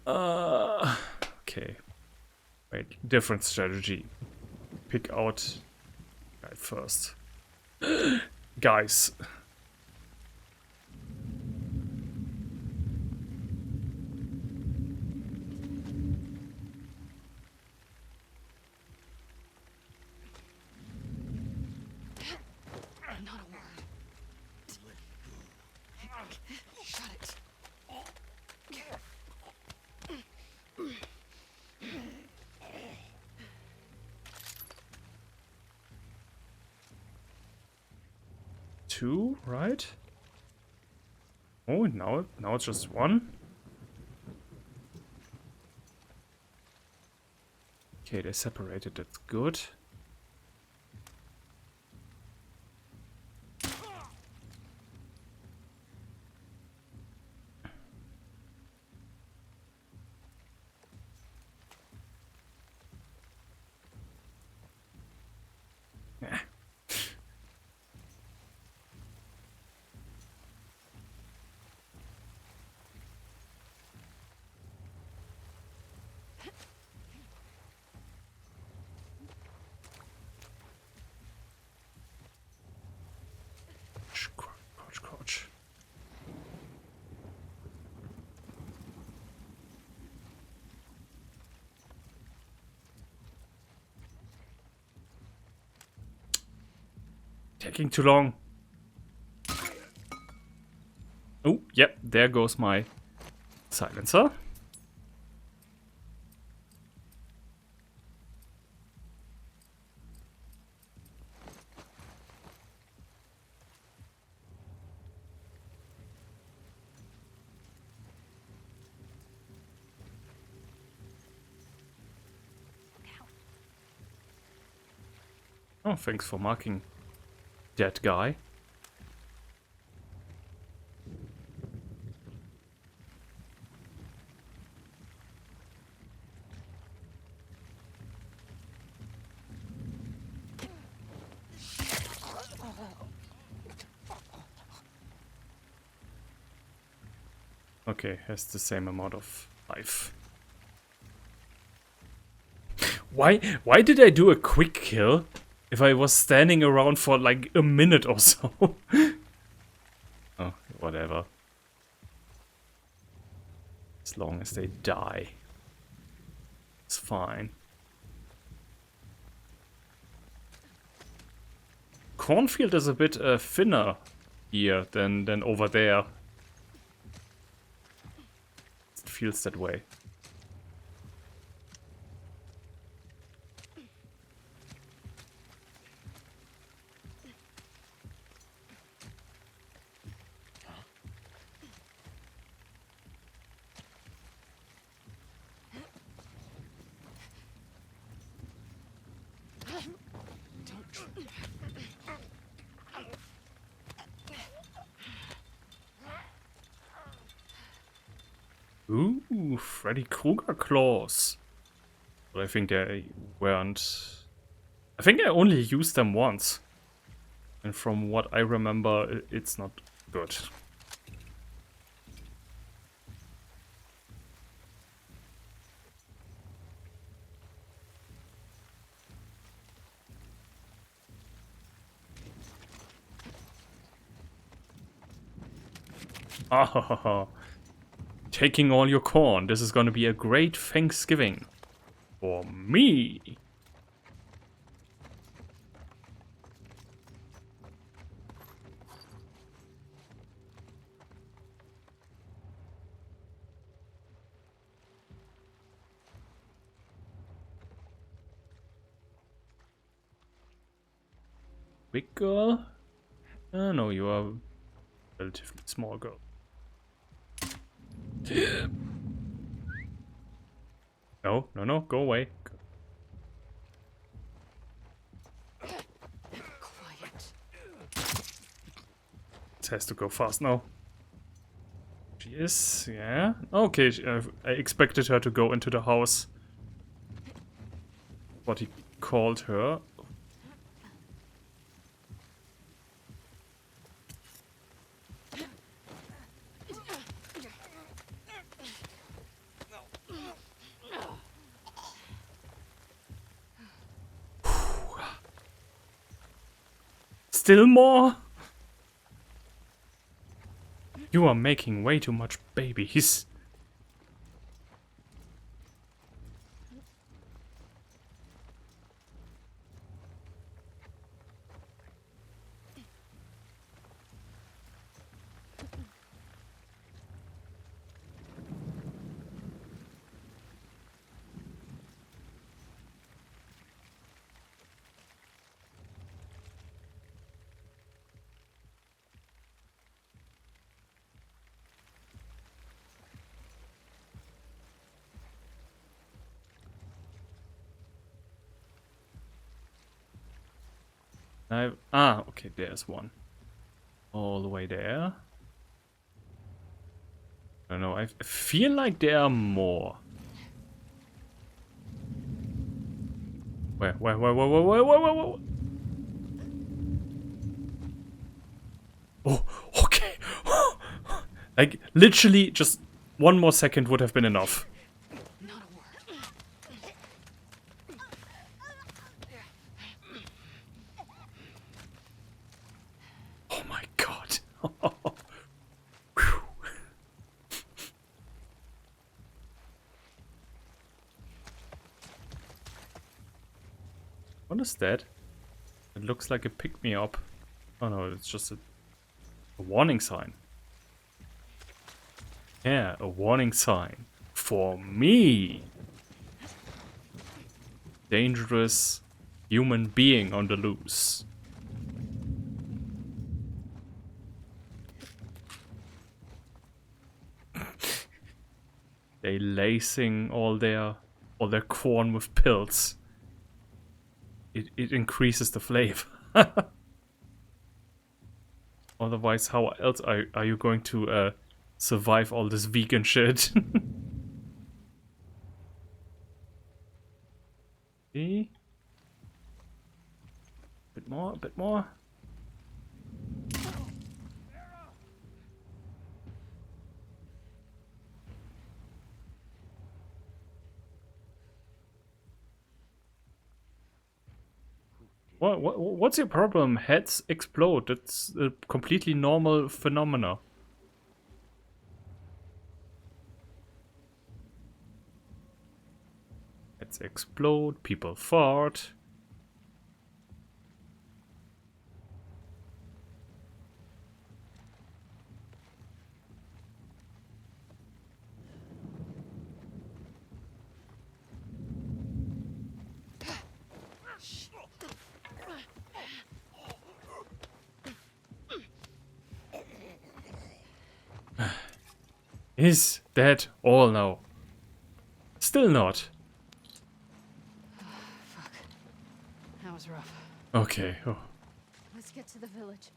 A: Okay. Wait, different strategy. Pick out guy first. Guys.
B: Not a word. Shut it.
A: Two, right? Oh, now it's just one. Okay, they separated. That's good. Yeah. Crouch, crouch. Taking too long. Oh, yep, there goes my silencer. Oh, thanks for marking that guy. Okay, has the same amount of life. Why did I do a quick kill if I was standing around for like a minute or so? Oh, whatever. As long as they die, it's fine. Cornfield is a bit thinner here than over there. It feels that way. Ooh, Freddy Krueger claws. But I think they weren't... I think I only used them once. And from what I remember, it's not good. Ah, taking all your corn. This is gonna be a great Thanksgiving. For me. Big girl? No, you are a relatively small girl. No, no, no, go away.
B: Quiet.
A: It has to go fast now. She is, yeah. Okay, I expected her to go into the house. What he called her. Still more? You are making way too much babies. Okay, there's one. All the way there. I don't know, I feel like there are more. Where? Oh, okay. Like, literally, just one more second would have been enough.
B: Not a word.
A: Oh my god. What is that? It looks like a pick-me-up. Oh no, it's just a warning sign. Yeah, a warning sign. For me. Dangerous human being on the loose. They lacing all their corn with pills. It increases the flavor. Otherwise, how else are you going to survive all this vegan shit? See? Bit more, a bit more. What's your problem? Heads explode. That's a completely normal phenomena. Heads explode, people fart. Is that all now? Still not.
B: Fuck. That was rough.
A: Okay. Oh.
F: Let's get to the village.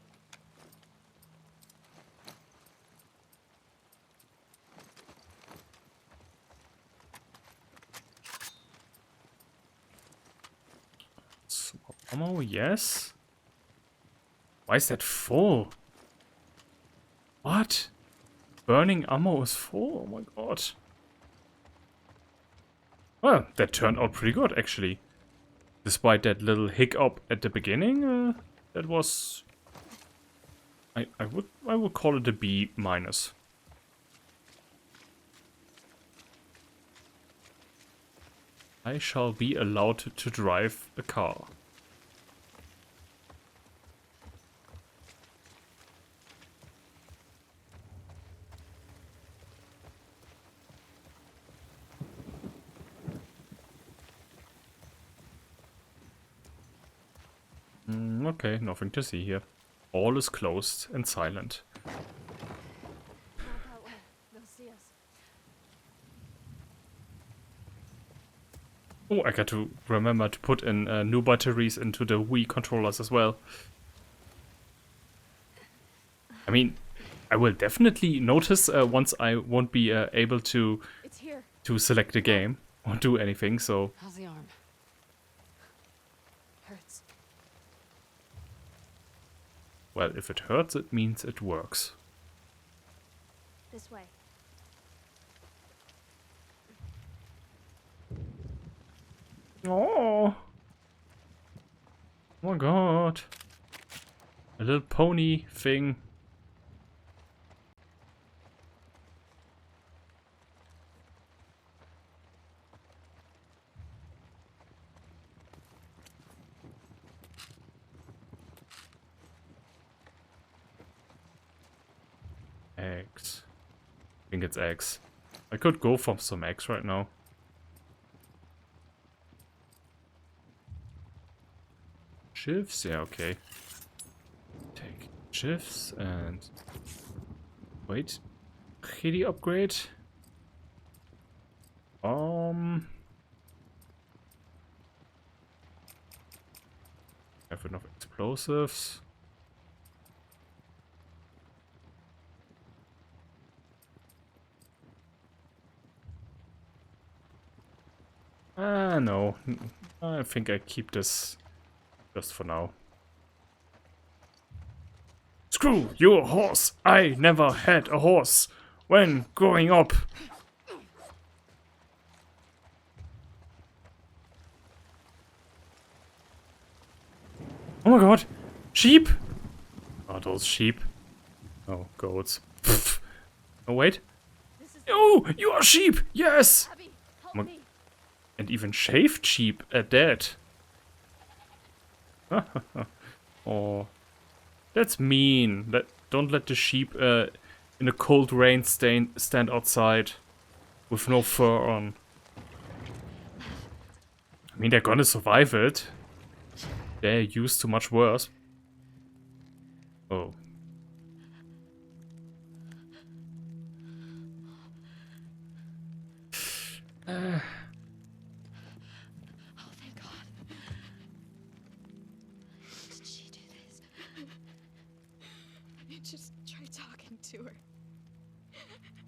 A: Ammo, yes. Why is that full? What? Burning ammo is full? Oh my god. Well, that turned out pretty good, actually. Despite that little hiccup at the beginning, that was... I would call it a B minus. I shall be allowed to drive a car. Okay, nothing to see here. All is closed and silent.
F: Not that way. They'll see us.
A: Oh, I got to remember to put in new batteries into the Wii controllers as well. I mean, I will definitely notice once I won't be able to
F: It's here.
A: select the game or do anything, so...
B: How's the arm?
F: Hurts.
A: Well, if it hurts, it means it works.
F: This way.
A: Oh my god. A little pony thing. Eggs. I think it's eggs. I could go for some eggs right now. Shifts? Yeah, okay. Take shifts and... Wait. Kitty upgrade? Have enough explosives. No. I think I keep this just for now. Screw your horse! I never had a horse when growing up. Oh my god! Sheep? Are those sheep? Oh, goats. Pfft. Oh, wait. Oh, you are sheep! Yes!
F: Abby, help
A: Mo-
F: me.
A: And even shaved sheep at that. Oh, that's mean. Don't let the sheep in a cold rain stand outside with no fur on. I mean, they're gonna survive it. They're used to much worse. Oh.
F: Oh, thank God. Did she do this? I just tried talking to her.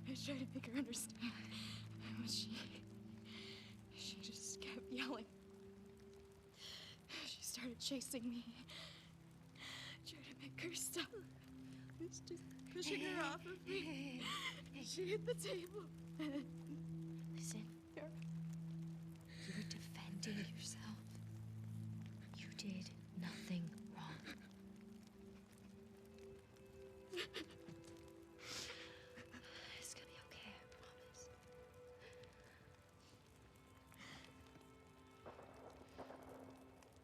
F: I tried to make her understand. But she just kept yelling. She started chasing me. I tried to make her stop. I was just pushing her off of me. She hit the table. Listen, you were defending yourself. You did nothing wrong. It's gonna be okay, I promise.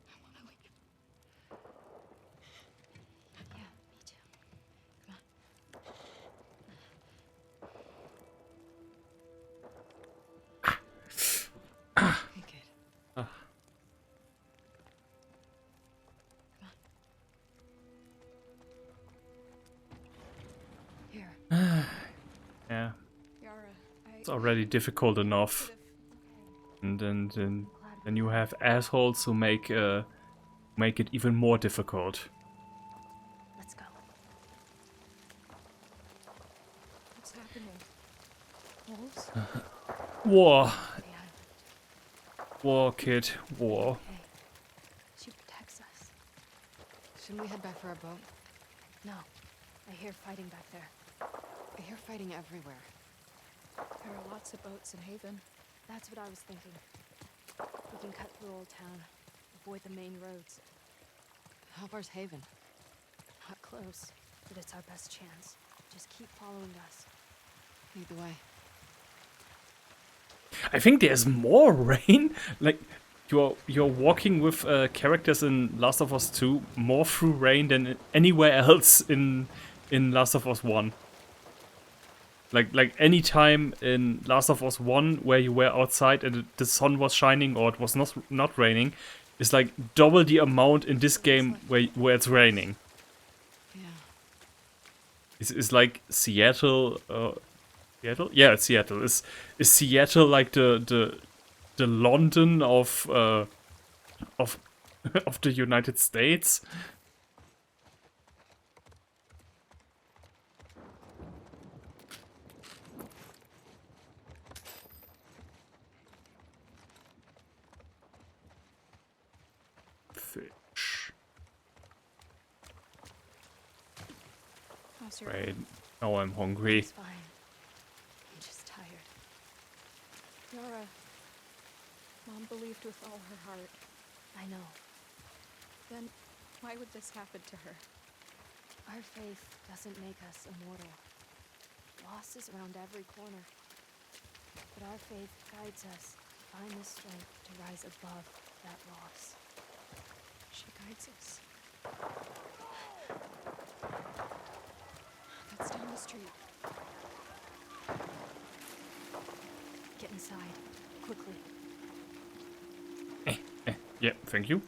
F: I wanna leave. Yeah, me too. Come on.
B: Hey, kid.
F: Come on.
B: Here.
A: Yeah,
F: Yara,
A: it's already difficult enough. And then you have assholes who make it even more difficult.
F: Let's go. What's happening? Wolves?
A: War.
F: The island.
A: War, kid. War.
F: Okay. She protects us.
B: Shouldn't we head back for our boat?
F: No. I hear fighting back there.
B: I hear fighting everywhere.
F: There are lots of boats in Haven. That's what I was thinking. We can cut through Old Town, avoid the main roads.
B: How far's Haven?
F: Not close, but it's our best chance. Just keep following us.
B: Lead the way.
A: I think there's more rain. Like you're walking with characters in Last of Us 2 more through rain than anywhere else in Last of Us 1. Like any time in Last of Us 1 where you were outside and the sun was shining or it was not raining, is like double the amount in this game where it's raining.
B: Yeah.
A: It's like Seattle. Seattle? Yeah, it's Seattle. Is Seattle like the London of of the United States? Fish.
F: How's your
A: Right. Now I'm hungry.
F: It's fine. I'm just tired. Nora, Mom believed with all her heart. I know. Then why would this happen to her? Our faith doesn't make us immortal. Loss is around every corner. But our faith guides us to find the strength to rise above that loss. She guides us. That's down the street. Get inside, quickly.
A: Yeah, thank you.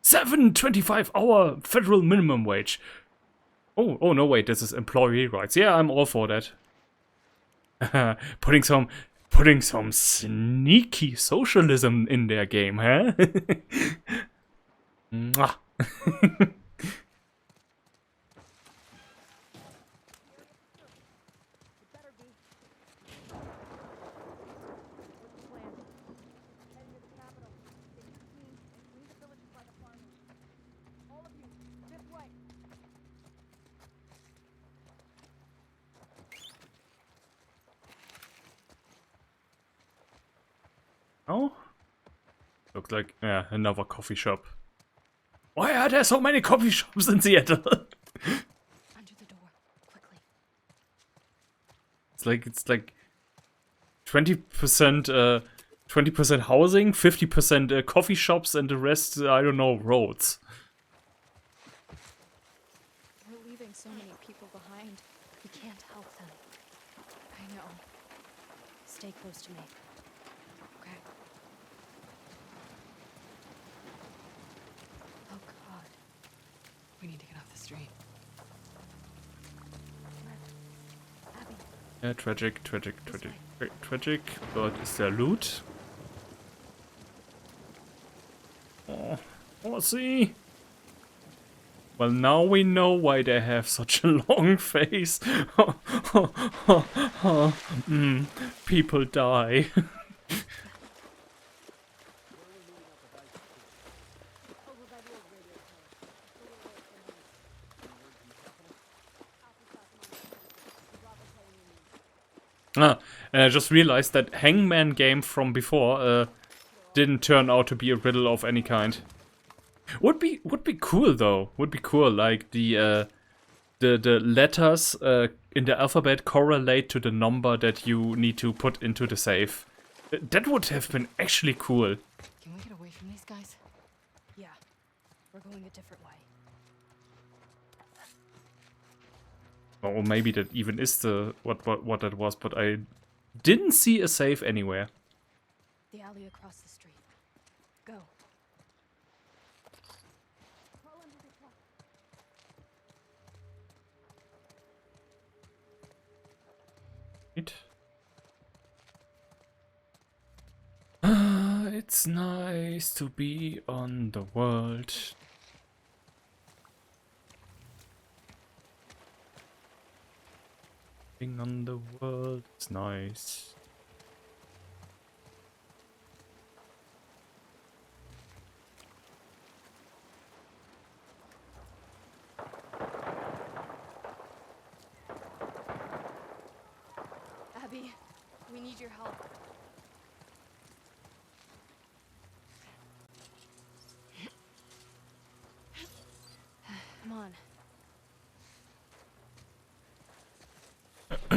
A: 7.25 hour federal minimum wage. Oh no, wait, this is employee rights. Yeah, I'm all for that. putting some sneaky socialism in their game, huh? Mwah. Oh? Looks like, yeah, another coffee shop. Why are there so many coffee shops in Seattle?
F: Under the door, quickly.
A: It's like 20% 20% housing, 50% coffee shops, and the rest, I don't know, roads.
F: We're leaving so many people behind. We can't help them. I know. Stay close to me. Okay. Oh God.
B: We need to get off the street.
F: Abby,
A: Yeah, tragic, but is there loot? Oh, see? Well, now we know why they have such a long face. People die. And I just realized that Hangman game from before didn't turn out to be a riddle of any kind. Would be cool though. Would be cool, like the letters in the alphabet correlate to the number that you need to put into the safe. That would have been actually cool.
B: Can we get away from these guys?
F: yeah. We're going a different way.
A: Or maybe that even is the what that was, but I didn't see a safe anywhere.
F: The alley across the street. Go.
A: Right. It's nice to be on the world. Living on the world is nice.
F: Abby, we need your help. Come on. Are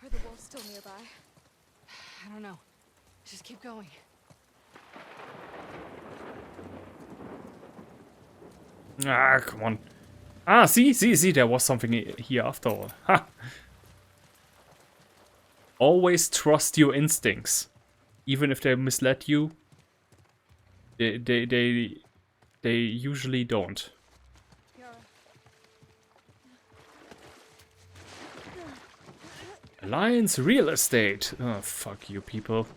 F: the wolves still nearby?
B: I don't know. Just keep going.
A: Ah, come on. Ah, see, there was something here after all. Ha! Always trust your instincts. Even if they misled you, they usually don't.
F: Yara.
A: Alliance Real Estate. Oh, fuck you people.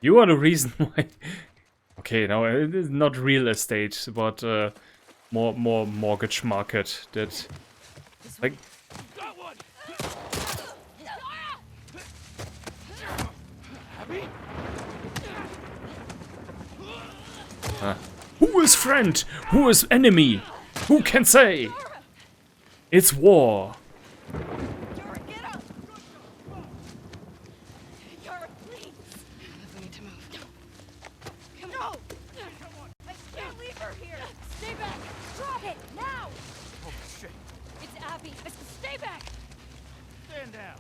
A: You are the reason why. Okay, now it is not real estate, but more mortgage market that like.
C: Got one! Abby?
A: Who is friend? Who is enemy? Who can say? It's war.
F: Yara, get up! Yara, please!
B: We need to move.
F: Come on! I can't leave her here! Stay back! Drop it! Now!
C: Oh, shit.
F: It's Abby! Stay back!
H: Stand down.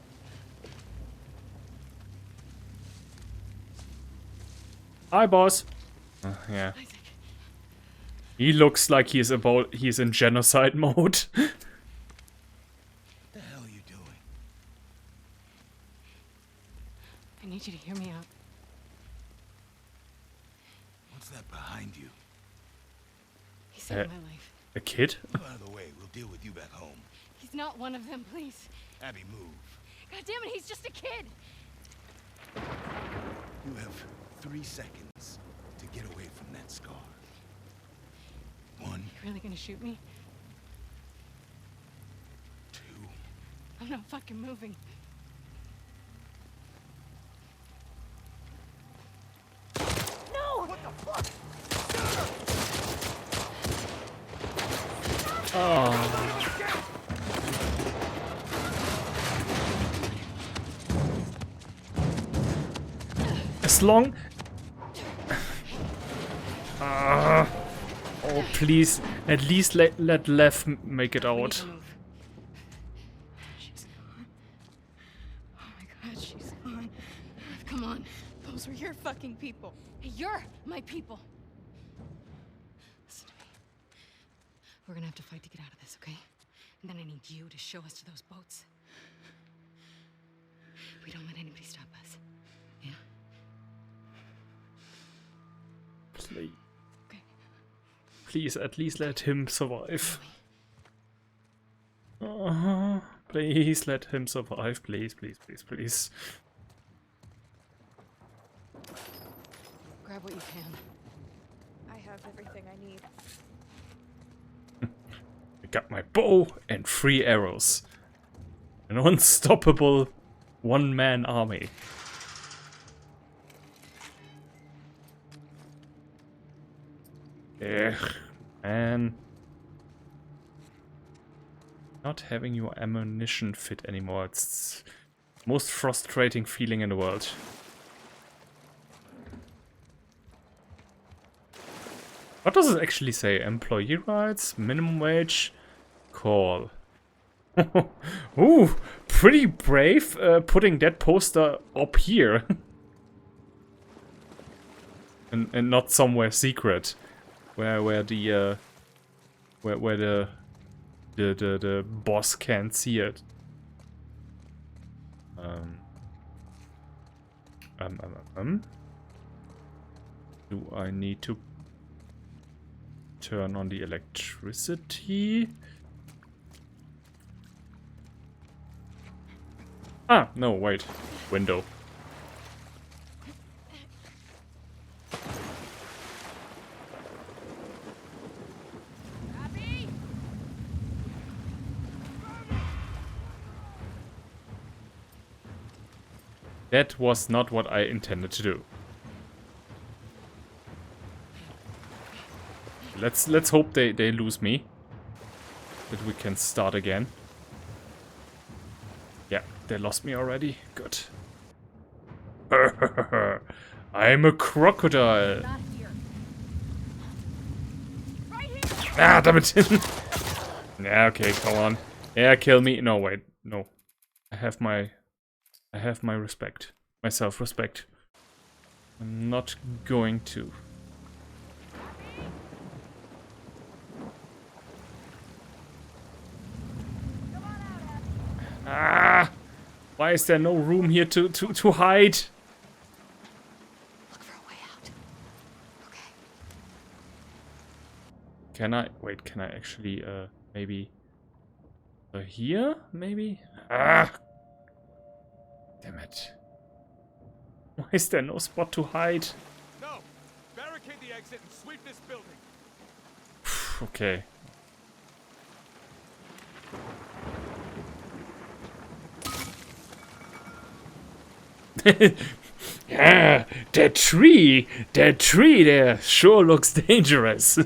A: Hi, boss. Yeah.
B: Isaac.
A: He looks like he's in genocide mode.
H: What the hell are you doing?
B: I need you to hear me out.
H: What's that behind you?
B: He saved my life.
A: A kid?
H: Move out of the way. We'll deal with you back home.
B: He's not one of them, please.
H: Abby, move.
F: God damn it, he's just a kid!
H: You have 3 seconds to get away from that scar. 1,
B: You really gonna shoot me?
H: 2.
B: I'm not fucking moving.
F: No! What the fuck?
A: As long. Oh please, at least let Lev make it
B: We need
A: out.
B: to move. She's gone. Oh my god, she's gone. Come on. Those were your fucking people.
F: You're my people.
B: Listen to me. We're gonna have to fight to get out of this, okay? And then I need you to show us to those boats. We don't let anybody stop us. Yeah?
A: Please,
B: Okay.
A: please, at least let him survive. Please let him survive. Please, please, please, please.
B: Grab what you can.
F: I have everything I need.
A: I got my bow and 3 arrows. An unstoppable one-man army. Ugh, man. Not having your ammunition fit anymore. It's the most frustrating feeling in the world. What does it actually say? Employee rights? Minimum wage? Call. Ooh, pretty brave putting that poster up here. and not somewhere secret. Where the the boss can't see it. Do I need to turn on the electricity? Ah, no, wait. Window.
F: Abby!
A: That was not what I intended to do. Let's hope they lose me. That we can start again. Yeah, they lost me already. Good. I'm a crocodile.
F: Not here.
A: Ah, damn it. Yeah, okay, come on. Yeah, kill me. No, wait. No. I have my respect. My self-respect. I'm not going to. Ah! Why is there no room here to hide?
E: Look for a way out. Okay.
A: Can I wait? Can I actually maybe here? Maybe? Ah! Damn it! Why is there no spot to hide?
C: No! Barricade the exit and sweep this building.
A: Okay. Yeah, that tree there sure looks dangerous.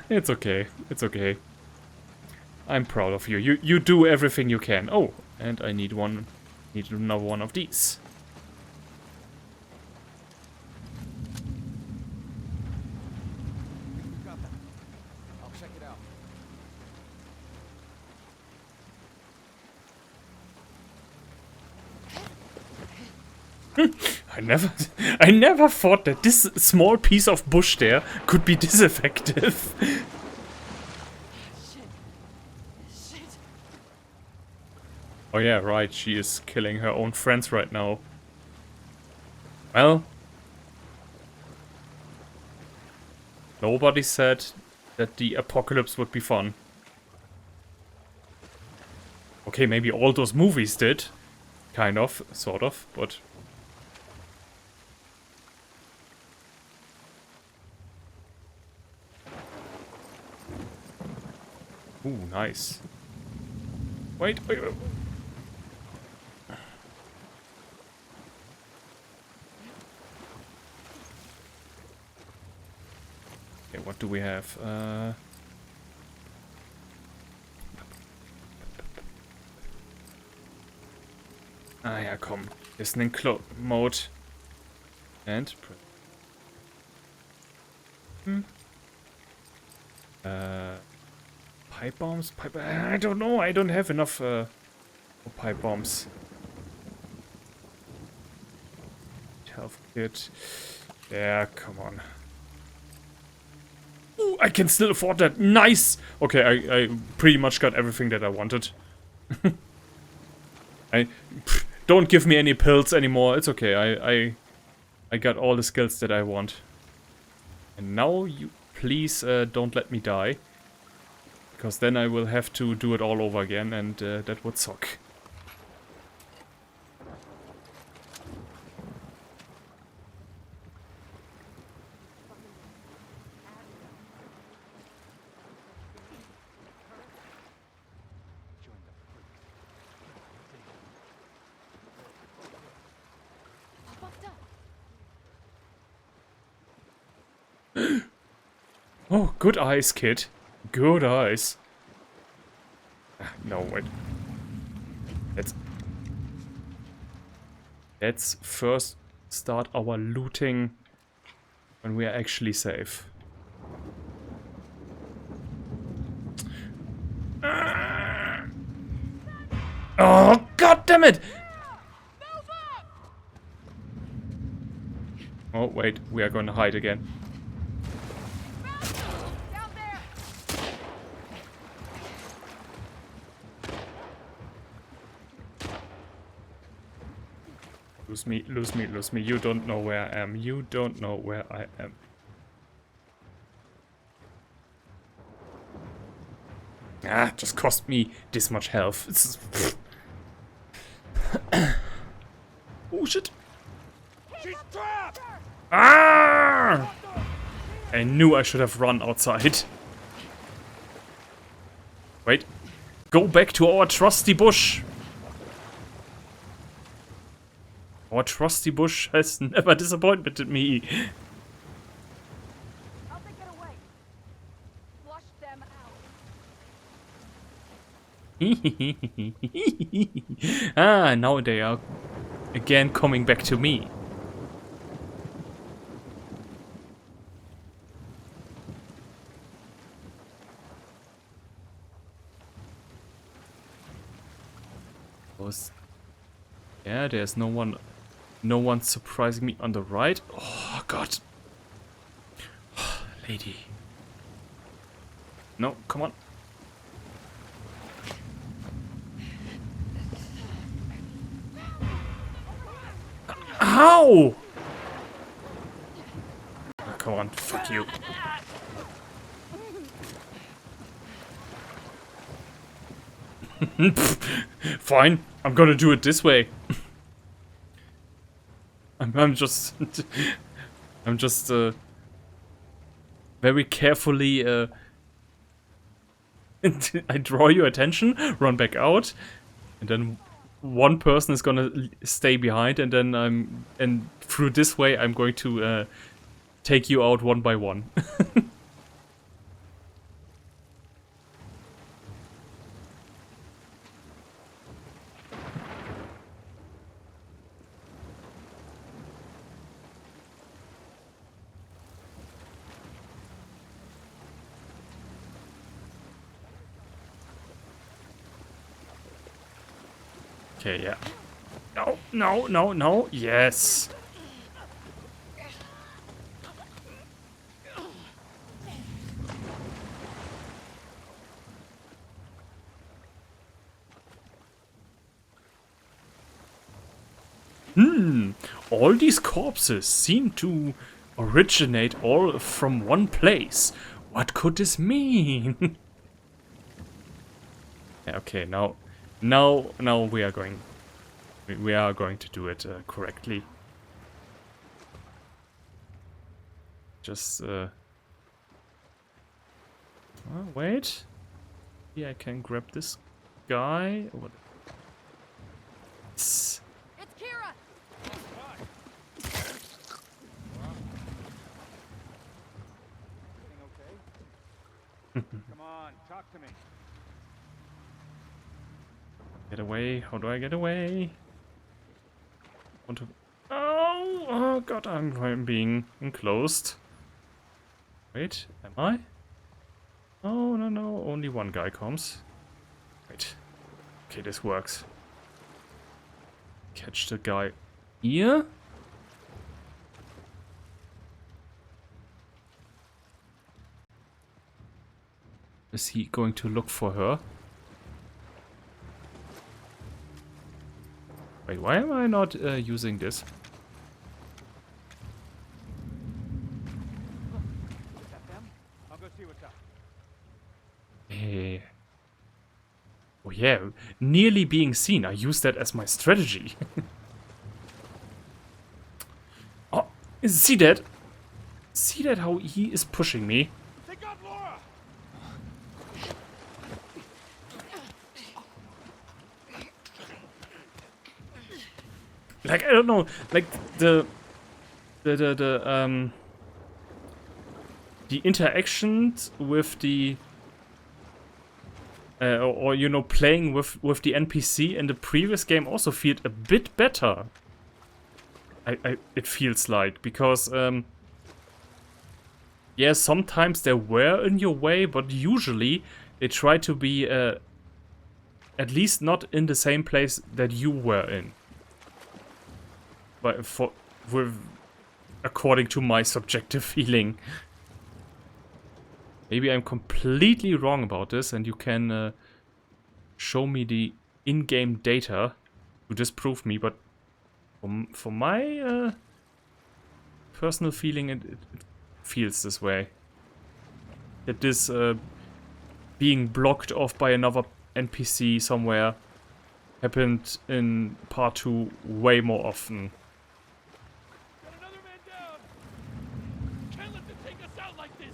A: It's okay. It's okay. I'm proud of you. You do everything you can. Oh, and I need another one of these.
C: Got that. I'll check it out.
A: I never thought that this small piece of bush there could be this effective.
B: Shit.
A: Oh yeah, right, she is killing her own friends right now. Well, nobody said that the apocalypse would be fun. Okay, maybe all those movies did. Kind of, sort of, but... Ooh, nice. Wait. Okay, what do we have? Ah ja, komm. Listening mode. And... Pipe bombs? I don't know. I don't have enough pipe bombs. Health kit. Yeah, come on. Ooh, I can still afford that. Nice! Okay, I pretty much got everything that I wanted. Don't give me any pills anymore. It's okay. I got all the skills that I want. And now you please don't let me die. Because then I will have to do it all over again, and that would suck. Oh, good eyes, kid. Good eyes. No, wait. Let's first start our looting when we are actually safe. Oh, god damn it! Oh, wait, we are going to hide again. Lose me, lose me, lose me. You don't know where I am. You don't know where I am. Ah, just cost me this much health. This is... Oh shit!
C: She's trapped!
A: Ah! I knew I should have run outside. Wait. Go back to our trusty bush. Our trusty bush has never disappointed me.
B: How'd they get away? Flush them out.
A: Ah, now they are again coming back to me. Yeah, there's no one surprising me on the right. Oh god. Lady. No, come on. Ow! Oh, come on, fuck you. Fine, I'm gonna do it this way. I'm just very carefully I draw your attention, run back out, and then one person is gonna stay behind, and then and through this way I'm going to take you out one by one. Okay, yeah. No, no, no, no. Yes. All these corpses seem to originate all from one place. What could this mean? Yeah, okay, now we are going to do it correctly. Just wait. Yeah, I can grab this guy. What?
B: It's Kira!
H: Come on, talk to me.
A: Get away. How do I get away? Want to... Oh god, I'm being enclosed. Wait, am I? Oh, no, only one guy comes. Wait. Okay, this works. Catch the guy here. Is he going to look for her? Wait, why am I not using this?
H: Is that them? I'll go see what's up.
A: Hey. Oh yeah, nearly being seen. I use that as my strategy. Oh, see that? See that how he is pushing me?
H: They got Laura!
A: Like, I don't know, like the interactions with the or you know, playing with the NPC in the previous game also felt a bit better. It feels like, because yeah, sometimes they were in your way, but usually they try to be at least not in the same place that you were in. But according to my subjective feeling. Maybe I'm completely wrong about this, and you can show me the in-game data to disprove me, but for my personal feeling, it feels this way. That this being blocked off by another NPC somewhere happened in part 2 way more often.
H: Got another man down! Can't let them take us out like this!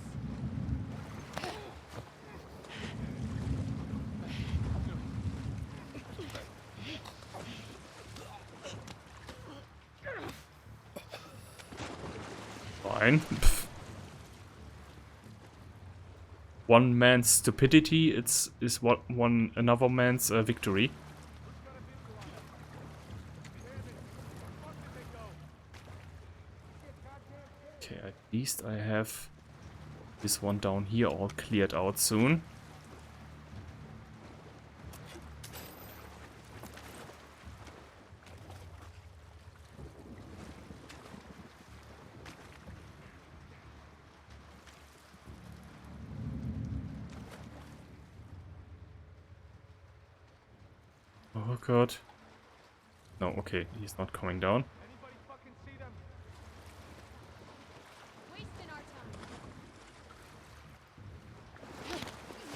A: fine. One man's stupidity is what another man's victory. Okay, at least I have this one down here all cleared out soon. Oh god. No, okay, he's not coming down.
H: Anybody fucking see them?
F: Wasting our time.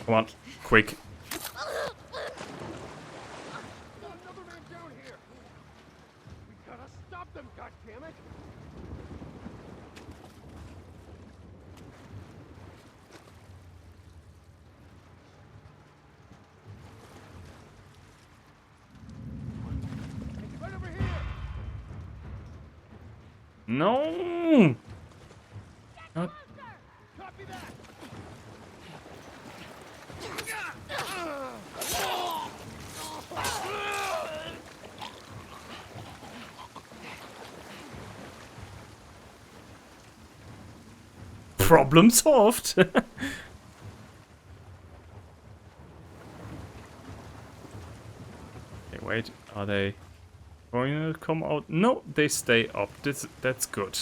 A: Come on, quick.
H: Another man down here. We gotta stop them, goddammit! Right over here.
A: No! Not
H: Copy that.
A: problem solved. Okay, wait, are they going to come out? No, they stay up. That's good.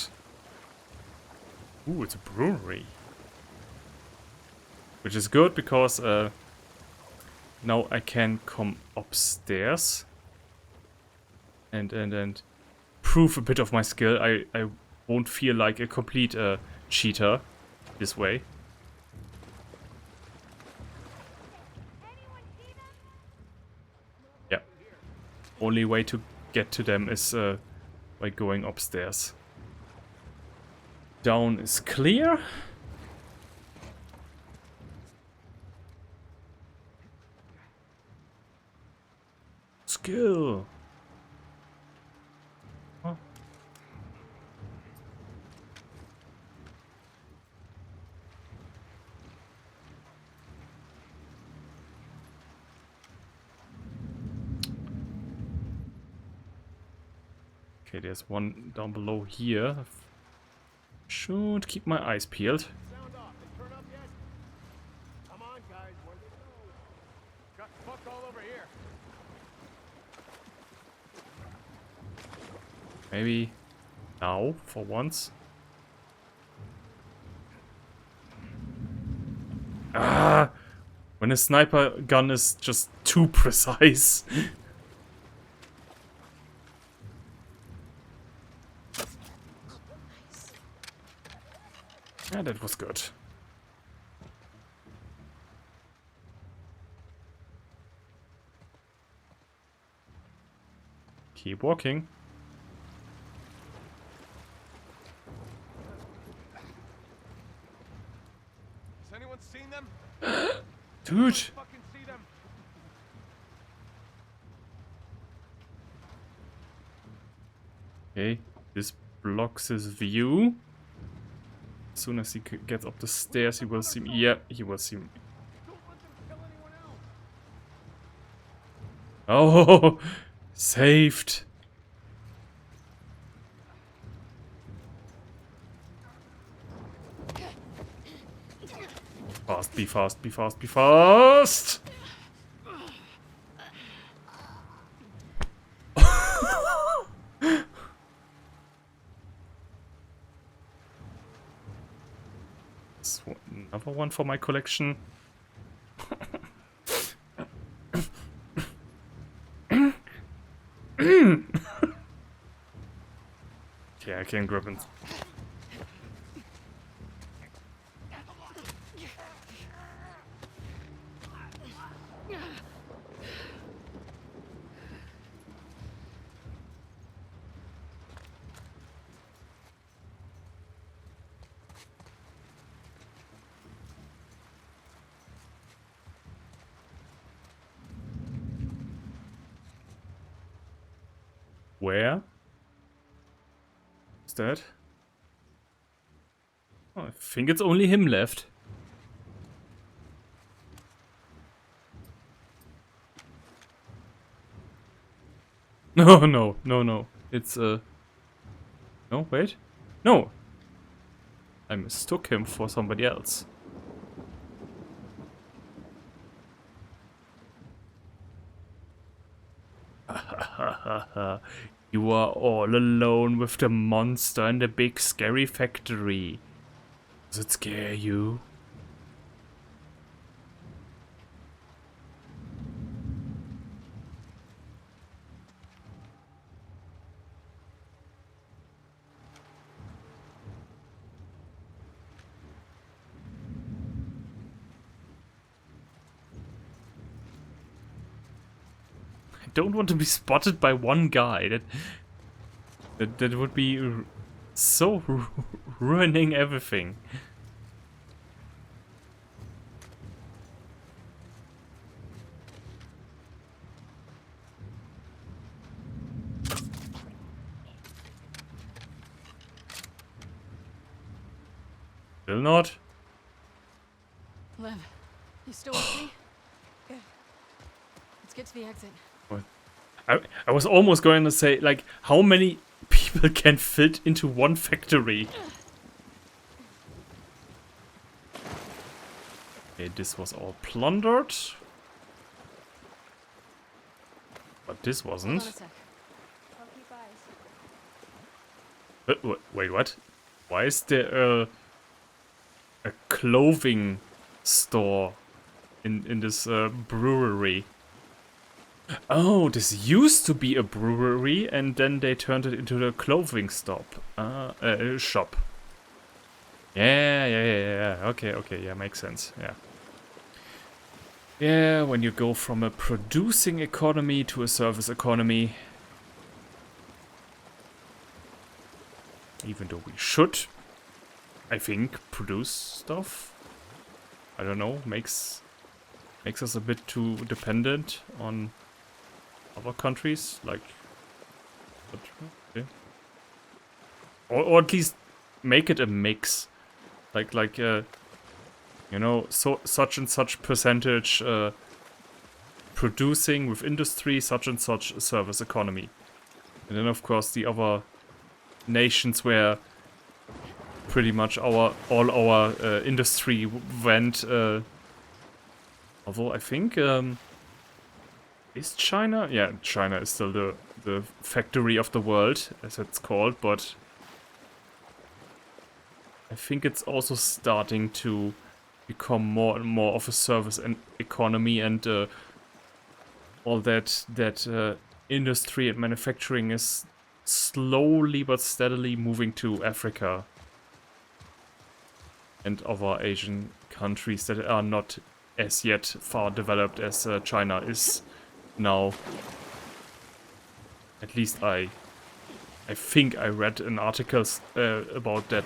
A: Ooh, it's a brewery. Which is good because now I can come upstairs and prove a bit of my skill. I won't feel like a complete cheater this way. Yeah. Only way to get to them is by going upstairs. Down is clear. Skill. Huh. Okay, there's one down below here. Should keep my eyes peeled.
H: Sound off. They turn up yet? Come on, guys. Where they go? Got fuck all over here.
A: Maybe now, for once. Ah! When a sniper gun is just too precise. Yeah, that was good. Keep walking.
H: Has anyone seen them?
A: Dude!
H: Fucking see them.
A: Okay, this blocks his view. As soon as he gets up the stairs, he will see me. Yeah, he will see me.
H: Don't let them kill anyone else.
A: Oh, saved. Fast, be fast, be fast, be fast. Another one for my collection. Okay, I can grab it. Where? Is that? Oh, I think it's only him left. No, no, no, no. It's, no, wait. No! I mistook him for somebody else. You are all alone with the monster in the big scary factory. Does it scare you? I don't want to be spotted by one guy. That would be so ruining everything. Still not?
B: Lev, you still with me? Good. Let's get to the exit.
A: What? I was almost going to say, like, how many people can fit into one factory? Okay, this was all plundered. But this
B: Hold on
A: wasn't.
B: a sec.
F: I'll keep eyes.
A: Wait, what? Why is there a clothing store in this brewery? Oh, this used to be a brewery, and then they turned it into a clothing shop. Yeah. Okay, yeah, makes sense. Yeah. Yeah, when you go from a producing economy to a service economy. Even though we should, I think, produce stuff. I don't know, makes us a bit too dependent on other countries, like, but, okay. Or at least make it a mix, like you know, such and such percentage producing with industry, such and such service economy, and then of course the other nations where pretty much all our industry went. Although I think is China? Yeah, China is still the factory of the world, as it's called, but I think it's also starting to become more and more of a service and economy, and all that industry and manufacturing is slowly but steadily moving to Africa and other Asian countries that are not as yet far developed as China is now. At least I think I read an article about that,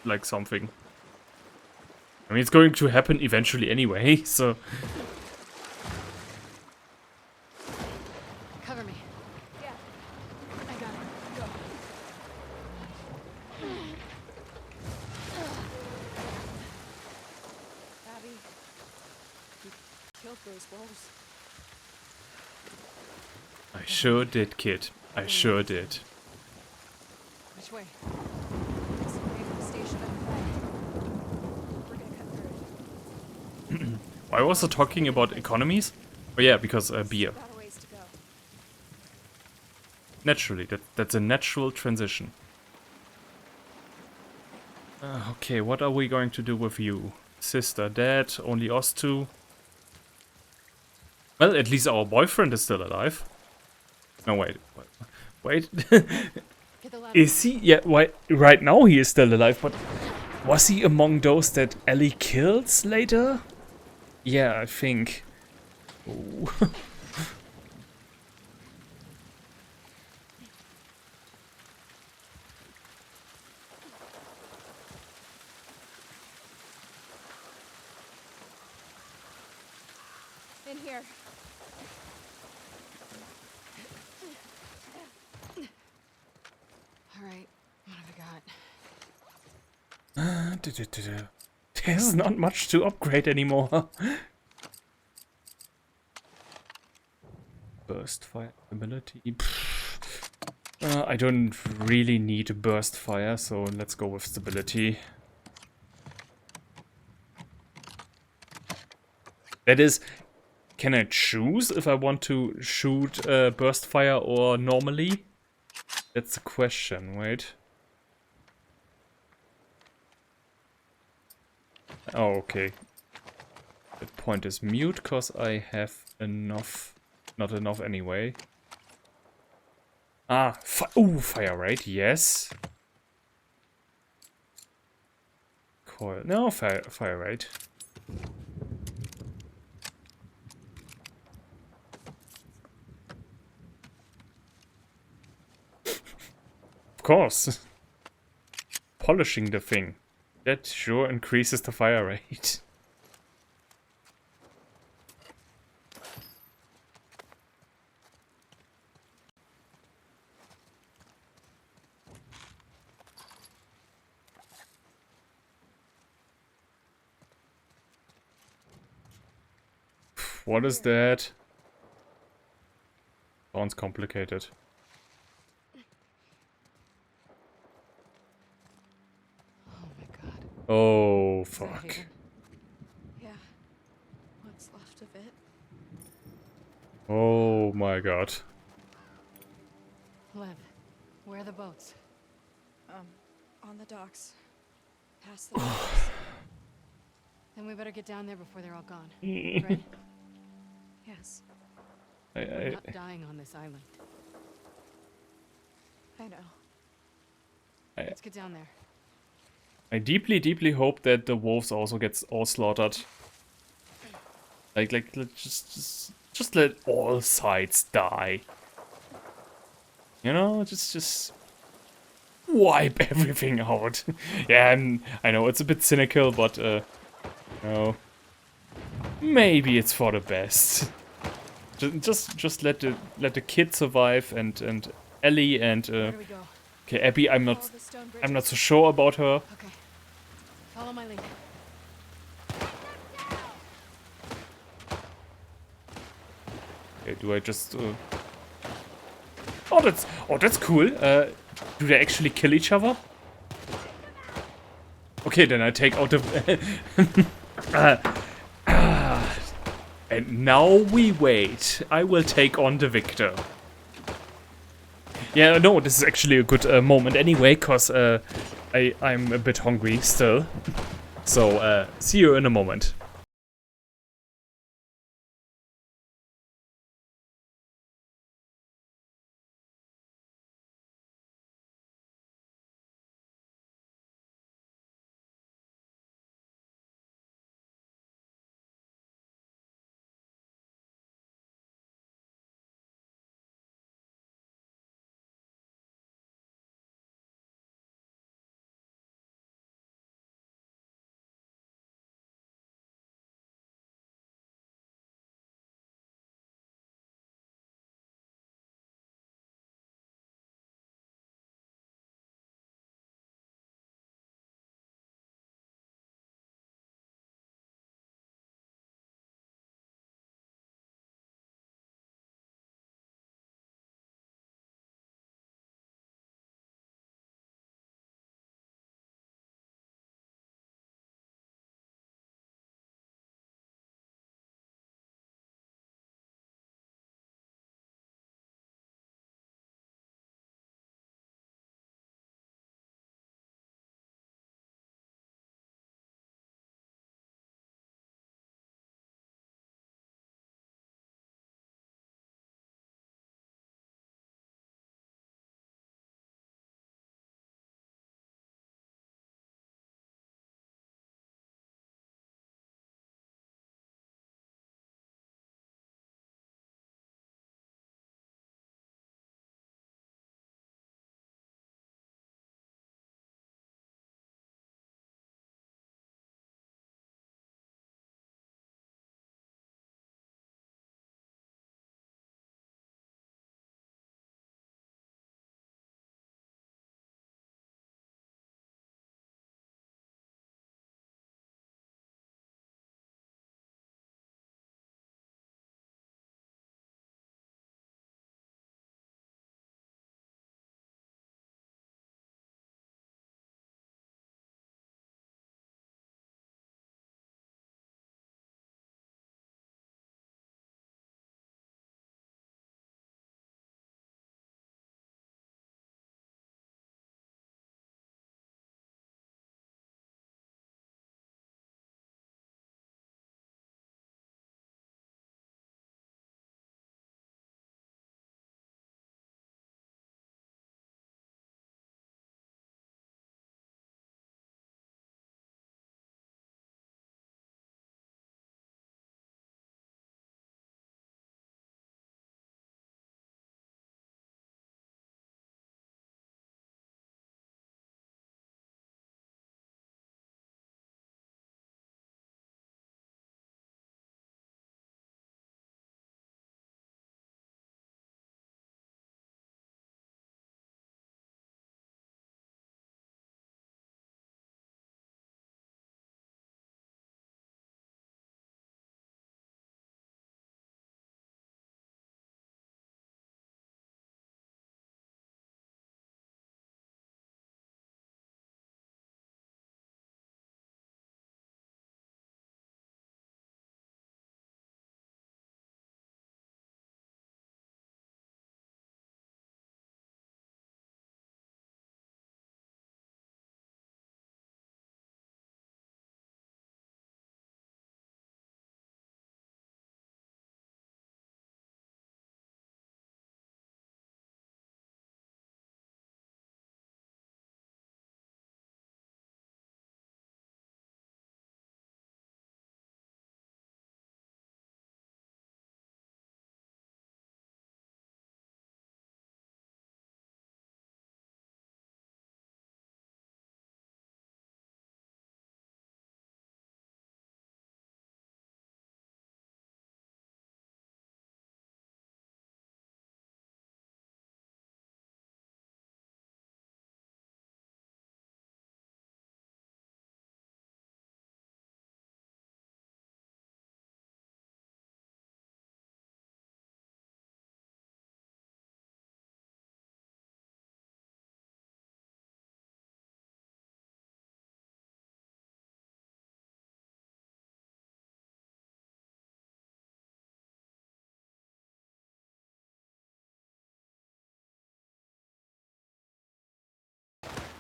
A: like something. I mean, it's going to happen eventually anyway, so...
B: Cover me.
F: Yeah.
B: I got it. Go.
F: Abby, you killed those wolves.
A: I sure did, kid. I sure did.
B: Which way?
F: This way from the station up ahead. We're gonna cut through it.
A: Why was I talking about economies? Oh yeah, because beer.
F: Got a ways to go.
A: Naturally, that's a natural transition. Okay, what are we going to do with you? Sister dead, only us two. Well, at least our boyfriend is still alive. No, wait.
B: Get the ladder.
A: Is he? Yeah, why? Right now he is still alive, but was he among those that Ellie kills later? Yeah, I think. Ooh.
F: In here.
B: All right. What have I got?
A: There's not much to upgrade anymore. Burst fire ability. I don't really need a burst fire, so let's go with stability. That is, can I choose if I want to shoot burst fire or normally? That's the question, wait. Oh, okay. That point is mute, because I have enough. Not enough anyway. Ah, ooh, fire rate, yes. Coil, no, fire rate. Of course. Polishing the thing. That sure increases the fire rate. What is that? Sounds complicated.
B: Oh my god.
A: Oh,
B: Is that
A: fuck.
B: Haven?
F: Yeah. What's left of it?
A: Oh my god.
B: Lev, where are the boats?
F: On the docks. Past the docks.
B: Then we better get down there before they're all gone. Right?
F: Yes,
B: We're
A: I,
B: not dying on this island.
F: I know.
B: Let's get down there.
A: I deeply, deeply hope that the wolves also gets all slaughtered. Just let all sides die. You know, just wipe everything out. Yeah, and I know it's a bit cynical, but you know, maybe it's for the best. Just let the kid survive and Ellie and
B: Where do we go?
A: okay, Abby. I'm
F: Follow
A: not
F: the stone
A: I'm not
F: bridges.
A: so sure about her.
B: Okay. Follow my lead.
A: Okay, do I just oh that's cool. Do they actually kill each other? Okay, then I take out the and now we wait. I will take on the victor. Yeah, no, this is actually a good moment anyway, cause I'm a bit hungry still. So see you in a moment.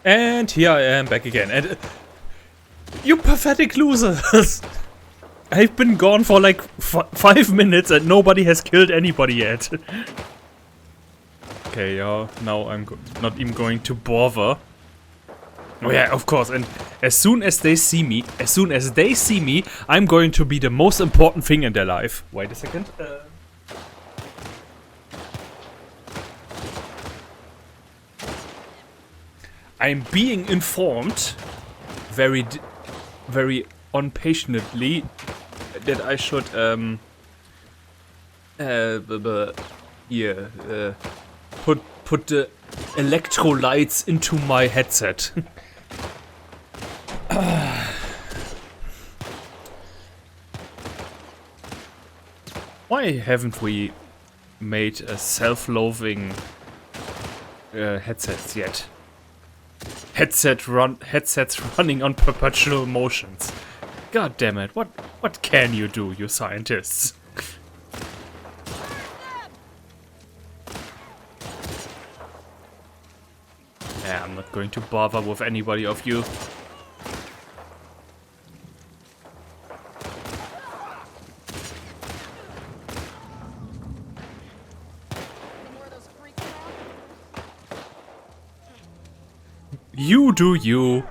A: And here I am back again. And you pathetic losers! I've been gone for like 5 minutes and nobody has killed anybody yet. Okay, now I'm not even going to bother. Oh yeah, of course. And as soon as they see me, I'm going to be the most important thing in their life. Wait a second. I'm being informed very impatiently that I should put the electrolytes into my headset. Why haven't we made a self-loathing headsets yet? Headsets running on perpetual motions. God damn it! What can you do, you scientists? Yeah, I'm not going to bother with anybody of you. You do you,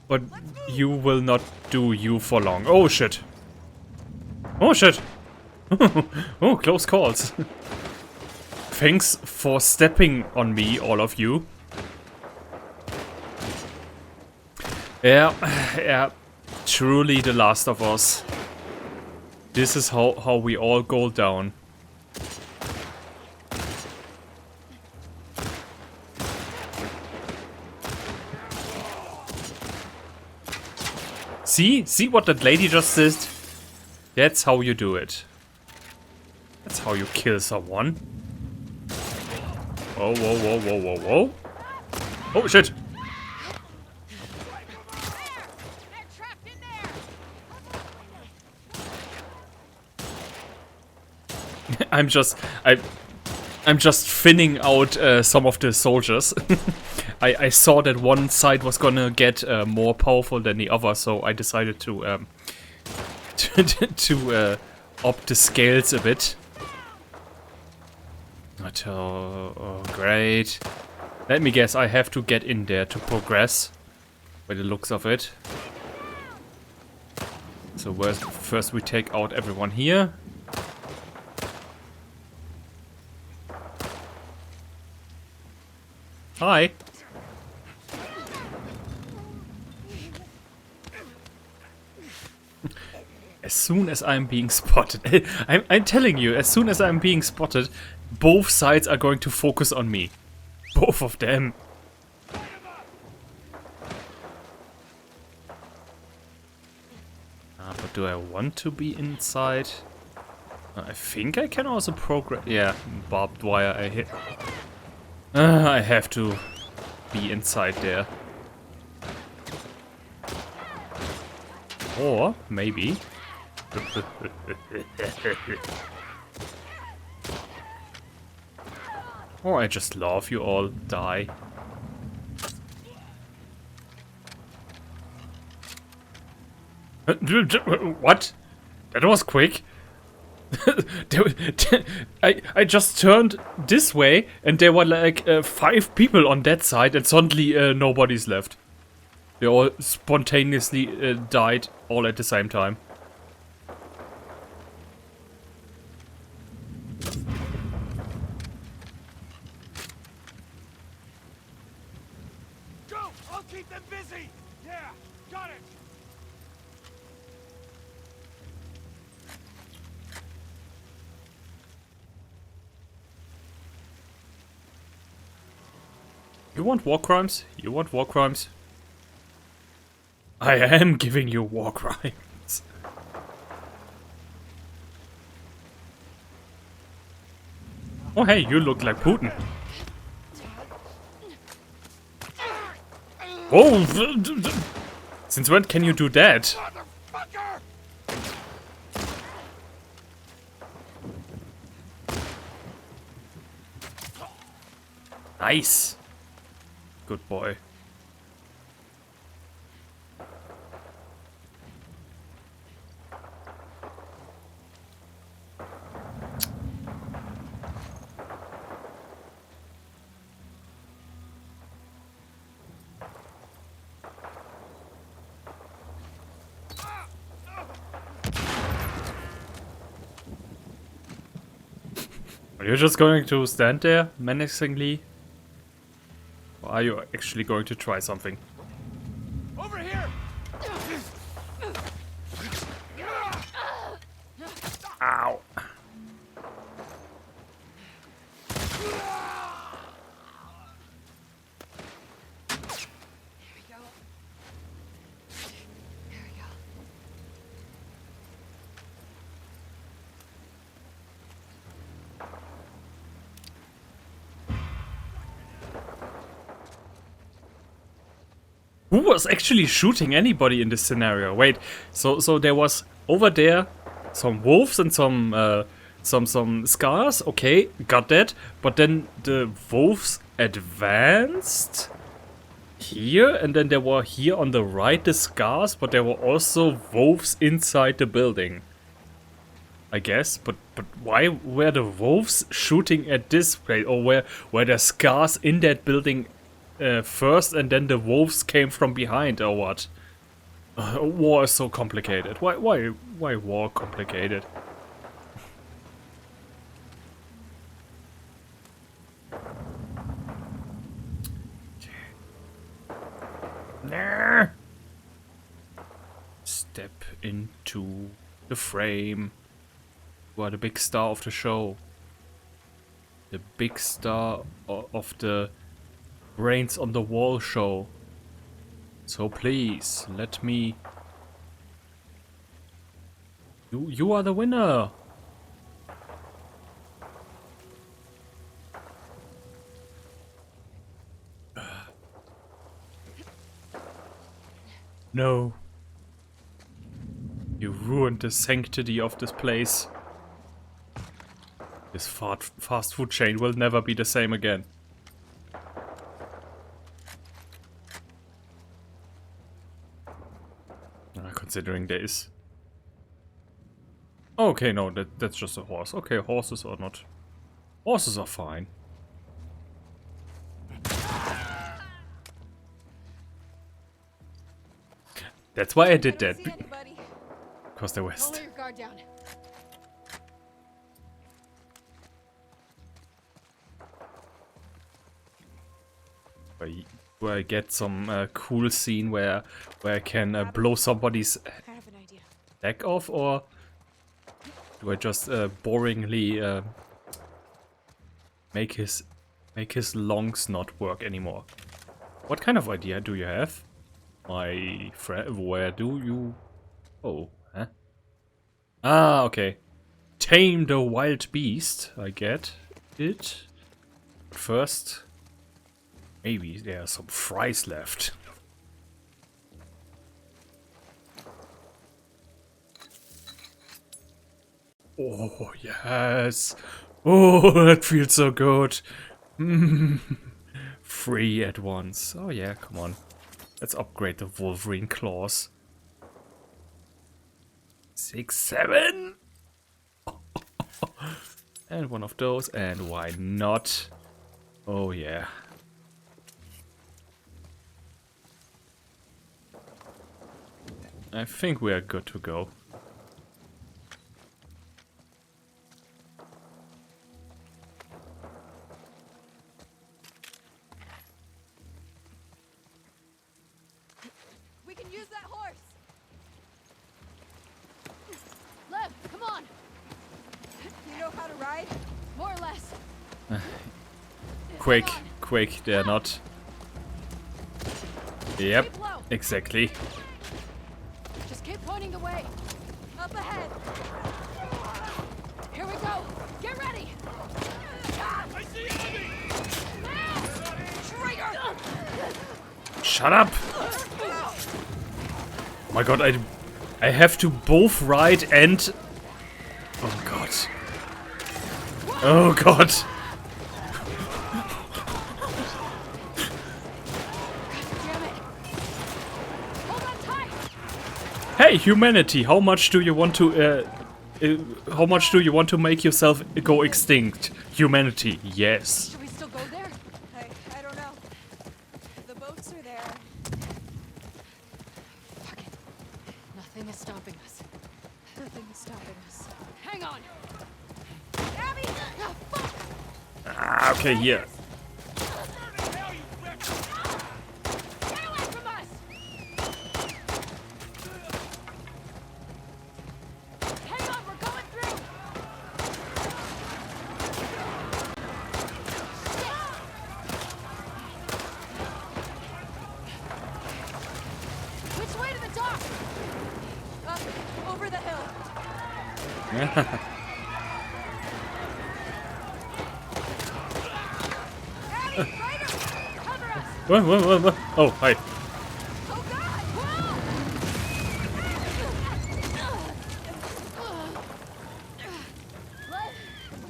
A: but you will not do you for long. Oh shit! Oh shit! Oh, close calls. Thanks for stepping on me, all of you. Yeah, truly the Last of Us. This is how we all go down. See what that lady just did? That's how you do it. That's how you kill someone. Whoa, whoa, whoa, whoa, whoa, whoa. Oh, shit. I'm just thinning out some of the soldiers. I saw that one side was gonna get more powerful than the other, so I decided to up the scales a bit. Oh, great. Let me guess, I have to get in there to progress, by the looks of it. So first we take out everyone here. Hi. As soon as I'm being spotted, I'm telling you, as soon as I'm being spotted, both sides are going to focus on me. Both of them. But do I want to be inside? I think I can also progress. Yeah, barbed wire I hit. I have to be inside there. Or maybe. Oh, I just love you all. Die. What? That was quick. I just turned this way and there were like 5 people on that side and suddenly nobody's left. They all spontaneously died all at the same time.
C: Go! I'll keep them busy! Yeah, got it!
A: You want war crimes? You want war crimes? I am giving you war crimes. Oh hey, you look like Putin. Whoa! Since when can you do that?
C: Motherfucker!
A: Nice. Good boy. Are you just going to stand there menacingly? Or are you actually going to try something?
H: Over here!
A: Ow! Who was actually shooting anybody in this scenario? Wait, so there was over there some wolves and some scars. Okay, got that. But then the wolves advanced here, and then there were here on the right the scars, but there were also wolves inside the building. I guess, but why were the wolves shooting at this place, or were there scars in that building? First, and then the wolves came from behind, or what? War is so complicated. Why war complicated? Nah. Step into the frame. You are the big star of the show. The big star of the Brains on the Wall show. So please, let me... You are the winner! No. You ruined the sanctity of this place. This fast food chain will never be the same again. Considering there is... Okay, no, that's just a horse. Okay, horses are not... Horses are fine. That's why I did that. Because they were...
B: Don't let your guard down.
A: Where I get some cool scene where I can blow somebody's
B: I have an idea.
A: leg off, or do I just boringly make his lungs not work anymore? What kind of idea do you have, my friend? Where do you? Oh, huh? Ah, okay. Tame the wild beast. I get it. But first. Maybe there are some fries left. Oh, yes. Oh, that feels so good. Free at once. Oh, yeah, come on. Let's upgrade the Wolverine claws. 6, 7. And one of those. And why not? Oh, yeah. I think we are good to go.
B: We can use that horse. Lev, come on. You know how to ride? More or less.
A: Quake, they're not. Yep,
B: Keep low.
A: exactly.
B: Just keep pointing the way. Up ahead. Here we go. Get ready.
H: I see enemy!
B: Traitor!
A: Shut up! Oh my god, I have to both ride and... Oh god. Oh god. Hey, humanity! How much do you want to? How much do you want to make yourself go extinct? Humanity, yes.
B: Should we still go there?
E: I don't know. The boats are there.
B: Fuck it. Nothing is stopping us.
F: Nothing is stopping us.
B: Hang on!
E: Abby!
B: Oh, fuck!
A: Ah, okay, here.
B: Get away from us! Hang on, we're going through! Which way to the dock?
E: Up, over the hill. Abby, right up!
B: Cover us!
A: What? Oh, hi.
E: Oh God!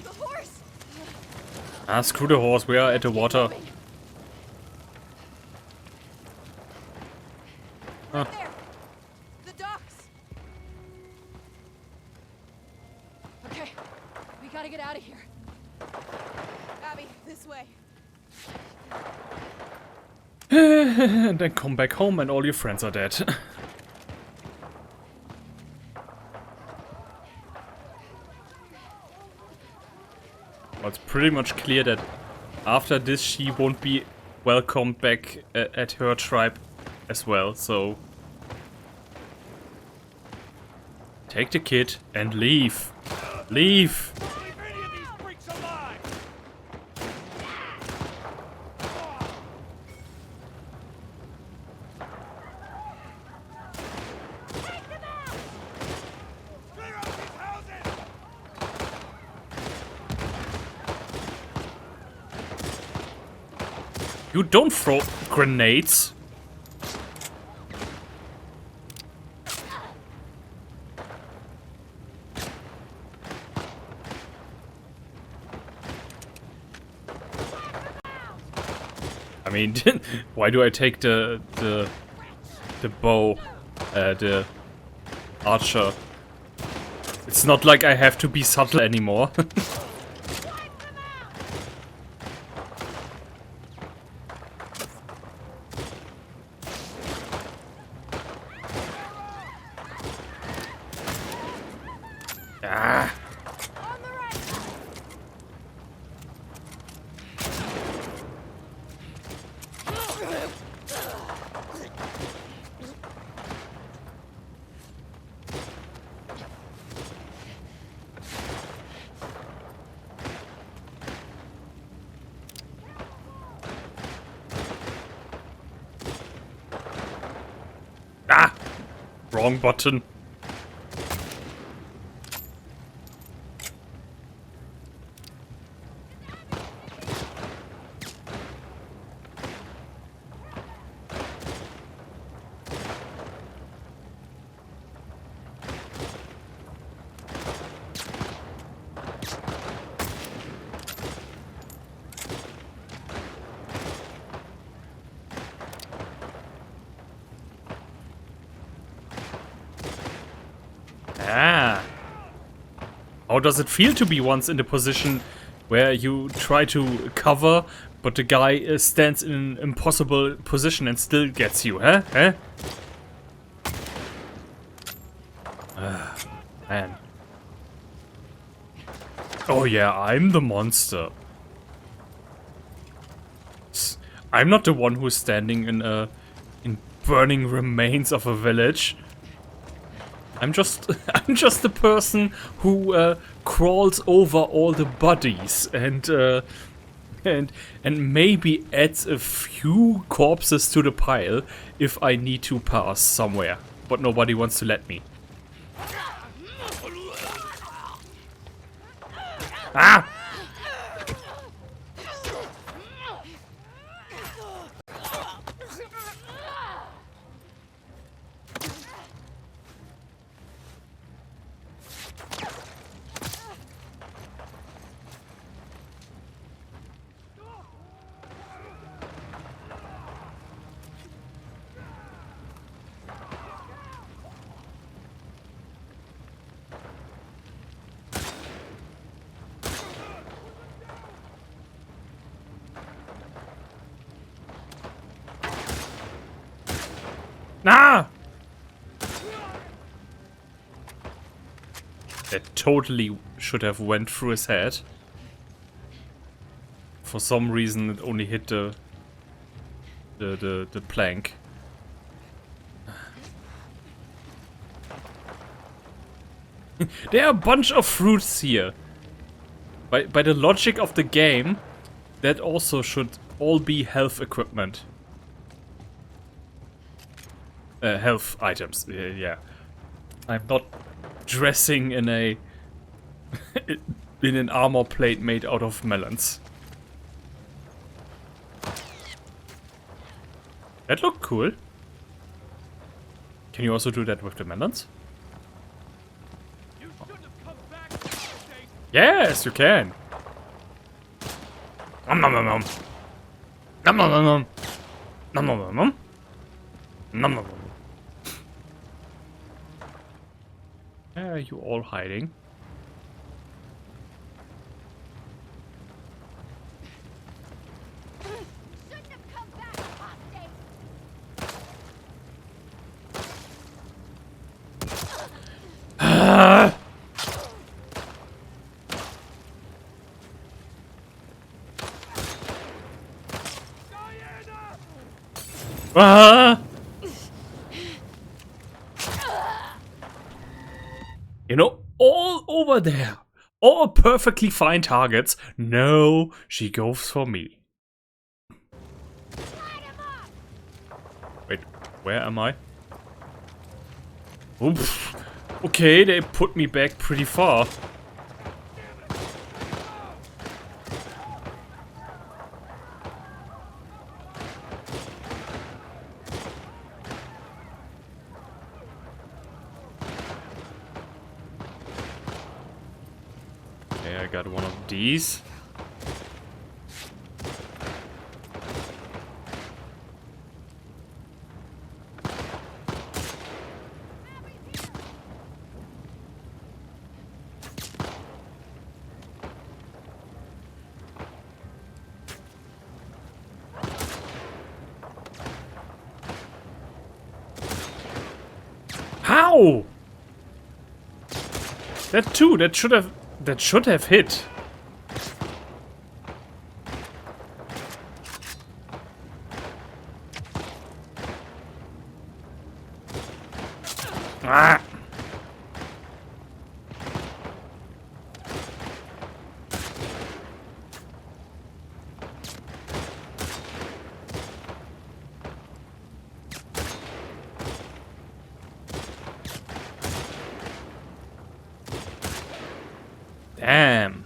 B: The horse!
A: Ah, screw the horse. We are at the water.
B: Moving.
E: Right there. The docks.
B: Okay, we gotta get out of here.
E: Abby, this way.
A: And then come back home and all your friends are dead. Well, it's pretty much clear that after this she won't be welcomed back at her tribe as well, so... Take the kid and leave. Leave!
H: Leave any of these freaks alive! Clear out these houses!
A: You don't throw grenades! I mean, why do I take the bow, the archer? It's not like I have to be subtle anymore. Ah. Ah! Wrong button. Ah. How does it feel to be once in the position where you try to cover, but the guy stands in an impossible position and still gets you, huh? Huh? Ah, man. Oh yeah, I'm the monster. I'm not the one who's standing in burning remains of a village. I'm just the person who crawls over all the bodies and maybe adds a few corpses to the pile if I need to pass somewhere, but nobody wants to let me. Ah! Ah! That totally should have went through his head. For some reason, it only hit the plank. There are a bunch of fruits here. By the logic of the game, that also should all be health equipment. Health items, yeah. I'm not dressing in a in an armor plate made out of melons. That looked cool. Can you also do that with the melons?
C: You shouldn't have come back to this day.
A: Yes, you can. Nom nom nom nom. Nom nom nom nom. Nom nom nom nom. Nom nom nom. Where are you all hiding?
F: Shouldn't have come back, apostate!
A: Ah! You know, all over there. All perfectly fine targets. No, she goes for me. Wait, where am I? Oops. Okay, they put me back pretty far. Okay, I got one of these. How? That too, that should have hit. Ah. Damn.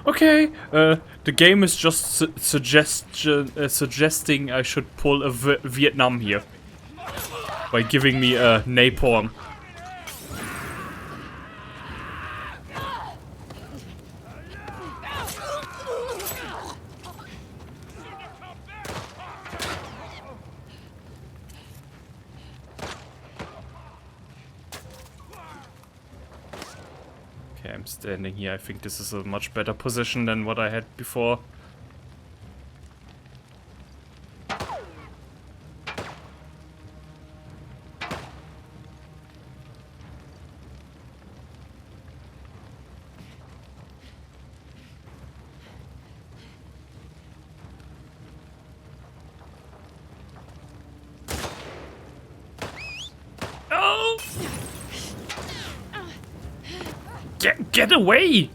A: Okay, the game is just suggesting I should pull a Vietnam here by giving me a napalm. Okay, I'm standing here. I think this is a much better position than what I had before. Oh! Get away!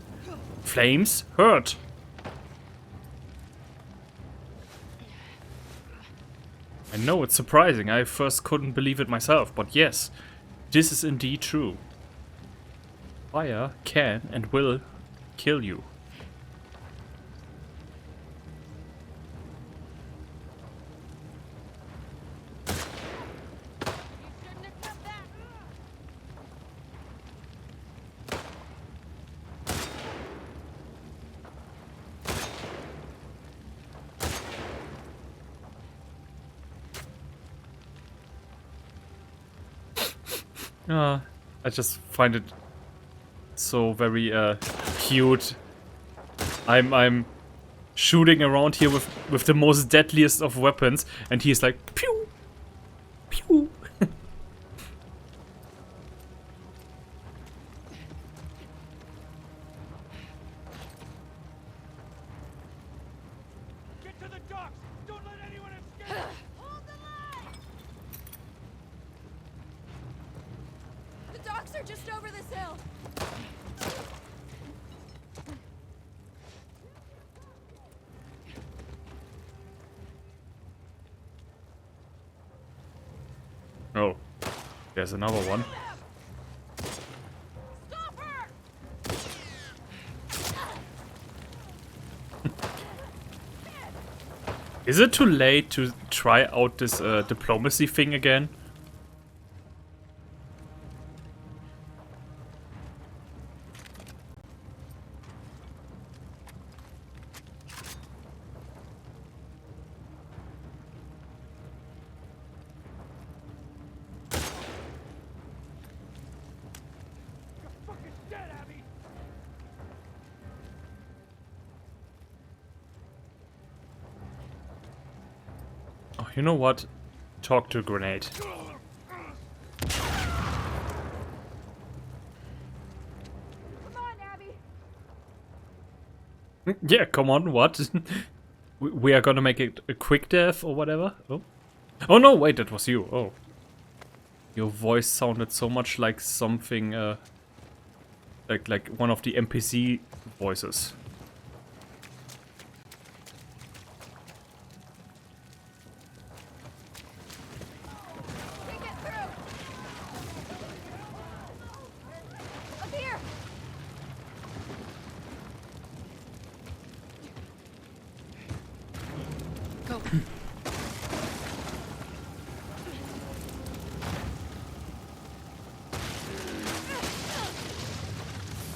A: Flames hurt. I know it's surprising. I first couldn't believe it myself, but yes, this is indeed true. Fire can and will kill you. I just find it so very cute. I'm shooting around here with the most deadliest of weapons, and he's like pew pew.
H: Get to the docks! Don't let anyone escape!
F: Hold the line! The docks are just over this hill.
A: Oh, there's another one.
F: Stop her!
A: Is it too late to try out this diplomacy thing again?
H: Fucking dead, Abby!
A: Oh, you know what? Talk to grenade.
F: Come on, Abby!
A: Yeah, come on, what? We are gonna make it a quick death or whatever? Oh. Oh no, wait, that was you. Oh. Your voice sounded so much like something, like one of the NPC voices.
F: Can't get through! Up here!
B: Go.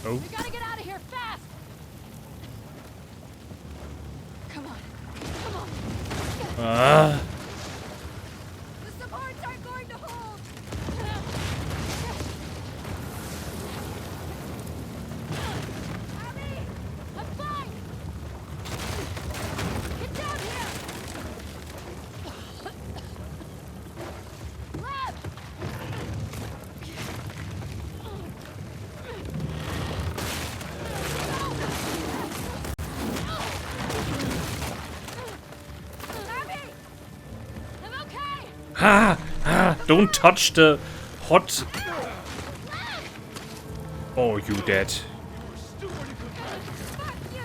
A: Oh.
F: We gotta get out of here fast!
B: Come on. Come on.
A: Ah.
F: The supports aren't going to hold! Abby! I'm fine! Get down here! Left! Abby! I'm okay!
A: Ah, don't touch the hot. Oh, you dead.
F: Fuck you!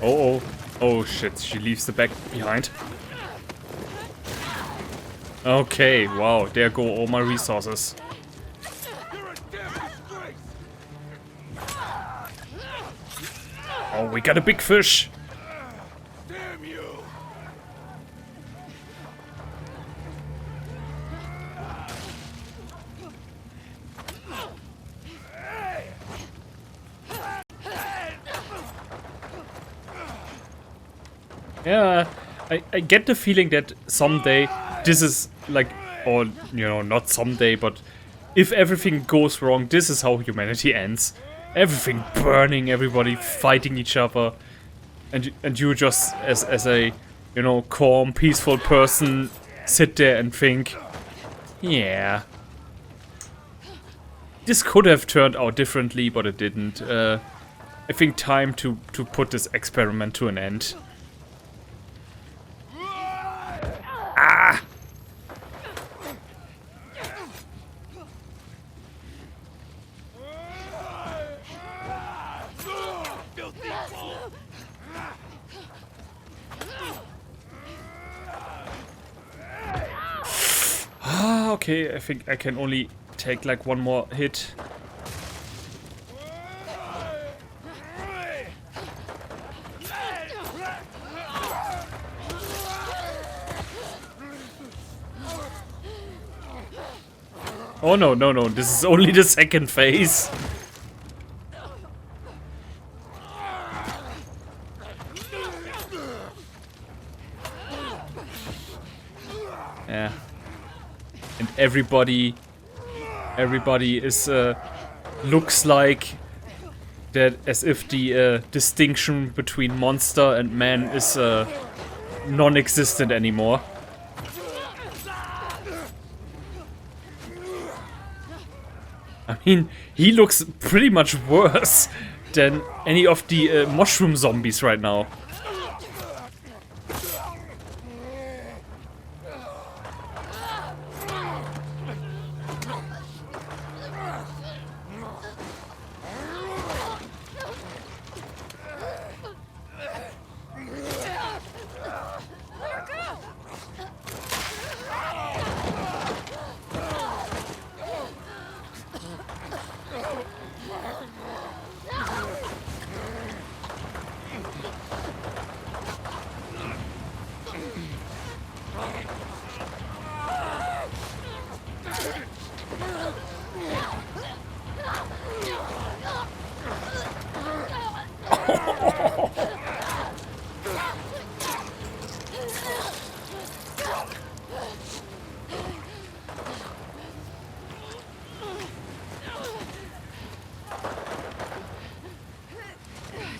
A: Oh, oh shit, she leaves the bag behind. Okay, wow, there go all my resources.
H: You're a damn disgrace!
A: Oh, we got a big fish.
H: Damn you!
A: Yeah, I get the feeling that someday this is like, or you know, not someday, but if everything goes wrong, this is how humanity ends. Everything burning, everybody fighting each other, and you just as a, you know, calm, peaceful person sit there and think, yeah, this could have turned out differently, but it didn't. I think time to put this experiment to an end. Ah! Ah, okay, I think I can only take like one more hit. Oh no, no, no, this is only the second phase. Yeah. and everybody is looks like that, as if the distinction between monster and man is non-existent anymore. I mean, he looks pretty much worse than any of the mushroom zombies right now.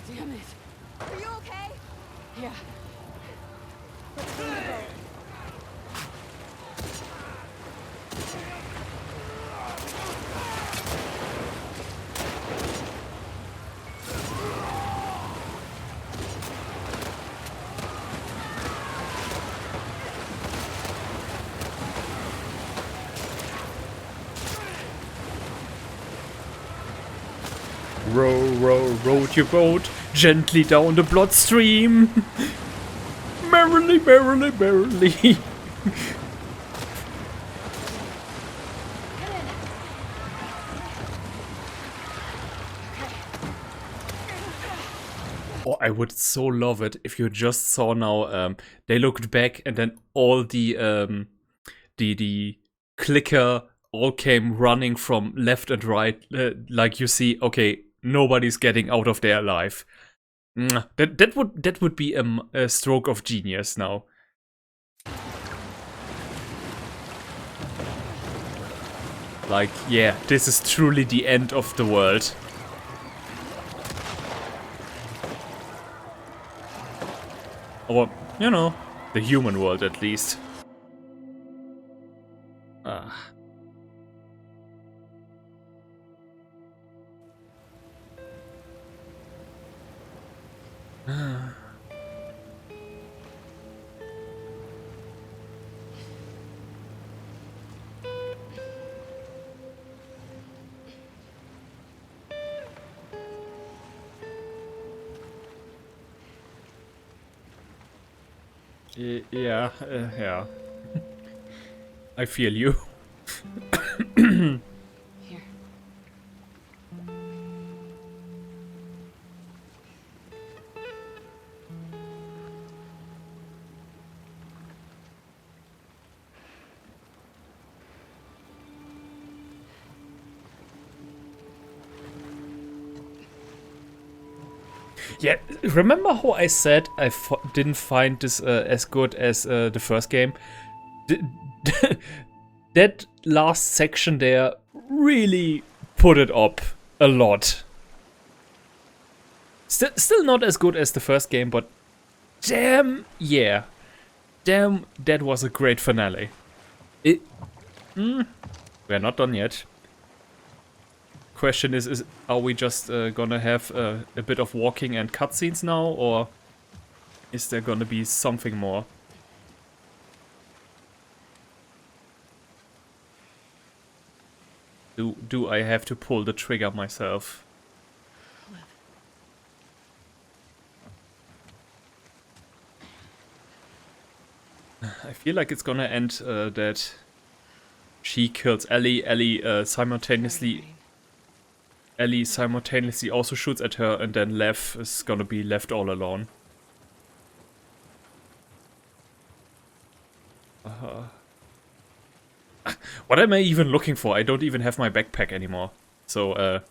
B: Damn it.
E: Are you okay?
B: Yeah.
A: Row, row, row your boat gently down the bloodstream. Merrily, merrily, merrily. Oh, I would so love it if you just saw now. They looked back and then all the clicker all came running from left and right. Like you see, okay, nobody's getting out of there alive. Mwah. That would be a stroke of genius now. Like, yeah, this is truly the end of the world. Or, you know, the human world at least. Ah. Yeah, yeah. I feel you.
B: Here.
A: Yeah, remember how I said I didn't find this as good as the first game? That last section there really put it up a lot. Still not as good as the first game, but damn, yeah. Damn, that was a great finale. We're not done yet. Question is are we just gonna have a bit of walking and cutscenes now, or is there gonna be something more? Do I have to pull the trigger myself? I feel like it's gonna end that she kills Ellie. Ellie simultaneously also shoots at her, and then Lev is gonna be left all alone. What am I even looking for? I don't even have my backpack anymore. So,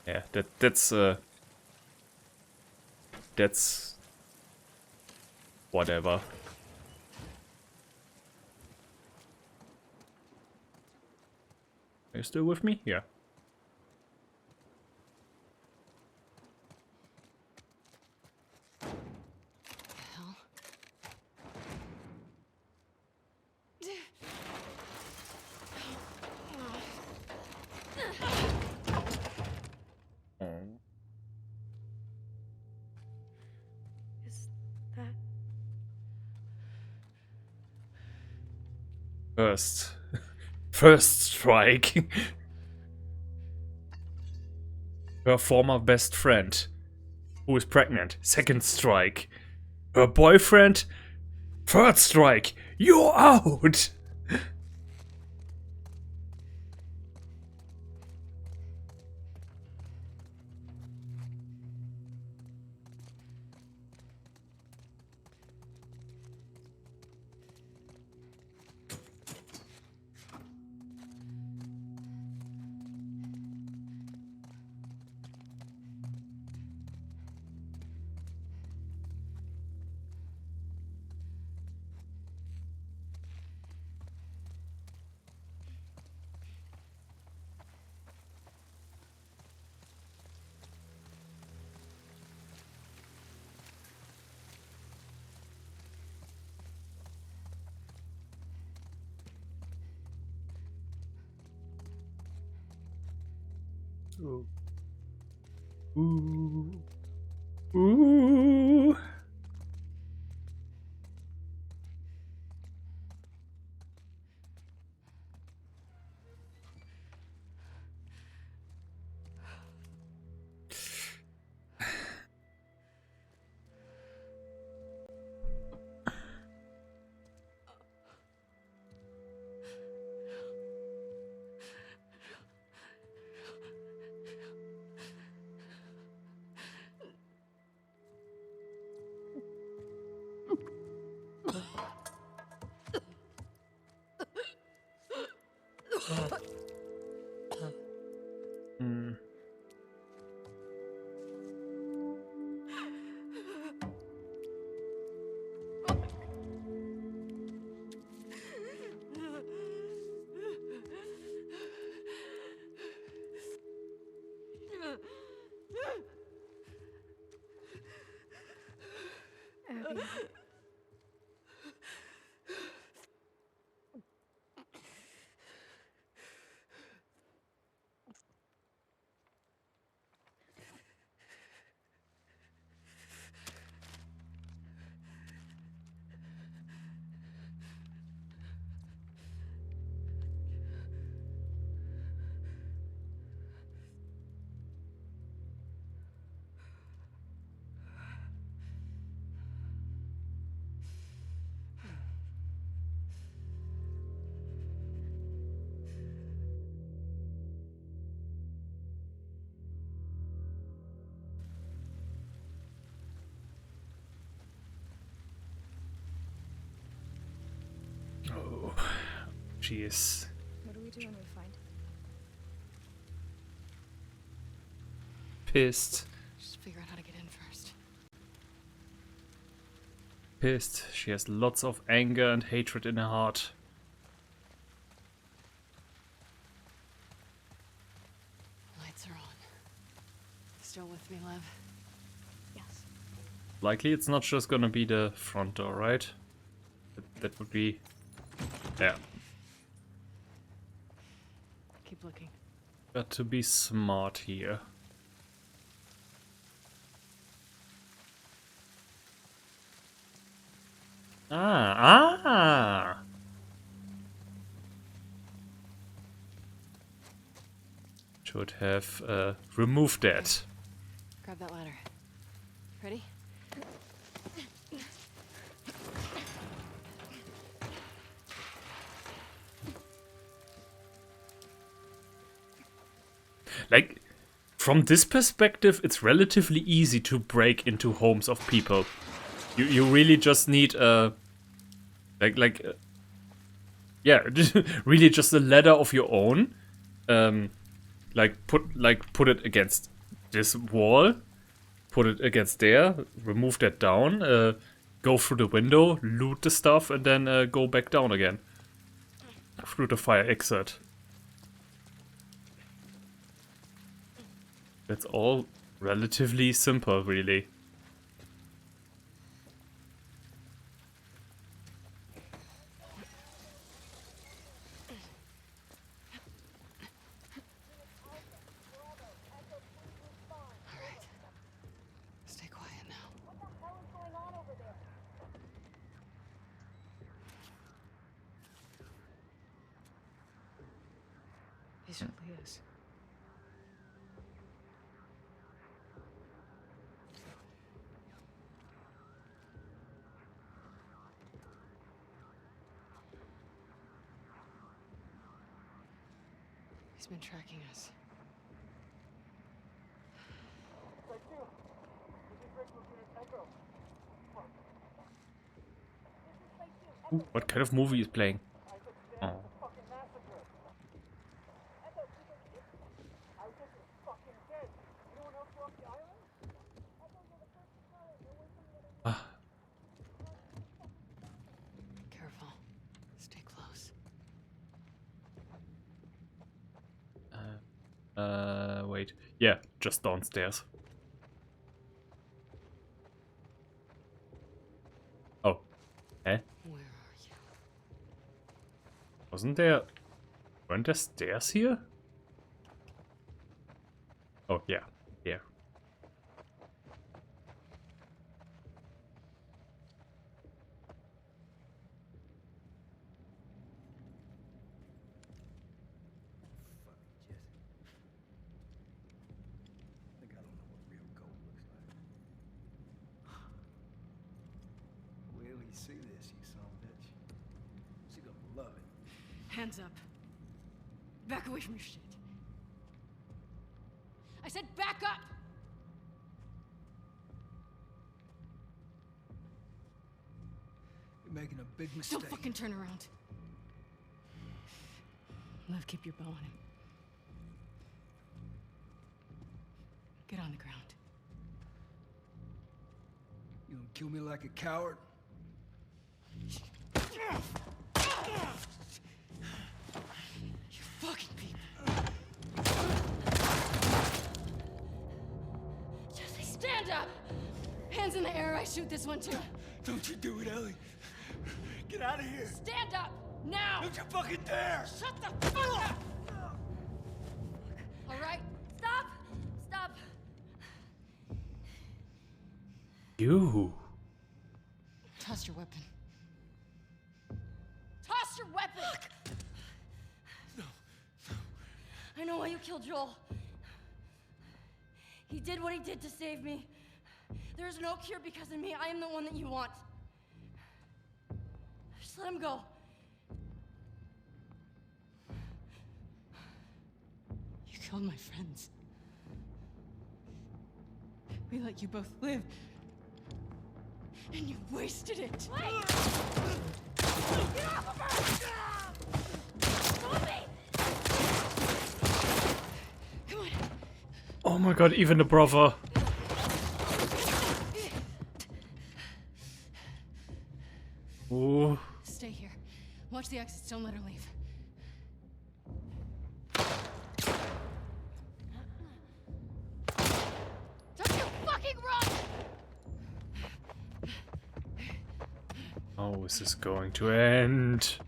A: yeah, that's whatever. you still with me? Yeah.
B: Hell.
F: Is that...
A: First strike. Her former best friend, who is pregnant. Second strike. Her boyfriend. Third strike. You're out. Ooh. Ooh. Ooh. Hmm.
F: Abby.
A: Oh, she is
F: What do we do when we find him?
A: pissed.
B: Just figure out how to get in first.
A: Pissed. She has lots of anger and hatred in her heart.
B: Lights are on. Still with me, Lev?
F: Yes.
A: Likely it's not just gonna be the front door, right? That would be... Yeah.
B: Keep looking.
A: Got to be smart here. Ah! Should have removed that.
B: Grab that ladder. Ready?
A: Like, from this perspective, it's relatively easy to break into homes of people. You really just need a... yeah, really just a ladder of your own. Put it against this wall. Put it against there. Remove that down. Go through the window, loot the stuff, and then go back down again. Through the fire exit. That's all relatively simple, really.
B: Alright. Stay quiet now. He certainly is. He's been tracking us.
A: Ooh, what kind of movie is playing? Oh. Ah,
B: Careful. Stay close.
A: wait. Yeah, just downstairs. Oh. Eh?
B: Where are you?
A: Weren't there stairs here? Oh, yeah. Yeah.
H: Think I don't know what real gold looks like. Wait till you see this, you son of a bitch. She gonna love it.
B: Hands up. Back away from your shit. I said back up!
H: You're making a big mistake.
B: Don't fucking turn around. Lev, keep your bow on him. Get on the ground.
H: You gonna kill me like a coward?
B: You fucking people. Jesse, stand up! Hands in the air, I shoot this one too.
H: Don't you do it, Ellie. Get out of here.
B: Stand up! Now!
H: Don't you fucking dare!
B: Shut the fuck up! Alright?
F: Stop! Stop!
A: You.
B: Toss your weapon. Toss your weapon!
H: No.
F: I know why you killed Joel. He did what he did to save me. There is no cure because of me. I am the one that you want. Just let him go.
B: You killed my friends. We let you both live. And you wasted it.
F: Wait! Get off of her! Stop me!
B: Come on.
A: Oh my god, even the brother. Ooh.
B: Stay here. Watch the exits. Don't let her leave.
F: Don't you fucking run!
A: How is this going to end?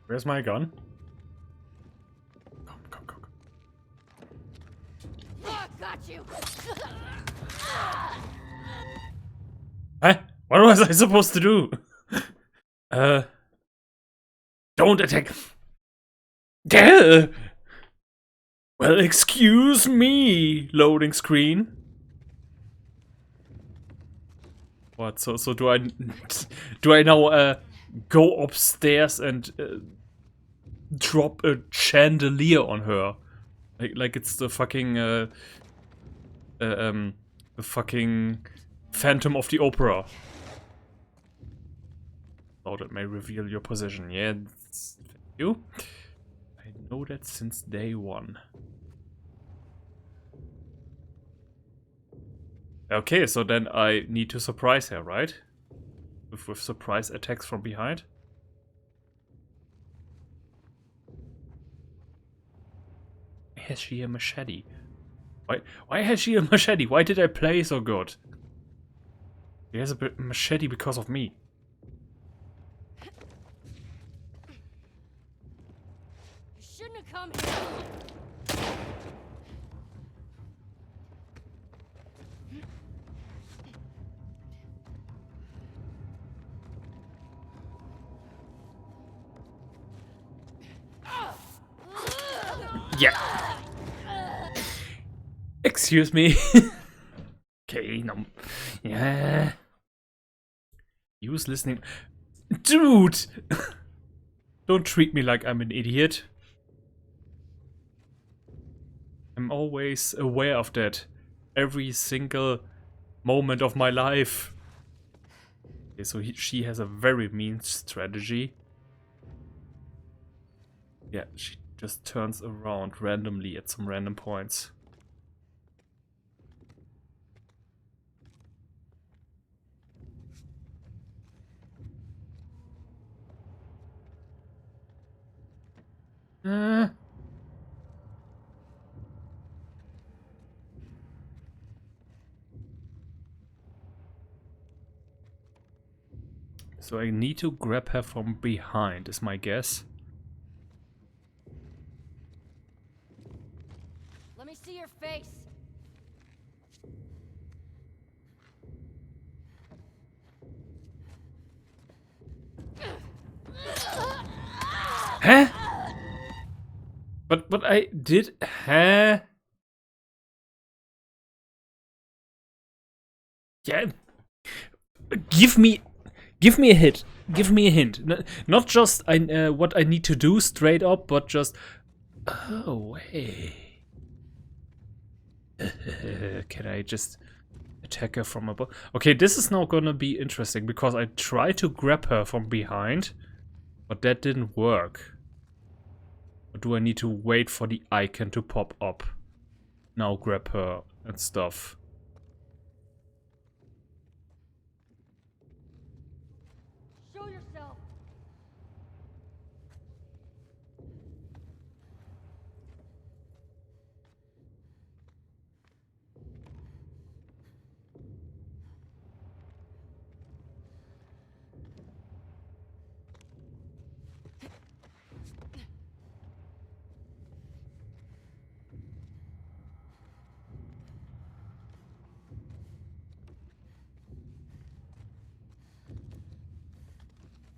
A: Where's my gun? Come, come, come.
F: Got you!
A: Huh? What was I supposed to do? Don't attack. Yeah. Well, excuse me. Loading screen. What? So do I now go upstairs and drop a chandelier on her? Like it's the fucking the fucking Phantom of the Opera. Thought it may reveal your position. Yeah, thank you. I know that since day one. Okay, so then I need to surprise her, right? With surprise attacks from behind. Why has she a machete? Why has she a machete? Why did I play so good? She has a machete because of me.
F: You shouldn't have come here.
A: Yeah. Excuse me. Okay, no. Yeah. He was listening. Dude! Don't treat me like I'm an idiot. I'm always aware of that. Every single moment of my life. Okay, so she has a very mean strategy. Yeah, she just turns around randomly at some random points. So I need to grab her from behind, is my guess.
F: Let me see your face.
A: Huh? But I did. Huh? Yeah. Give me a hint. Give me a hint. Not just what I need to do straight up, but just. Oh wait. Can I just attack her from above? Okay, this is now gonna be interesting because I tried to grab her from behind, but that didn't work. Or do I need to wait for the icon to pop up? Now grab her and stuff.
F: Show yourself.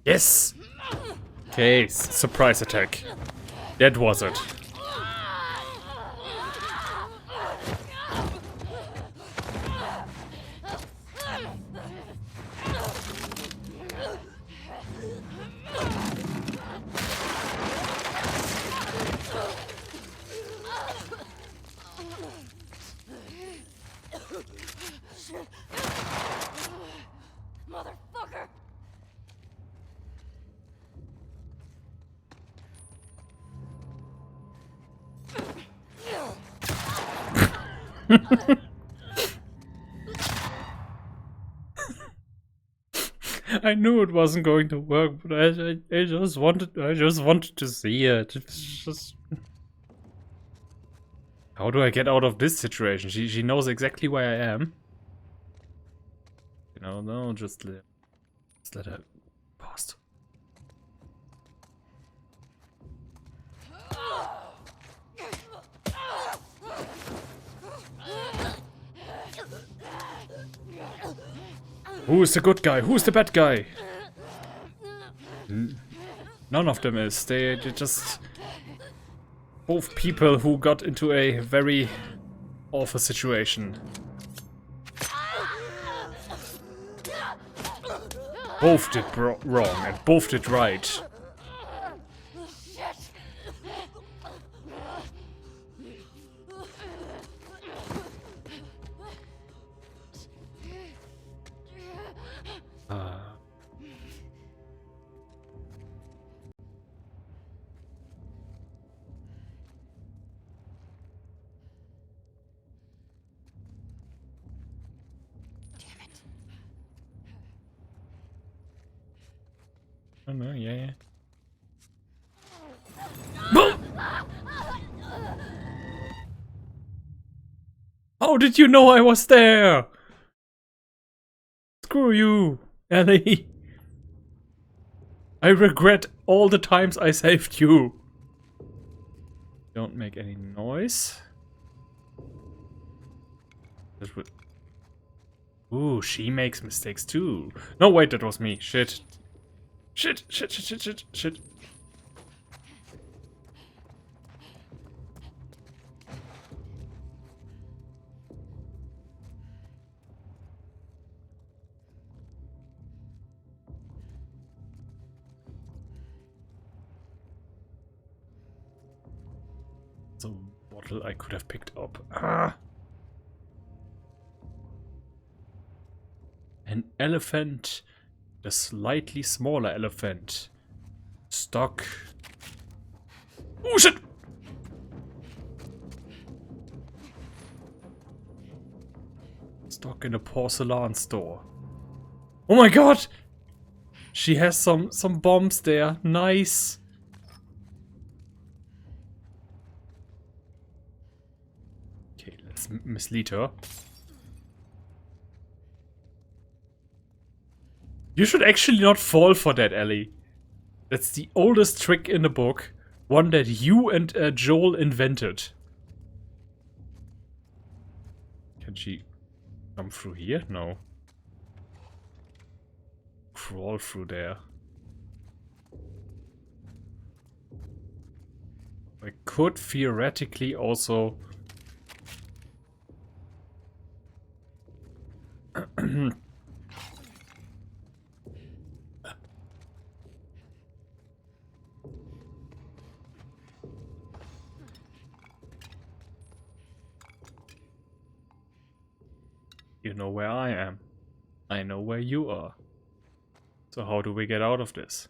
A: Yes! Okay, surprise attack. That was it.
F: Motherfucker!
A: I knew it wasn't going to work, but I just wanted to see it. It's just... How do I get out of this situation? She knows exactly where I am. You know, no, just let her past. Who's the good guy? Who's the bad guy? None of them is. They're just both people who got into a very awful situation. Both did wrong and both did right. Oh no, yeah. Boom! How did you know I was there? Screw you, Ellie. I regret all the times I saved you. Don't make any noise. That would... Ooh, she makes mistakes too. No, wait, that was me. Shit. Shit. The bottle I could have picked up. Ah! An elephant. A slightly smaller elephant. Stuck. Oh shit! Stuck in a porcelain store. Oh my god! She has some bombs there. Nice. Okay, let's mislead her. You should actually not fall for that, Ellie. That's the oldest trick in the book. One that you and Joel invented. Can she come through here? No. Crawl through there. I could theoretically also... You know where I am. I know where you are. So how do we get out of this?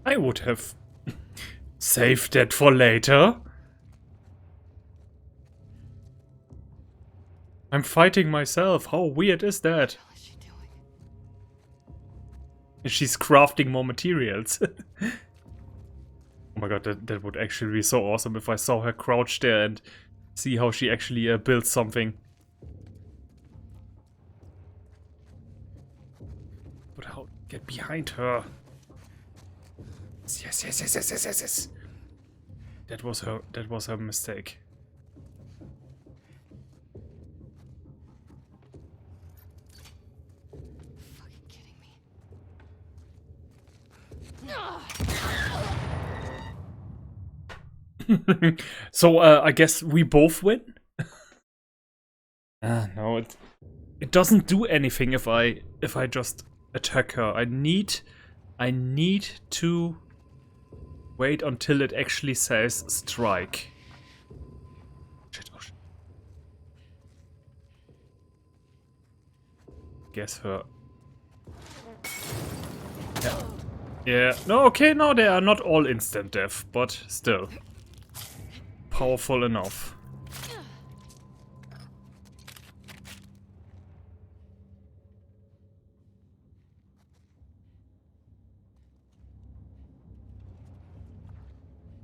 A: I would have saved that for later. I'm fighting myself. How weird is that?
B: What is she doing?
A: She's crafting more materials. Oh my god, that would actually be so awesome if I saw her crouch there and see how she actually builds something. But how? Get behind her. Yes. That was her mistake.
B: Fucking kidding me.
A: So I guess we both win. No, it doesn't do anything if I just attack her. I need to wait until it actually says strike. Shit, oh shit. Guess her. Yeah. No, okay, no, they are not all instant death, but still. Powerful enough.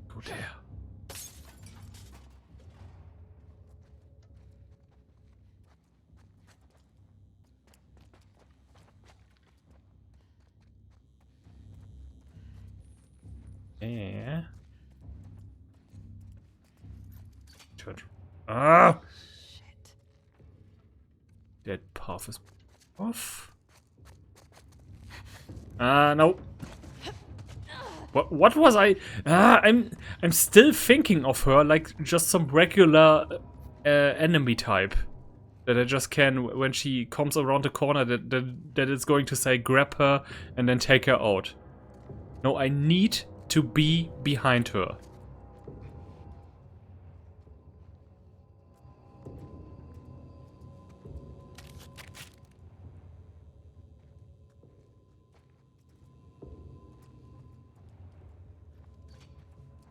A: Go there. Yeah. Turn. Ah!
B: Shit.
A: That path is off. No. What was I? I'm still thinking of her like just some regular enemy type that I just can when she comes around the corner that it's going to say grab her and then take her out. No, I need to be behind her.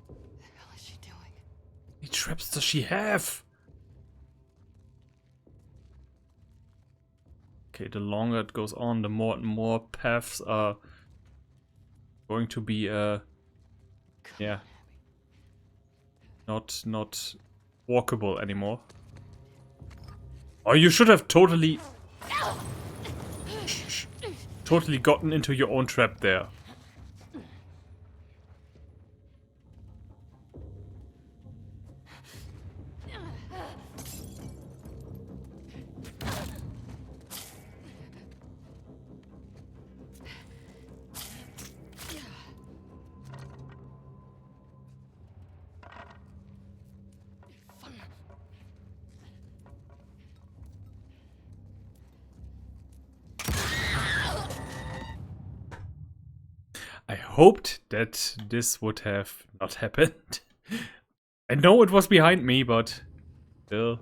B: What the hell is she doing?
A: How many traps does she have? Okay, the longer it goes on, the more and more paths are going to be yeah, not walkable anymore. Oh, you should have totally gotten into your own trap there. I hoped that this would have not happened. I know it was behind me, but still.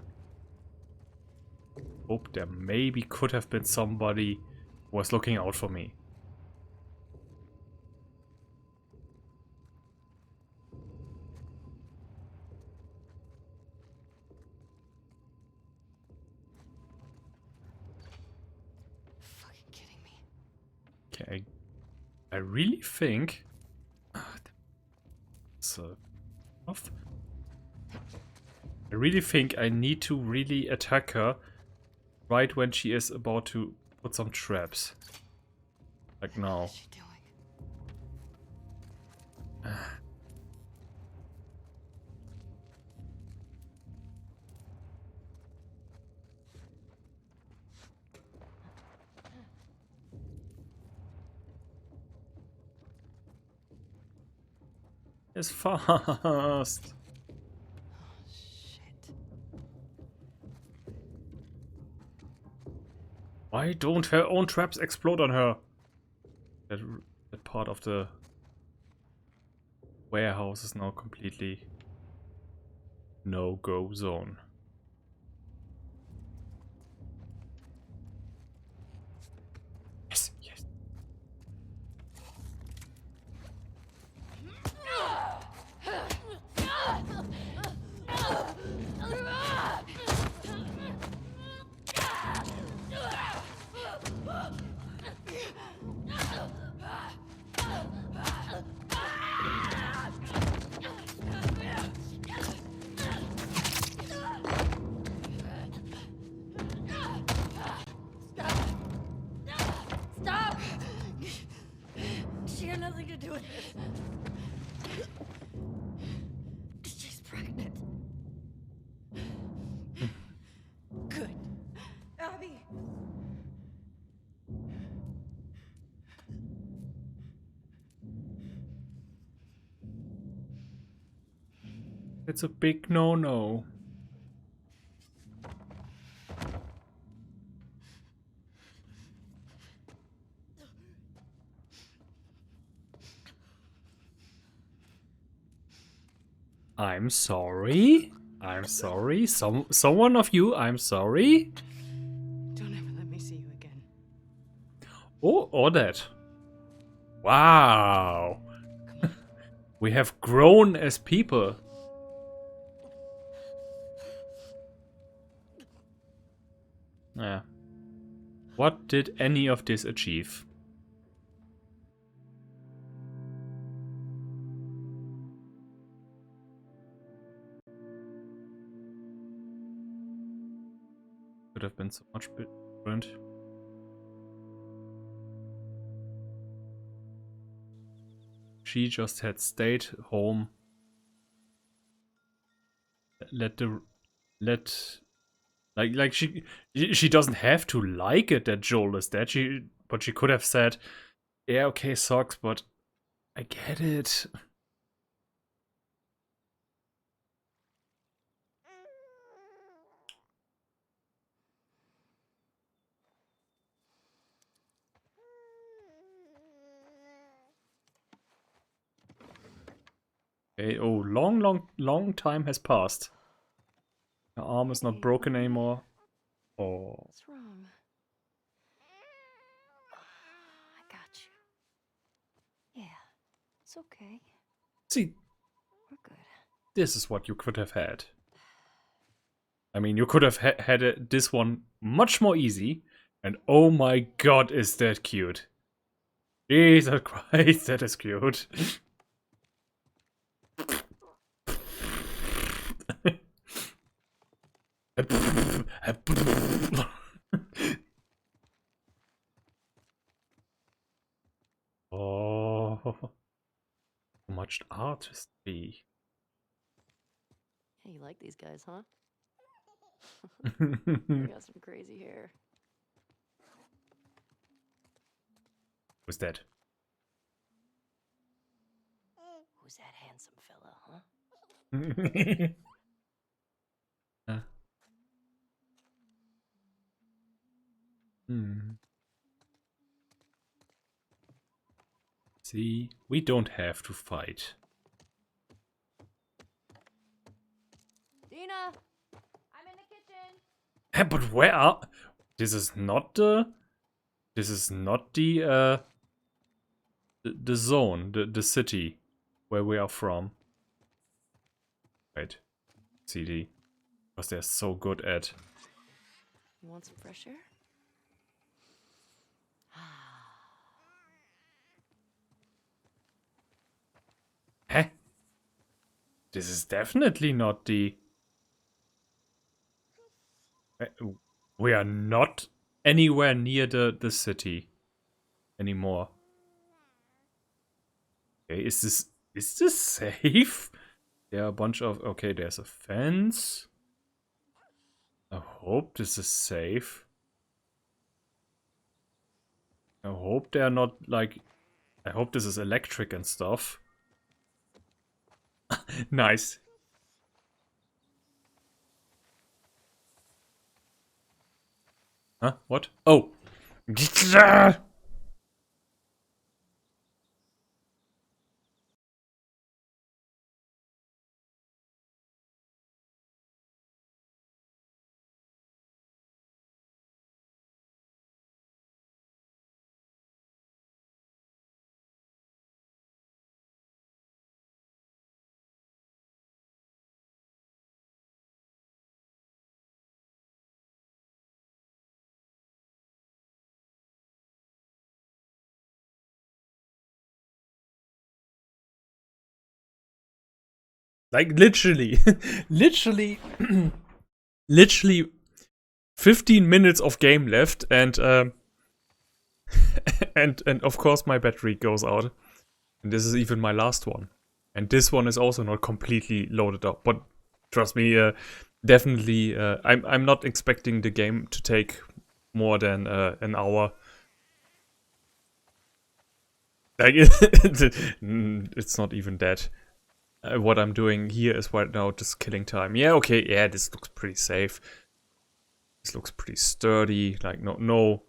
A: Hope there maybe could have been somebody who was looking out for me.
B: Fucking kidding me.
A: Okay, I really think... So, off. I really think I need to really attack her right when she is about to put some traps. Like now.
B: What's she doing?
A: It's fast.
B: Shit.
A: Why don't her own traps explode on her? That part of the warehouse is now completely no-go zone. Yes, yes.
B: Stop! She had nothing to do with this. She's pregnant. Good. Abby!
A: It's a big no-no. I'm sorry. I'm sorry. Someone of you, I'm sorry.
B: Don't ever let me see you again.
A: Oh, or that. Wow. We have grown as people. Yeah. What did any of this achieve? Could have been so much different. She just had stayed home. Like she doesn't have to like it that Joel is dead. But she could have said, yeah, okay, sucks, but I get it. Okay, oh, long time has passed. Her arm is not broken anymore. Oh.
B: What's wrong? I got you.
D: Yeah, it's okay.
A: See,
D: We're good.
A: this is what you could have had. I mean, you could have had this one much more easy. And oh my god, is that cute. Jesus Christ, that is cute. Oh, so much artistry.
I: Hey, you like these guys, huh? They got some crazy hair.
A: Who's that?
I: Who's that handsome fella, huh?
A: Hmm. See, we don't have to fight.
F: Dina! I'm in the kitchen!
A: Hey, but where are... This is not the... This is not the zone, the city where we are from. Wait. CD. Because they're so good at...
I: You want some fresh air?
A: Heh? This is definitely not the... We are not anywhere near the city anymore. Okay, is this safe? There are a bunch of... Okay, there's a fence. I hope this is safe. I hope they're not like... I hope this is electric and stuff. Nice. Huh? What? Oh! Like literally, literally, literally 15 minutes of game left, and and of course my battery goes out. And this is even my last one. And this one is also not completely loaded up. But trust me, definitely, I'm not expecting the game to take more than an hour. Like it's not even that. What I'm doing here is right now just killing time. Yeah, okay, yeah, this looks pretty safe. This looks pretty sturdy. Like no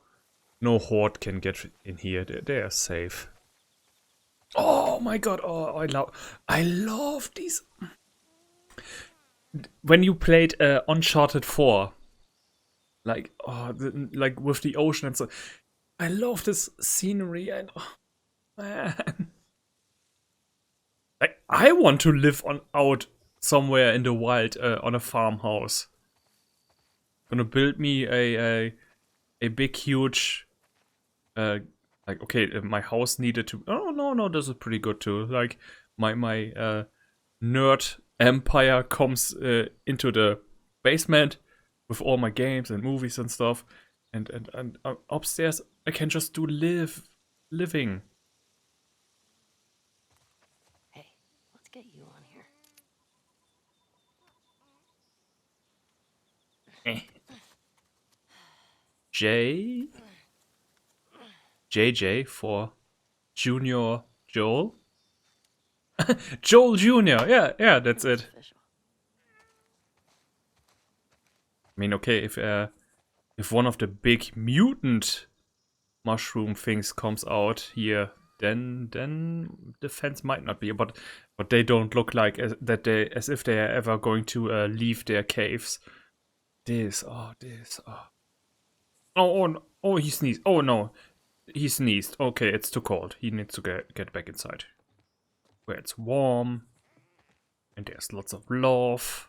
A: horde can get in here. They are safe. Oh my god! Oh, I love these. When you played Uncharted 4, like like with the ocean and so, I love this scenery and oh, man, like I want to live out somewhere in the wild on a farmhouse. Gonna build me a big huge like okay, my house needed to. Oh no, this is pretty good too. Like my nerd empire comes into the basement with all my games and movies and stuff, and upstairs I can just do living.
I: Hey, let's get you on here.
A: Eh. JJ for Junior Joel. Joel Jr. Yeah, that's it.
I: Official.
A: I mean, okay, if one of the big mutant mushroom things comes out here, then the fence might not be. But they don't look like as if they are ever going to leave their caves. This. Oh, he sneezed. Oh no, he sneezed. Okay, it's too cold. He needs to get back inside, where it's warm, and there's lots of love.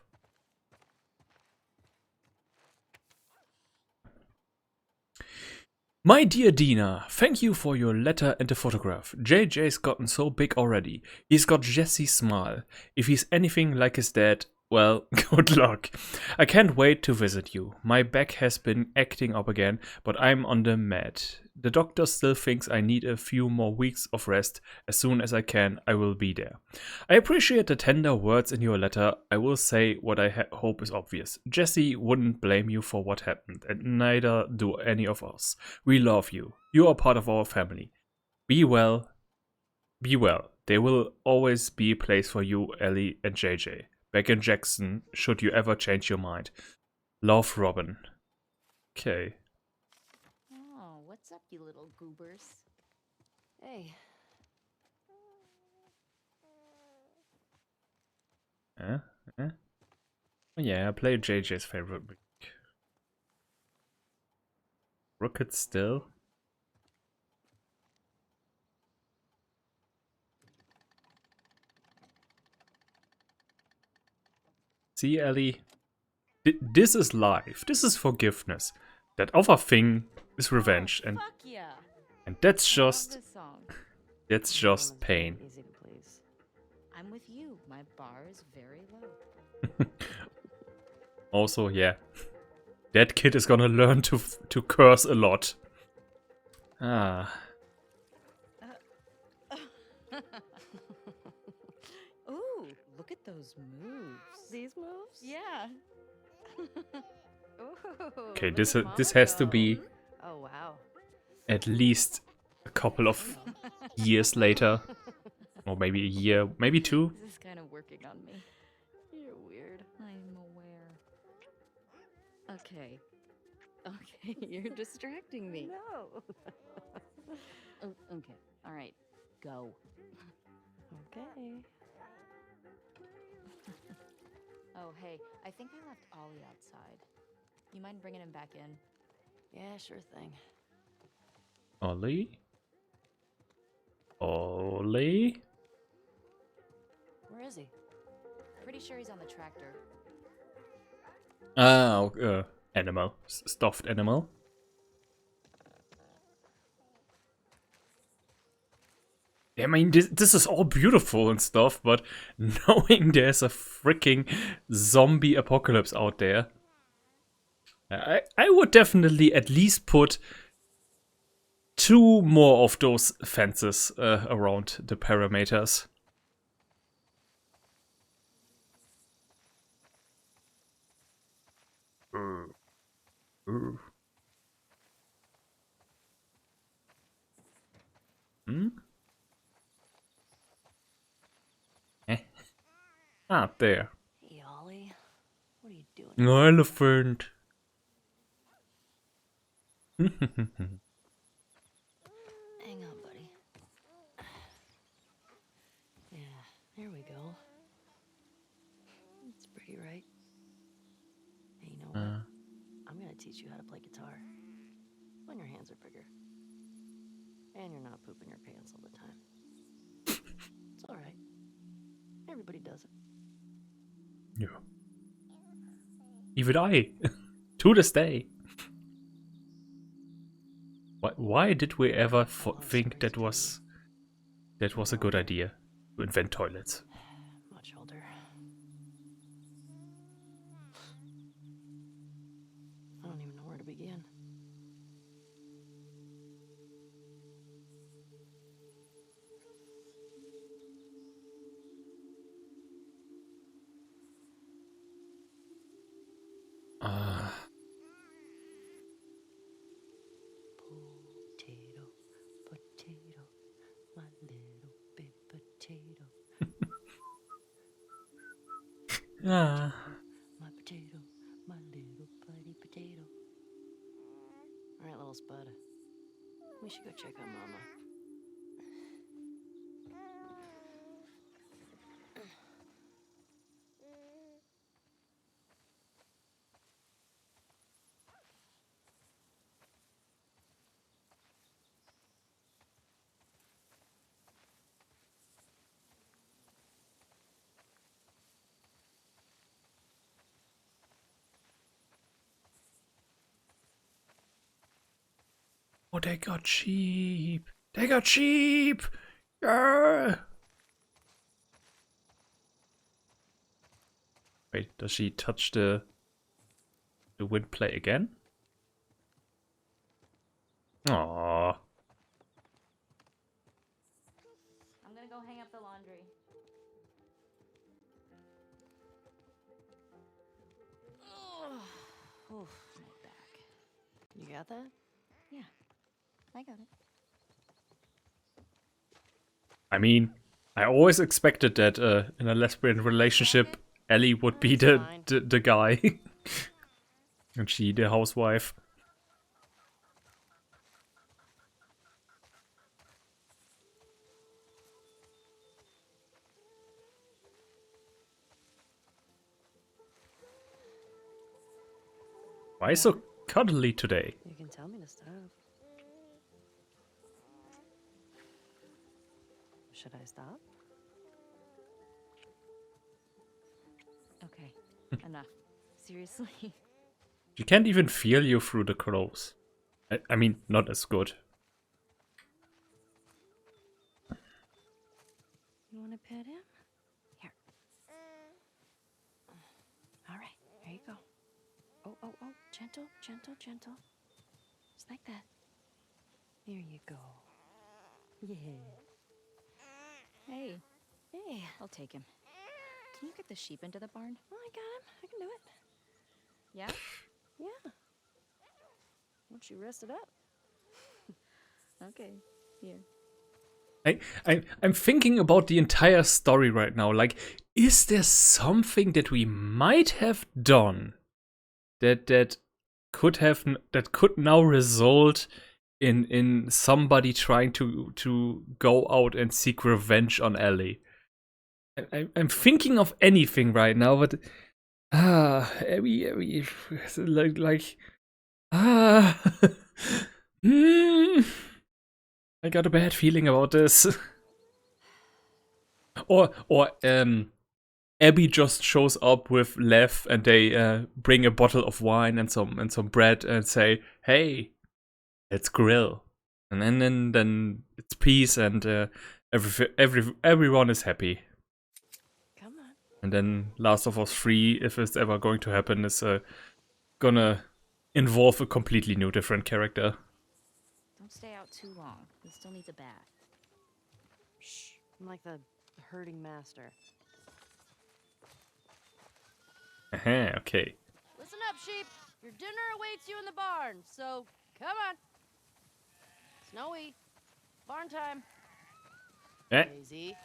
A: My dear Dina, thank you for your letter and the photograph. JJ's gotten so big already. He's got Jesse's smile. If he's anything like his dad, well, good luck. I can't wait to visit you. My back has been acting up again, but I'm on the med. The doctor still thinks I need a few more weeks of rest. As soon as I can, I will be there. I appreciate the tender words in your letter. I will say what I hope is obvious. Jesse wouldn't blame you for what happened, and neither do any of us. We love you. You are part of our family. Be well. Be well. There will always be a place for you, Ellie and JJ. Back in Jackson, should you ever change your mind. Love, Robin. Okay.
I: Oh, what's up, you little goobers? Hey.
A: Oh, yeah, I played JJ's favorite week. Rocket still. See, Ellie? This is life. This is forgiveness. That other thing is revenge, and
I: Fuck yeah.
A: that's
I: I love
A: just
I: this song.
A: that's just pain.
I: Easy to please.
D: I'm with you. My bar is very low.
A: Also, yeah, that kid is gonna learn to curse a lot. Ah,
D: Ooh, look at those moves.
I: These moves?
D: Yeah.
I: Ooh,
A: okay.
I: look
A: This
I: at Mama
A: this has to
I: go.
A: be
I: Oh, wow.
A: at least a couple of years later, or maybe a year, maybe two.
D: This is kind of working on me.
I: You're weird.
D: I'm aware. Okay. Okay, you're distracting me.
I: No.
D: Oh, okay. All right. Go.
I: Okay.
D: Oh, hey, I think I left Ollie outside. You mind bringing him back in?
I: Yeah, sure thing.
A: Ollie, Ollie.
I: Where is he?
D: Pretty sure he's on the tractor.
A: Ah, animal, stuffed animal. I mean, this is all beautiful and stuff, but knowing there's a freaking zombie apocalypse out there, I would definitely at least put 2 more of those fences around the parameters. Hmm? Ah, there.
I: Hey, Ollie. What are you doing?
A: An elephant.
I: Hang on, buddy. Yeah, there we go. It's pretty, right? Hey, you know what? I'm gonna teach you how to play guitar. When your hands are bigger. And you're not pooping your pants all the time. It's alright. Everybody does it.
A: Yeah. Even I. To this day. Why did we ever think that was a good idea to invent toilets?
I: Much older. I don't even know where to begin. Potato, potato, my little big potato.
A: Ah.
I: My potato, my little buddy potato. Alright, little spud. We should go check on Mama.
A: Oh, they got sheep. They got sheep. Yeah. Wait, does she touch the wind plate again? Aww.
D: I'm gonna go hang up the laundry. Oof, my back.
I: You got that?
D: Yeah, I got it.
A: I mean, I always expected that in a lesbian relationship, Ellie would be
I: That's fine.
A: the guy. And she the housewife. Why so cuddly today?
I: You can tell me to stop. Should I stop?
D: Okay, enough. Seriously?
A: She can't even feel you through the clothes. I mean, not as good.
I: You want to pet him? Here. All right, here you go. Oh, oh, oh, gentle, gentle, gentle. Just like that. Here you go. Yeah.
D: Hey,
I: Hey.
D: I'll take him. Can you get the sheep into the barn?
I: Oh, I got him. I can do it.
D: Yeah?
I: Yeah. Once you rest it up.
D: Okay, here.
A: I'm thinking about the entire story right now. Like, is there something that we might have done that could now result in somebody trying to go out and seek revenge on Ellie? I'm thinking of anything right now, but Abby, like hmm, I got a bad feeling about this. or Abby just shows up with Lev and they bring a bottle of wine and some bread and say, "Hey, let's grill." And then it's peace and everyone is happy.
I: Come on.
A: And then Last of Us 3, if it's ever going to happen, is gonna involve a completely new different character.
D: Don't stay out too long. He still needs a bath.
I: Shh. I'm like the herding master.
A: Okay.
I: Listen up, sheep. Your dinner awaits you in the barn, so come on. Snowy. Barn time.
A: Eh.
I: Daisy.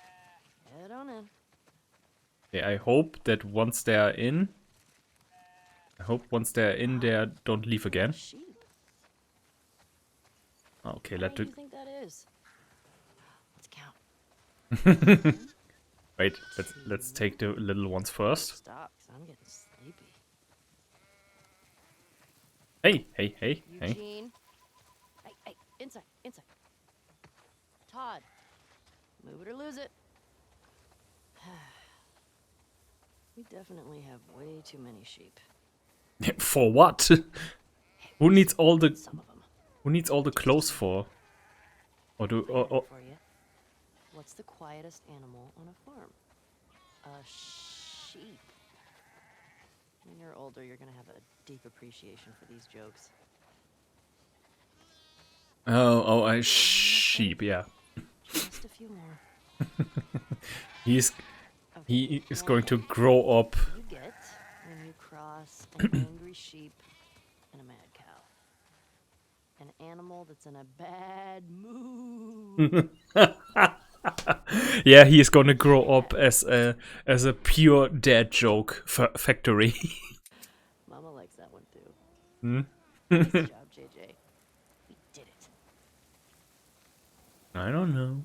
I: Head on in.
A: Okay, I hope that once they are in, they don't leave again.
I: Sheep.
A: Okay,
I: How many do you think that is? Let's count.
A: Wait, let's take the little ones first.
I: Stop, 'cause I'm getting sleepy.
A: Hey.
I: Eugene. Hey, inside. Todd. Move it or lose it. We definitely have way too many sheep.
A: For what? Who needs all the
I: Some of them.
A: clothes for? Or do or
I: For you. What's the quietest animal on a farm? A sheep. When you're older, you're gonna have a deep appreciation for these jokes.
A: a sheep, yeah.
I: Just a few more.
A: He is going to grow up.
I: You get when you cross an angry sheep and a mad cow. An animal that's in a bad mood.
A: Yeah, he is gonna grow up as a pure dad joke factory.
I: Mama likes that one too.
A: Hmm?
I: Nice job, JJ. We did it.
A: I don't know.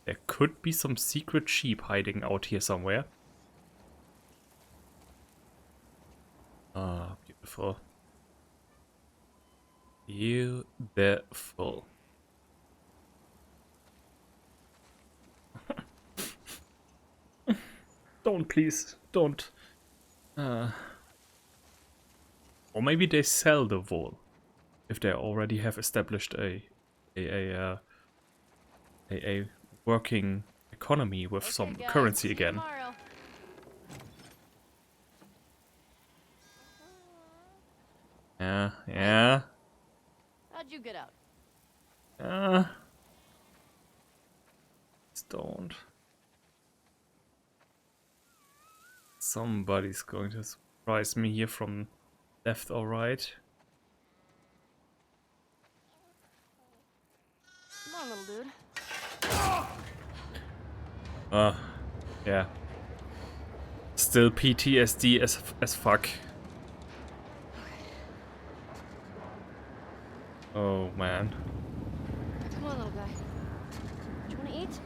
A: There could be some secret sheep hiding out here somewhere. Ah, beautiful. Beautiful. Don't, please. Don't. Or maybe they sell the wool. if they already have established a working economy with some
D: Okay, guys,
A: currency
D: see you
A: again.
D: tomorrow.
A: Yeah.
D: How'd you get out?
A: Don't. Somebody's going to surprise me here from left or right.
D: Come on, little dude.
A: Yeah. Still PTSD as fuck. Oh man.
D: Come on, little guy. Do you want to eat?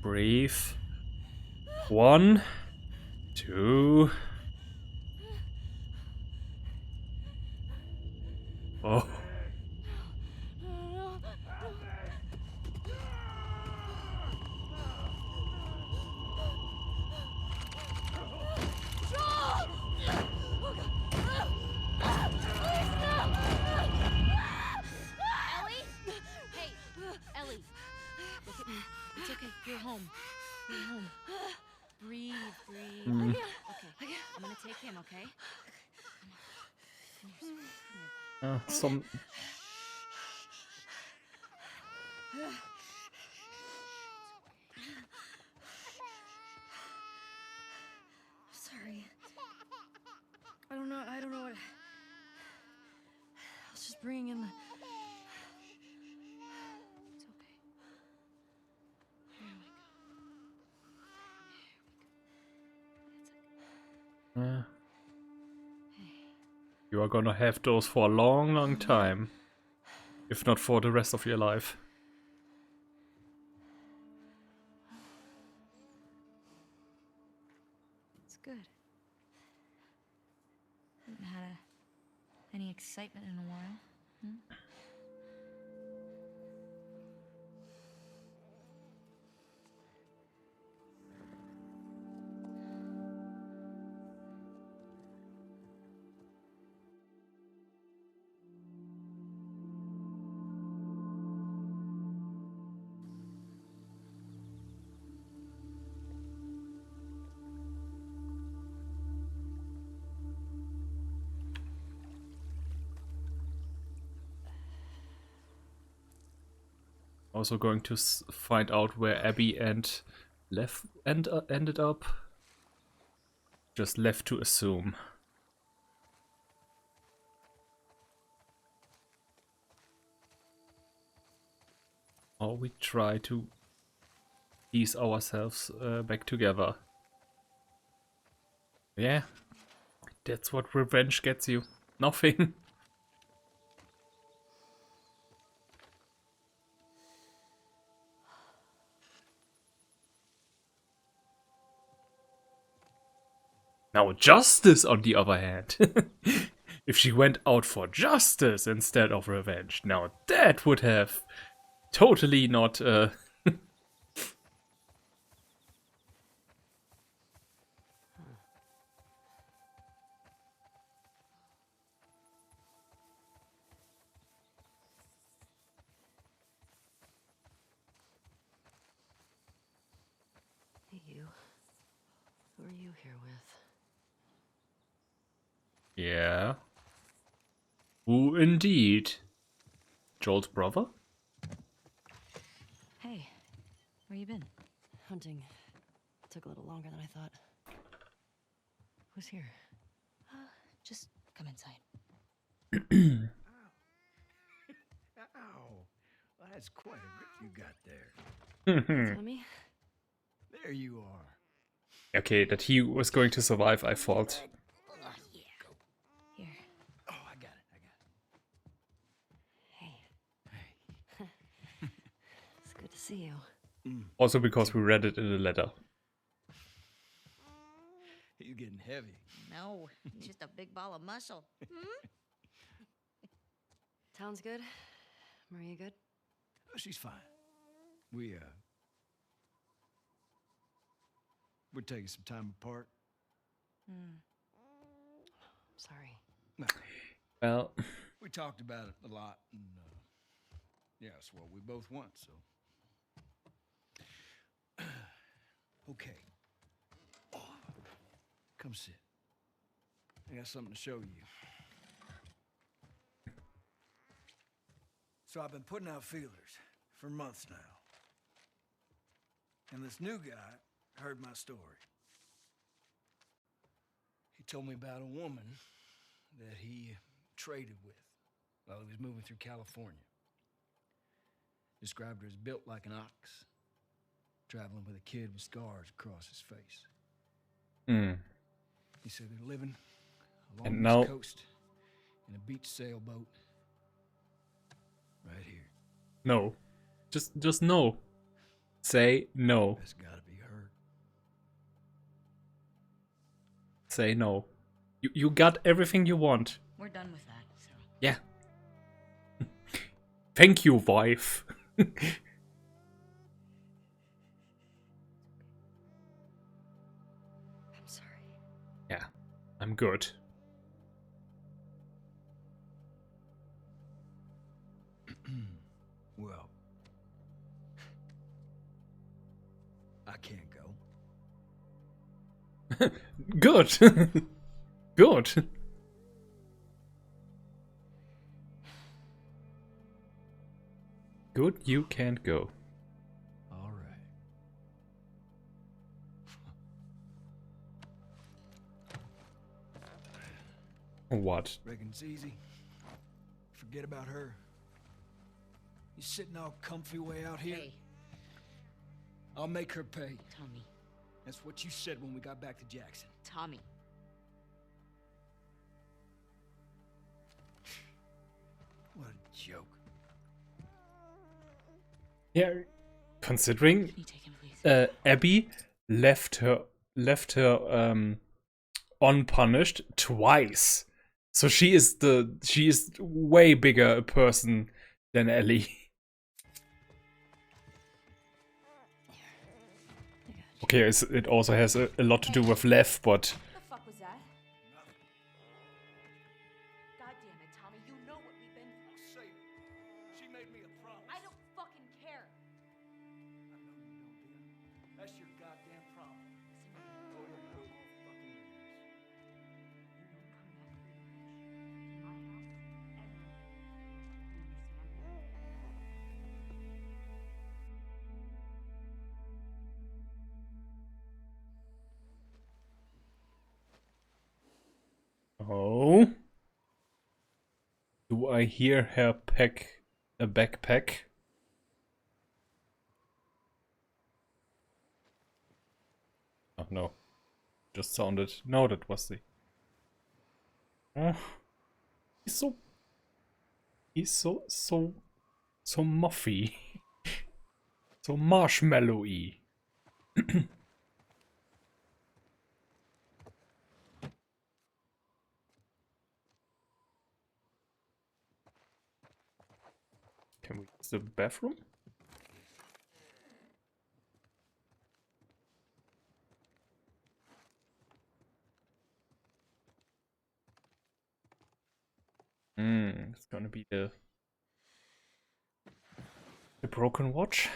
A: Breathe. 1, 2. Oh.
D: Ellie? Hey, Ellie. Look at me. It's okay. You're home. You're home. Breathe, breathe. Okay, I'm gonna take him, okay? Come here.
A: Some.
F: Sorry. I don't know what. I was just bringing in the. It's okay. Here we go.
A: Yeah. You are gonna have those for a long, long time. If not for the rest of your life.
D: It's good. Haven't had any excitement in a while.
A: Also going to find out where Abby and Lev ended up. Just left to assume. Or we try to piece ourselves back together. Yeah, that's what revenge gets you. Nothing. Now justice, on the other hand. If she went out for justice instead of revenge, now that would have totally not...
I: Hey, you. Who are you here with?
A: Yeah. Who indeed? Joel's brother?
I: Hey, where you been? Hunting. Took a little longer than I thought. Who's here?
D: Just come inside.
H: Ow. Well, that's quite a grip you got there.
I: Tommy?
H: There you are.
A: Okay, that he was going to survive, I thought.
I: Here.
H: Oh, I got it.
I: Hey.
H: Hey.
I: It's good to see you.
A: Also because we read it in the letter.
H: He's getting heavy.
D: No, just a big ball of muscle.
I: Town's good? Maria good?
H: Oh, she's fine. We We're taking some time apart.
I: Sorry.
A: Well,
H: We talked about it a lot, and yeah, it's what we both want, so. Okay. Come sit. I got something to show you. So I've been putting out feelers for months now. And this new guy heard my story. He told me about a woman that he traded with while he was moving through California. Described her as built like an ox, traveling with a kid with scars across his face. He said they're living along
A: And
H: the
A: now-
H: East Coast in a beach sailboat right here.
A: no. Just no. Say no.
H: That's gotta be her.
A: Say no. You got everything you want.
I: We're done with that, so.
A: Yeah. Thank you, wife.
I: I'm sorry.
A: Yeah, I'm good.
H: Well, I can't go.
A: Good. Good. Good, you can't go.
H: All right.
A: What?
H: Reckon it's easy. Forget about her. You sitting all comfy way out here?
I: Hey,
H: I'll make her pay.
I: Tommy.
H: That's what you said when we got back to Jackson.
I: Tommy.
H: What a joke.
A: Yeah, considering
I: Can you take him, please?
A: Abby left her unpunished twice. So she is way bigger a person than Ellie. Okay, it also has a lot to do with Lev, but
D: What the fuck was that? God damn it, Tommy, you know what we've been through.
H: Say it. She made me a promise.
D: I don't fucking care.
H: I know you don't, Dina. That's your goddamn problem. Go to hell all fucking years.
D: You don't come back here to my house ever. You understand?
A: oh, do I hear her pack a backpack? Oh no, just sounded. No, that was the. Oh, he's so muffy, so marshmallowy. Can we use the bathroom? It's gonna be the broken watch.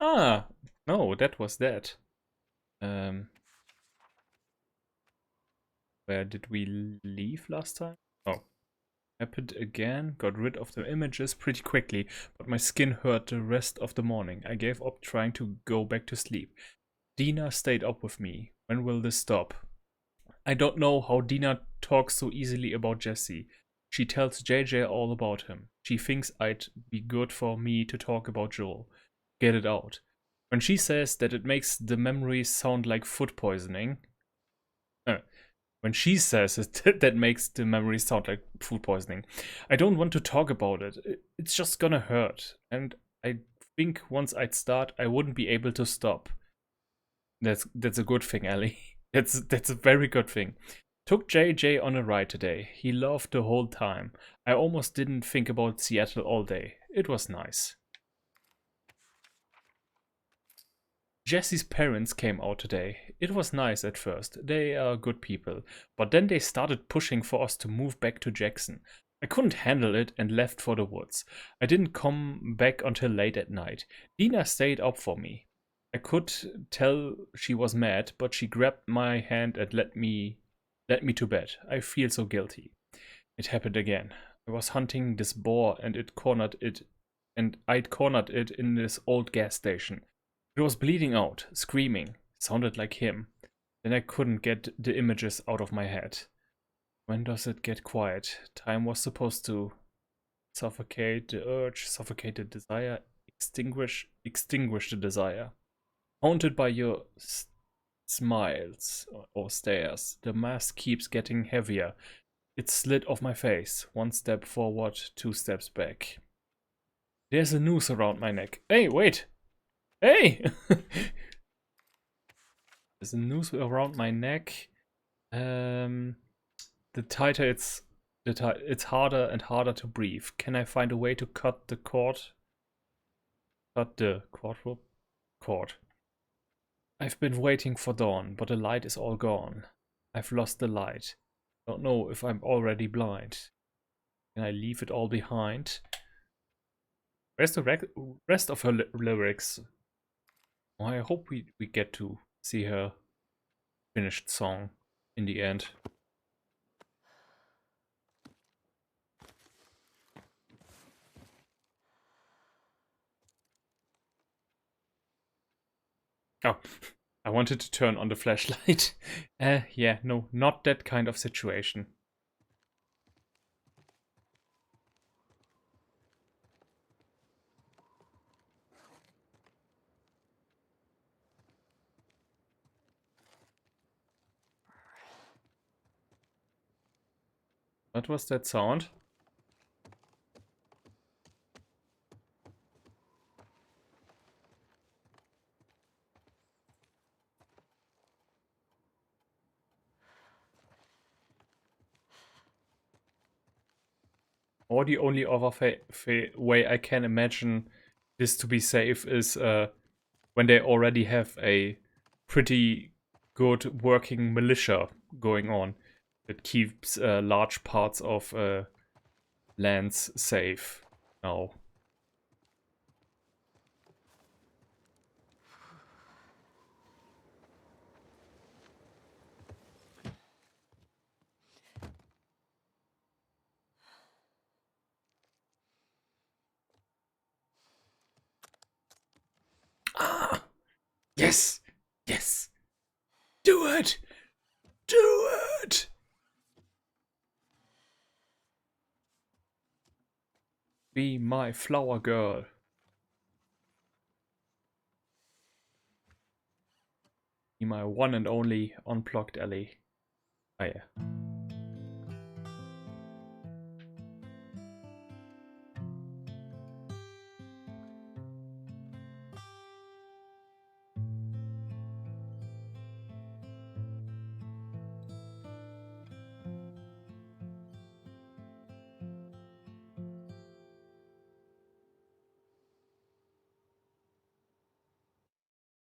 A: Ah, no, that was that. Where did we leave last time? Oh, happened again. Got rid of the images pretty quickly, but my skin hurt the rest of the morning. I gave up trying to go back to sleep. Dina stayed up with me. When will this stop? I don't know how Dina talks so easily about Jesse. She tells JJ all about him. She thinks I'd be good for me to talk about Joel. Get it out. When she says that it makes the memories sound like food poisoning. When she says it, that makes the memories sound like food poisoning. I don't want to talk about it. It's just gonna hurt. And I think once I'd start, I wouldn't be able to stop. That's a good thing, Ellie. That's a very good thing. Took JJ on a ride today. He laughed the whole time. I almost didn't think about Seattle all day. It was nice. Jesse's parents came out today. It was nice at first. They are good people. But then they started pushing for us to move back to Jackson. I couldn't handle it and left for the woods. I didn't come back until late at night. Dina stayed up for me. I could tell she was mad, but she grabbed my hand and let me to bed. I feel so guilty. It happened again. I was hunting this boar and I'd cornered it in this old gas station. It was bleeding out, screaming. Sounded like him. Then I couldn't get the images out of my head. When does it get quiet? Time was supposed to suffocate the urge, suffocate the desire, extinguish the desire. Haunted by your smiles or stares, the mask keeps getting heavier. It slid off my face. 1 step forward, 2 steps back. There's a noose around my neck. Hey, wait! Hey! There's a noose around my neck. The tighter it's harder and harder to breathe. Can I find a way to cut the cord? Cut the cord. I've been waiting for dawn, but the light is all gone. I've lost the light. Don't know if I'm already blind. Can I leave it all behind? Where's the rest of her lyrics? Oh, I hope we get to see her finished song in the end. Oh, I wanted to turn on the flashlight. Yeah, no, not that kind of situation. What was that sound? Or the only other way I can imagine this to be safe is when they already have a pretty good working militia going on that keeps large parts of lands safe now. Ah! Yes! Yes! Do it! Do it! Be my flower girl. Be my one and only unplugged Ellie. Oh yeah.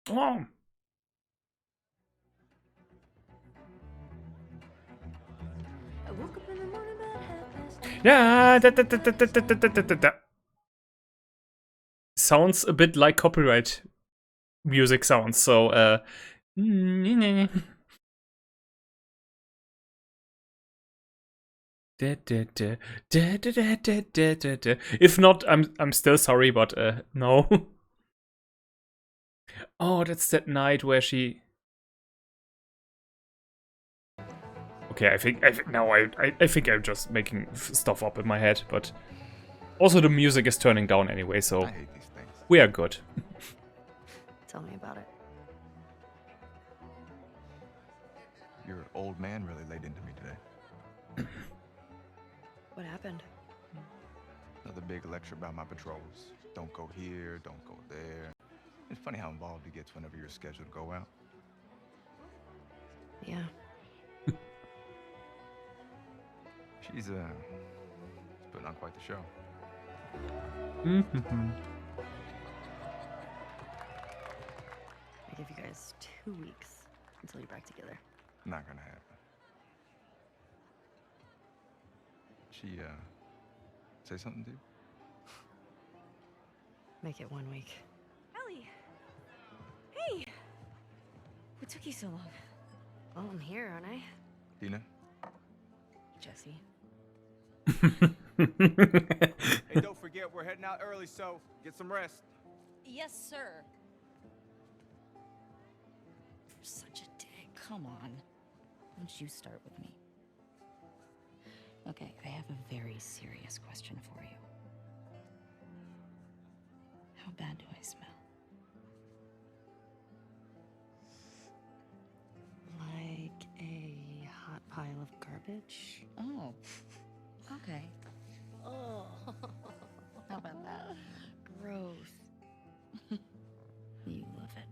A: Oh.
F: I woke up in the morning about 8:30.
A: Yeah. Sounds a bit like copyright music sounds, so if not, I'm still sorry, but no. Oh, that's that night where she. Okay, I think now I think I'm just making stuff up in my head, but also the music is turning down anyway, so
G: I hate these things.
A: we are good.
I: Tell me about it.
G: Your old man really laid into me today.
I: What happened?
G: Another big lecture about my patrols. Don't go here, don't go there. It's funny how involved he gets whenever you're scheduled to go out.
I: Yeah.
G: She's putting on quite the show.
I: I give you guys 2 weeks until you're back together.
G: Not gonna happen. She, say something to you?
I: Make it 1 week.
D: Ellie! Hey! What took you so long?
I: Well, I'm here, aren't I?
G: Dina?
I: Jesse.
H: Hey, don't forget, we're heading out early, so get some rest.
D: Yes, sir.
J: You're such a dick. Come on. Why don't you start with me? Okay, I have a very serious question for you. How bad do I smell?
I: Like a hot pile of garbage?
J: Oh, okay.
I: Oh,
J: How about that?
I: gross.
J: You love it.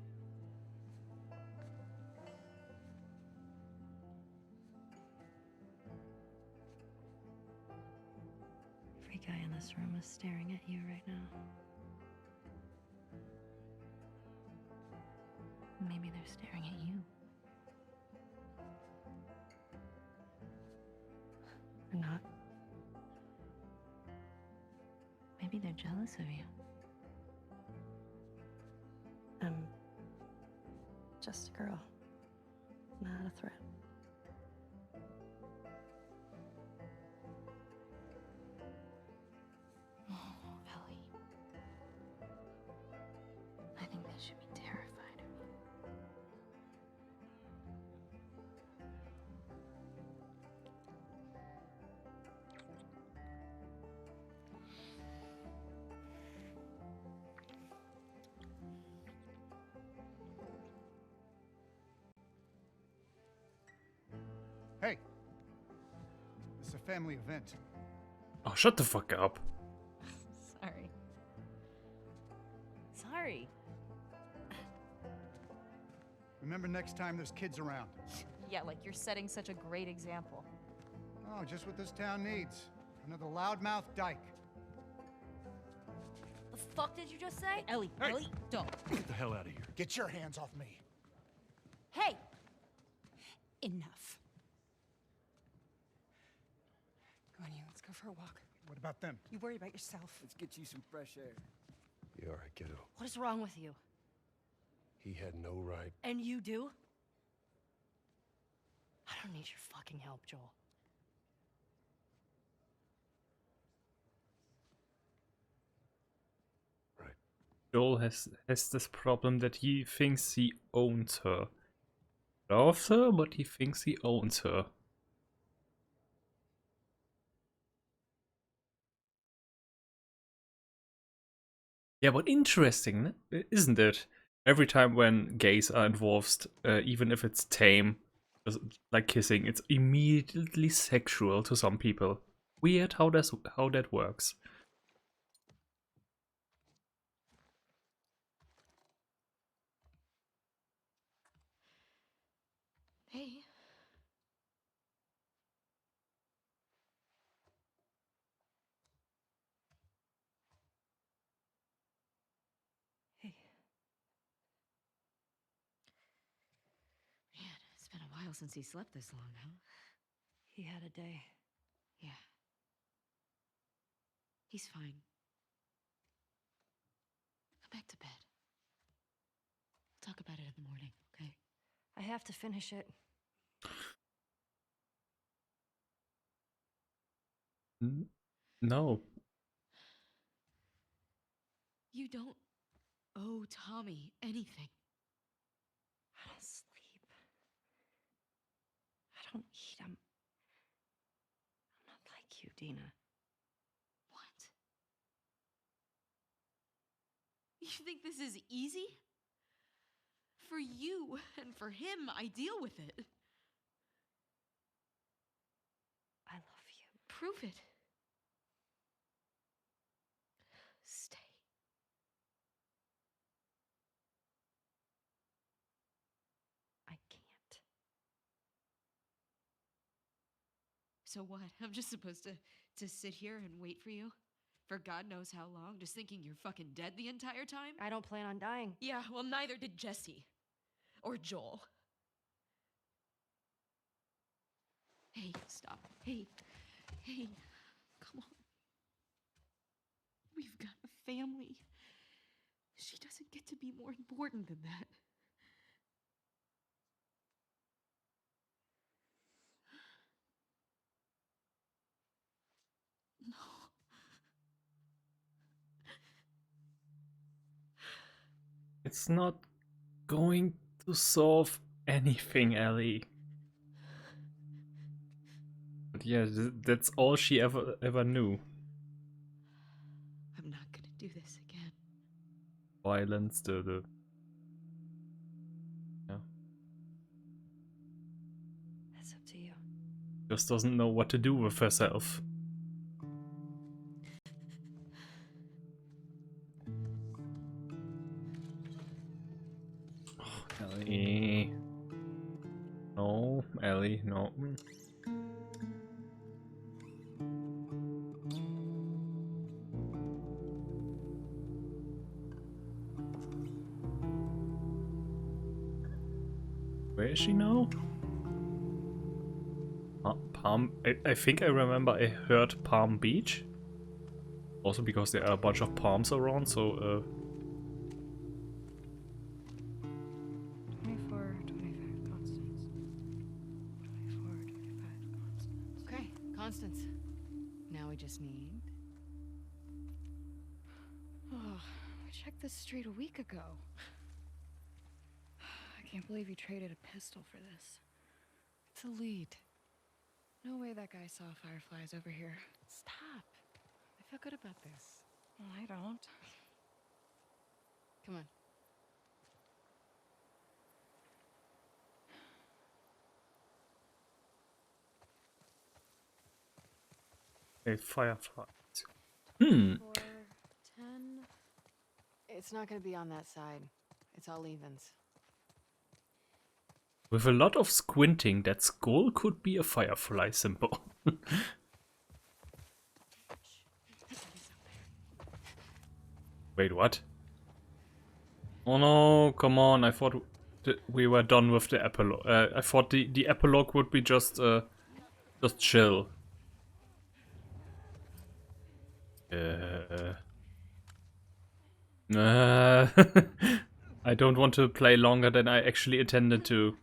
I: Every guy in this room is staring at you right now.
J: Maybe they're staring at you.
I: Or not.
J: Maybe they're jealous of you.
I: I'm just a girl, not a threat.
J: Oh, Ellie. I think they should be terrified of you.
K: Hey, this is a family event.
A: Oh, shut the fuck up.
J: Sorry. Sorry.
K: Remember next time there's kids around.
J: Yeah, like you're setting such a great example.
K: Oh, just what this town needs. Another loudmouth dyke.
D: The fuck did you just say?
J: Ellie,
H: Hey!
J: Ellie, don't.
H: Get the hell out of here.
K: Get your hands off me.
J: Hey! Enough.
B: Come on, you. Let's go for a walk.
K: What about them?
B: You worry about yourself.
C: Let's get you some fresh air.
L: You all right, kiddo?
D: What is wrong with you?
L: He had no right.
D: And you do? I don't need your fucking help, Joel.
L: Right.
A: Joel has this problem that he thinks he owns her. Loves her, but he thinks he owns her. Yeah, but interesting, isn't it? Every time when gays are involved, even if it's tame, like kissing, it's immediately sexual to some people. Weird how that works.
D: Hey.
I: Hey.
D: Man, it's been a while since he slept this long, huh?
I: He had a day.
D: Yeah. He's fine. Go back to bed. We'll talk about it in the morning, okay?
I: I have to finish it.
A: No.
D: You don't owe Tommy anything.
I: I don't sleep. I don't eat. I'm not like you, Dina.
D: What? You think this is easy? For you and for him, I deal with it.
I: I love you.
D: Prove it. Stay.
I: I can't.
D: So what? I'm just supposed to sit here and wait for you? For God knows how long, just thinking you're fucking dead the entire time?
I: I don't plan on dying.
D: Yeah, well, neither did Jesse.
M: or Joel. Hey, stop. Hey, hey, come on. We've got a family. She doesn't get to be more important than that. No.
A: It's not going to solve anything, Ellie. But yeah, that's all she ever knew.
M: I'm not gonna do this again.
A: Violence, yeah,
M: That's up to you.
A: just doesn't know what to do with herself. Oh, Ellie. No, Ellie, no. Where is she now? Palm. I think I remember I heard Palm Beach. Also because there are a bunch of palms around, so
B: 24, 25 constants. 24, 25 constants. Okay, constants. Now we just need... Oh, I checked this street a week ago. I can't believe you traded a pistol for this. It's a lead. No way that guy saw fireflies over here. Stop. I feel good about this. Well, I don't. Come on.
A: a fireflies.
B: 4, 10. It's not gonna be on that side. It's all evens.
A: With a lot of squinting, that skull could be a firefly symbol. Wait, what? Oh no, come on, I thought we were done with the epilogue. I thought the epilogue would be just chill. I don't want to play longer than I actually intended to.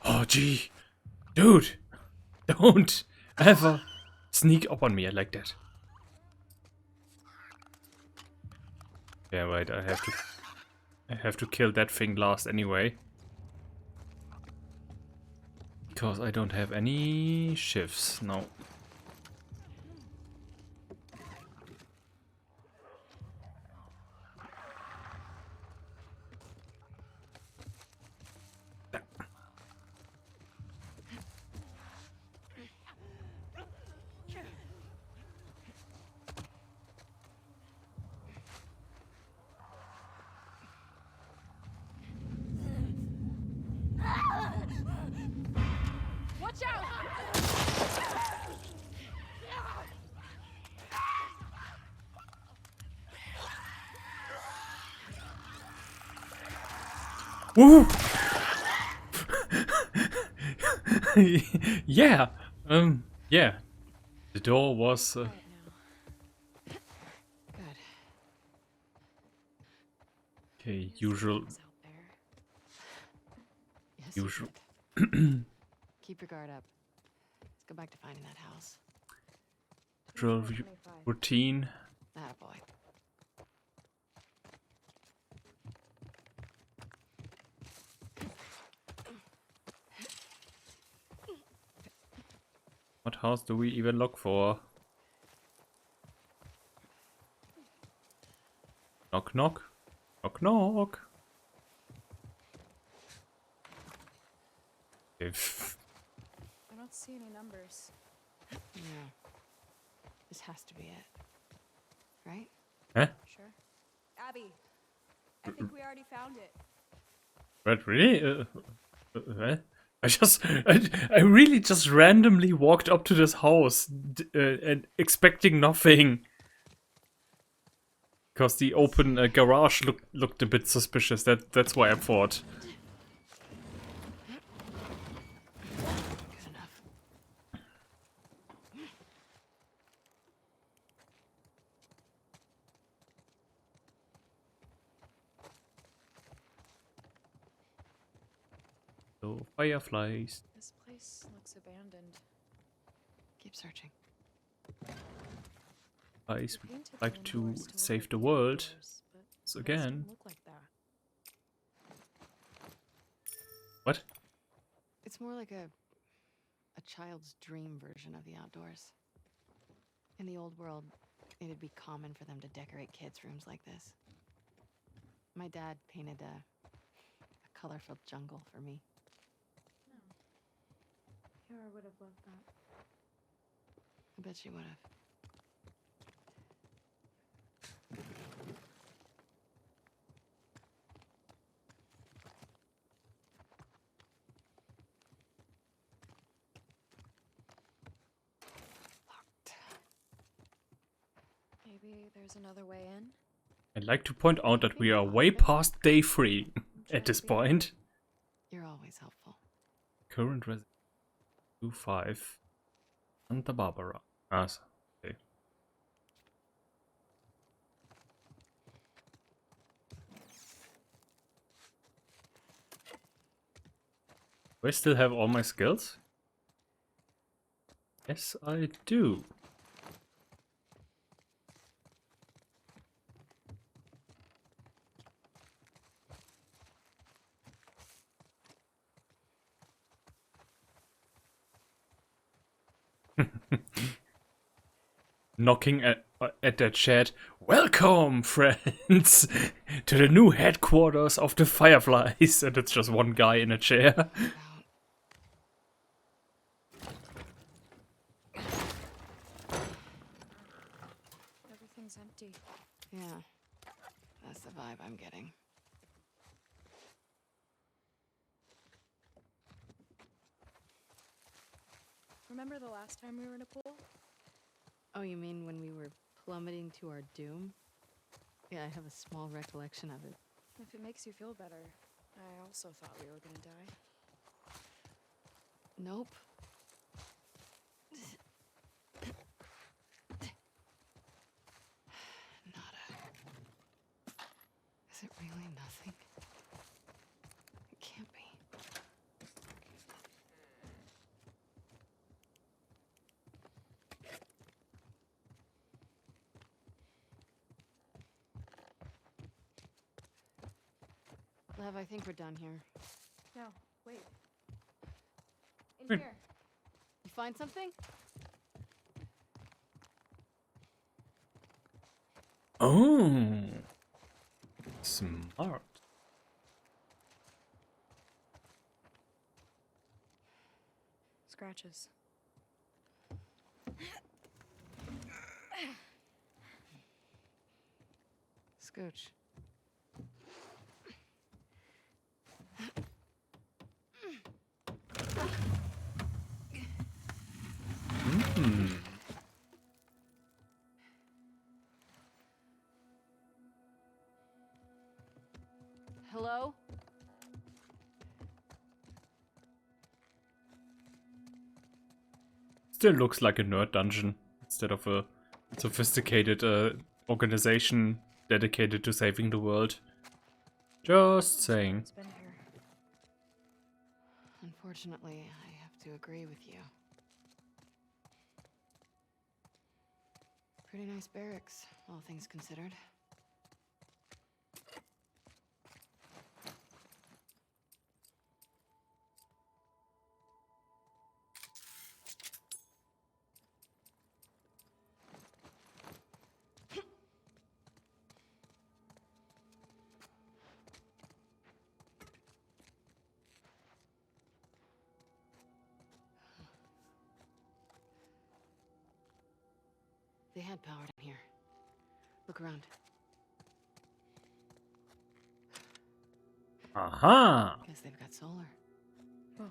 A: Oh gee, dude, don't ever sneak up on me like that. Yeah, right, I have to kill that thing last anyway. Because I don't have any shifts, no.
D: Watch out!
A: Woo! Yeah, yeah. The door was.
B: Good.
A: Okay, usual.
B: Out there. Yes,
A: Usual.
B: keep your guard up. Let's go back to finding that house.
A: Usual routine.
B: Attaboy.
A: What house do we even look for? Knock knock. Knock knock. Okay,
B: This has to be it. Right?
A: Huh?
M: Sure. Abby, I think we already found it.
A: But really? I really just randomly walked up to this house and expecting nothing. Because the open garage looked a bit suspicious. That's why I thought.
B: Good enough.
A: So fireflies.
F: This place looks abandoned.
B: Keep searching.
A: Guys,
F: They
A: we
F: painted
A: like
F: the
A: to
F: indoors look
A: save
F: like
A: the
F: the
A: world.
F: outdoors, but
A: So
F: the place
A: again.
F: didn't look like that.
A: What?
B: It's more like a child's dream version of the outdoors. In the old world, it'd be common for them to decorate kids' rooms like this. My dad painted a colorful jungle for me.
F: Kiara would have loved that.
B: I bet she would have.
F: Maybe there's another way in?
A: I'd like to point out that we are way past day 3 at this point.
B: You're always helpful.
A: Current resident 25 Santa Barbara. Ah, okay. Do I still have all my skills? Yes, I do. Knocking at that chat. Welcome, friends, to the new headquarters of the Fireflies. And it's just one guy in a chair.
F: Everything's empty.
B: Yeah, that's the vibe I'm getting.
F: Remember the last time we were in a pool?
B: Oh, you mean when we were plummeting to our doom? Yeah, I have a small recollection of it.
F: If it makes you feel better, I also thought we were gonna die.
B: Nope. Nada. Is it really nothing? It can't be. Lev, I think we're done here.
F: No, wait. In
A: Wait.
F: here.
B: You find something?
A: Oh, smart.
F: Scratches.
B: Scooch. Hello?
A: Still looks like a nerd dungeon instead of a sophisticated organization dedicated to saving the world. Just saying.
F: It's been here.
B: Unfortunately, I have to agree with you. Pretty nice barracks, all things considered. They had power down here. Look around.
A: Aha!
B: Guess they've got solar.
F: Oh.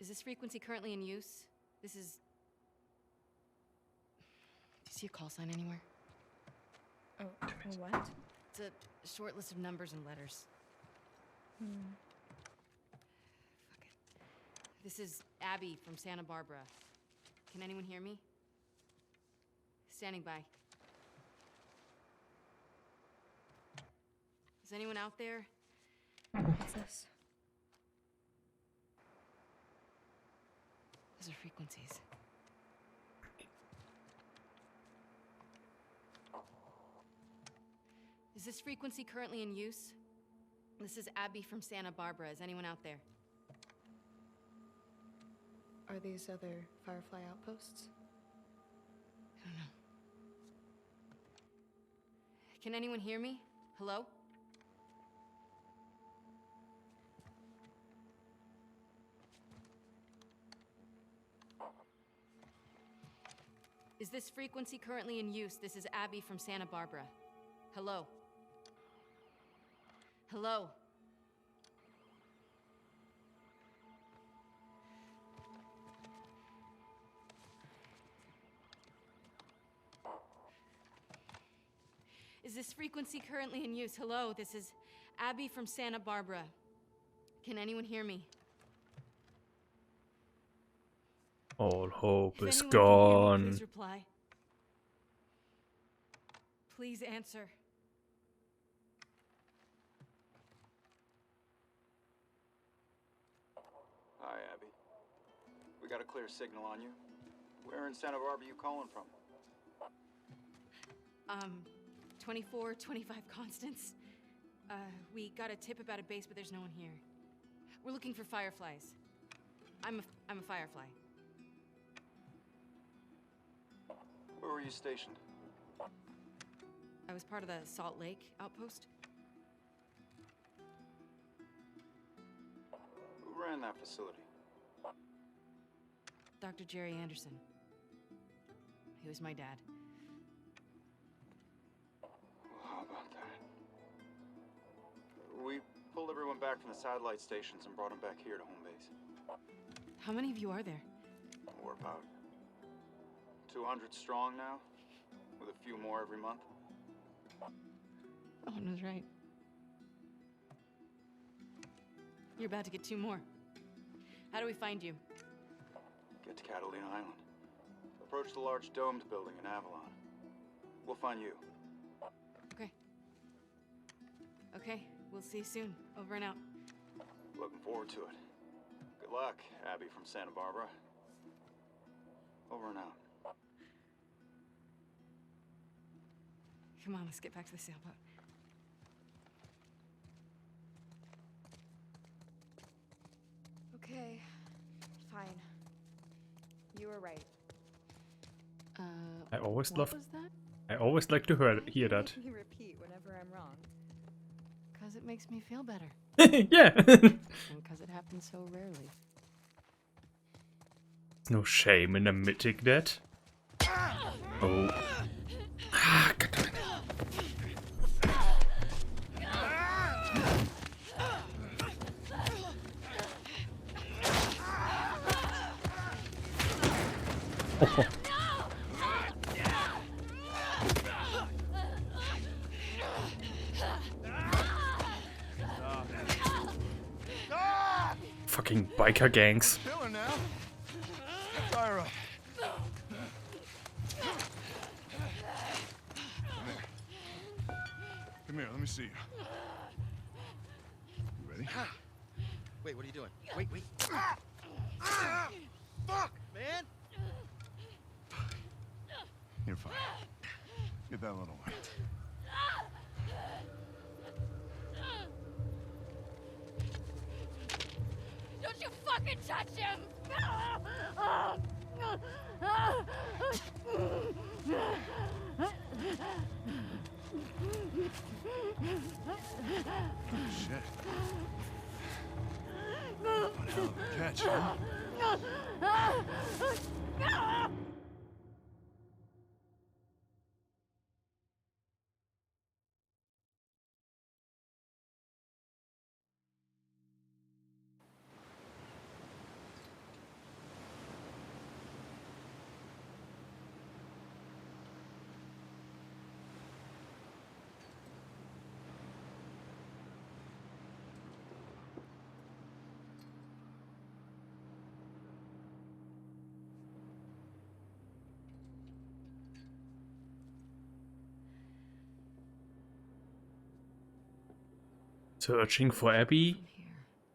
B: Is this frequency currently in use? This is... Do you see a call sign anywhere?
F: Oh, what?
B: It's a short list of numbers and letters. Fuck it. This is Abby from Santa Barbara. Can anyone hear me? Standing by. Is anyone out there?
F: What's this?
B: Those are frequencies. Is this frequency currently in use? This is Abby from Santa Barbara. Is anyone out there?
F: Are these other Firefly outposts?
B: I don't know. Can anyone hear me? Hello? Is this frequency currently in use? This is Abby from Santa Barbara. Hello? Hello? Is this frequency currently in use? Hello, this is Abby from Santa Barbara. Can anyone hear me?
A: All hope
B: If
A: is
B: anyone can hear me,
A: gone.
B: please reply. Please answer.
N: Hi, Abby. We got a clear signal on you. Where in Santa Barbara you calling from?
B: 2425 Constance. We got a tip about a base, but there's no one here. We're looking for fireflies. I'm a firefly.
N: Where were you stationed?
B: I was part of the Salt Lake outpost.
N: Who ran that facility?
B: Dr. Jerry Anderson. He was my dad.
N: Well, how about that? We pulled everyone back from the satellite stations and brought them back here to home base.
B: How many of you are there?
N: We're about 200 strong now, with a few more every month.
B: Owen was right. You're about to get 2 more. How do we find you?
N: Get to Catalina Island. Approach the large domed building in Avalon. We'll find you.
B: Okay. Okay, we'll see you soon. Over and out.
N: Looking forward to it. Good luck, Abby from Santa Barbara. Over and out.
B: Come on, let's get back to the sailboat.
F: Okay, fine. You were right.
A: I always
B: What
A: love.
B: was that?
A: I always like to hear that.
F: You repeat whenever I'm wrong.
B: Because it makes me feel better.
A: Yeah.
B: And because it happens so rarely.
A: No shame in admitting that. Oh. Ah, God damn it. Oh. Fucking biker gangs.
K: Killer now. Tyra. Come here, let me see you. You ready?
H: Wait, what are you doing? Wait. Fuck, man!
K: You're fine. Get that little one.
D: Don't you fucking touch him!
K: Shit.
L: Gotcha.
A: Searching for Abby?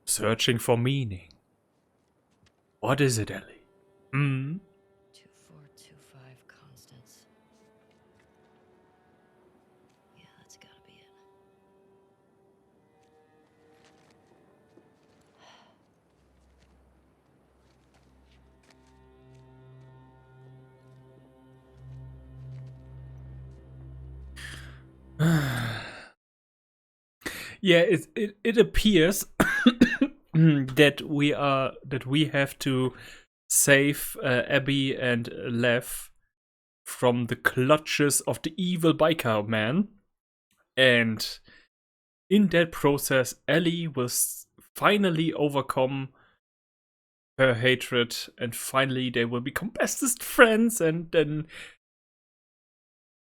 A: Searching for meaning. What is it, Ellie?
I: 2425 Constance. Yeah, that's gotta be it.
A: Yeah, it appears that we have to save Abby and Lev from the clutches of the evil biker man, and in that process, Ellie will finally overcome her hatred, and finally they will become bestest friends, and then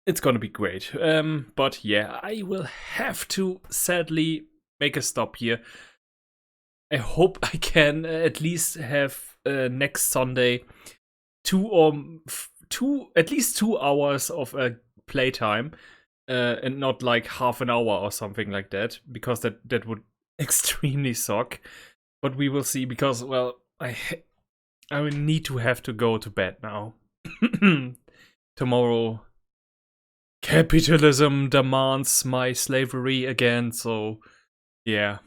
A: it's gonna be great. But yeah, I will have to sadly make a stop here. I hope I can at least have next Sunday at least 2 hours of playtime, and not like half an hour or something like that, because that would extremely suck. But we will see, because well, I will need to have to go to bed now. Tomorrow, capitalism demands my slavery again, so yeah.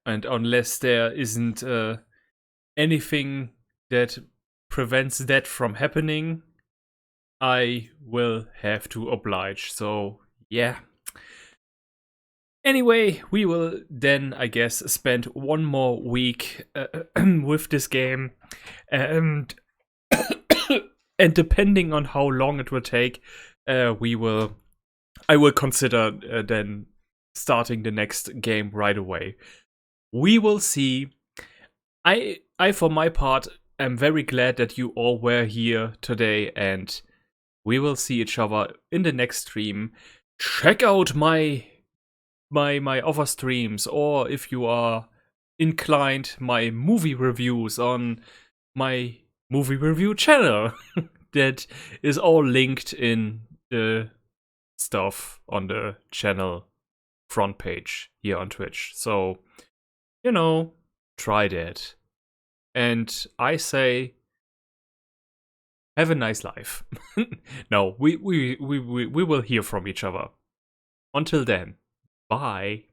A: And unless there isn't anything that prevents that from happening, I will have to oblige. So yeah. Anyway, we will then, I guess, spend one more week with this game, and and depending on how long it will take, I will consider then starting the next game right away. We will see. I for my part am very glad that you all were here today, and we will see each other in the next stream. Check out my other streams, or if you are inclined, my movie reviews on my movie review channel. That is all linked in the stuff on the channel front page here on Twitch. So, try that. And I say, have a nice life. No, we will hear from each other. Until then, bye.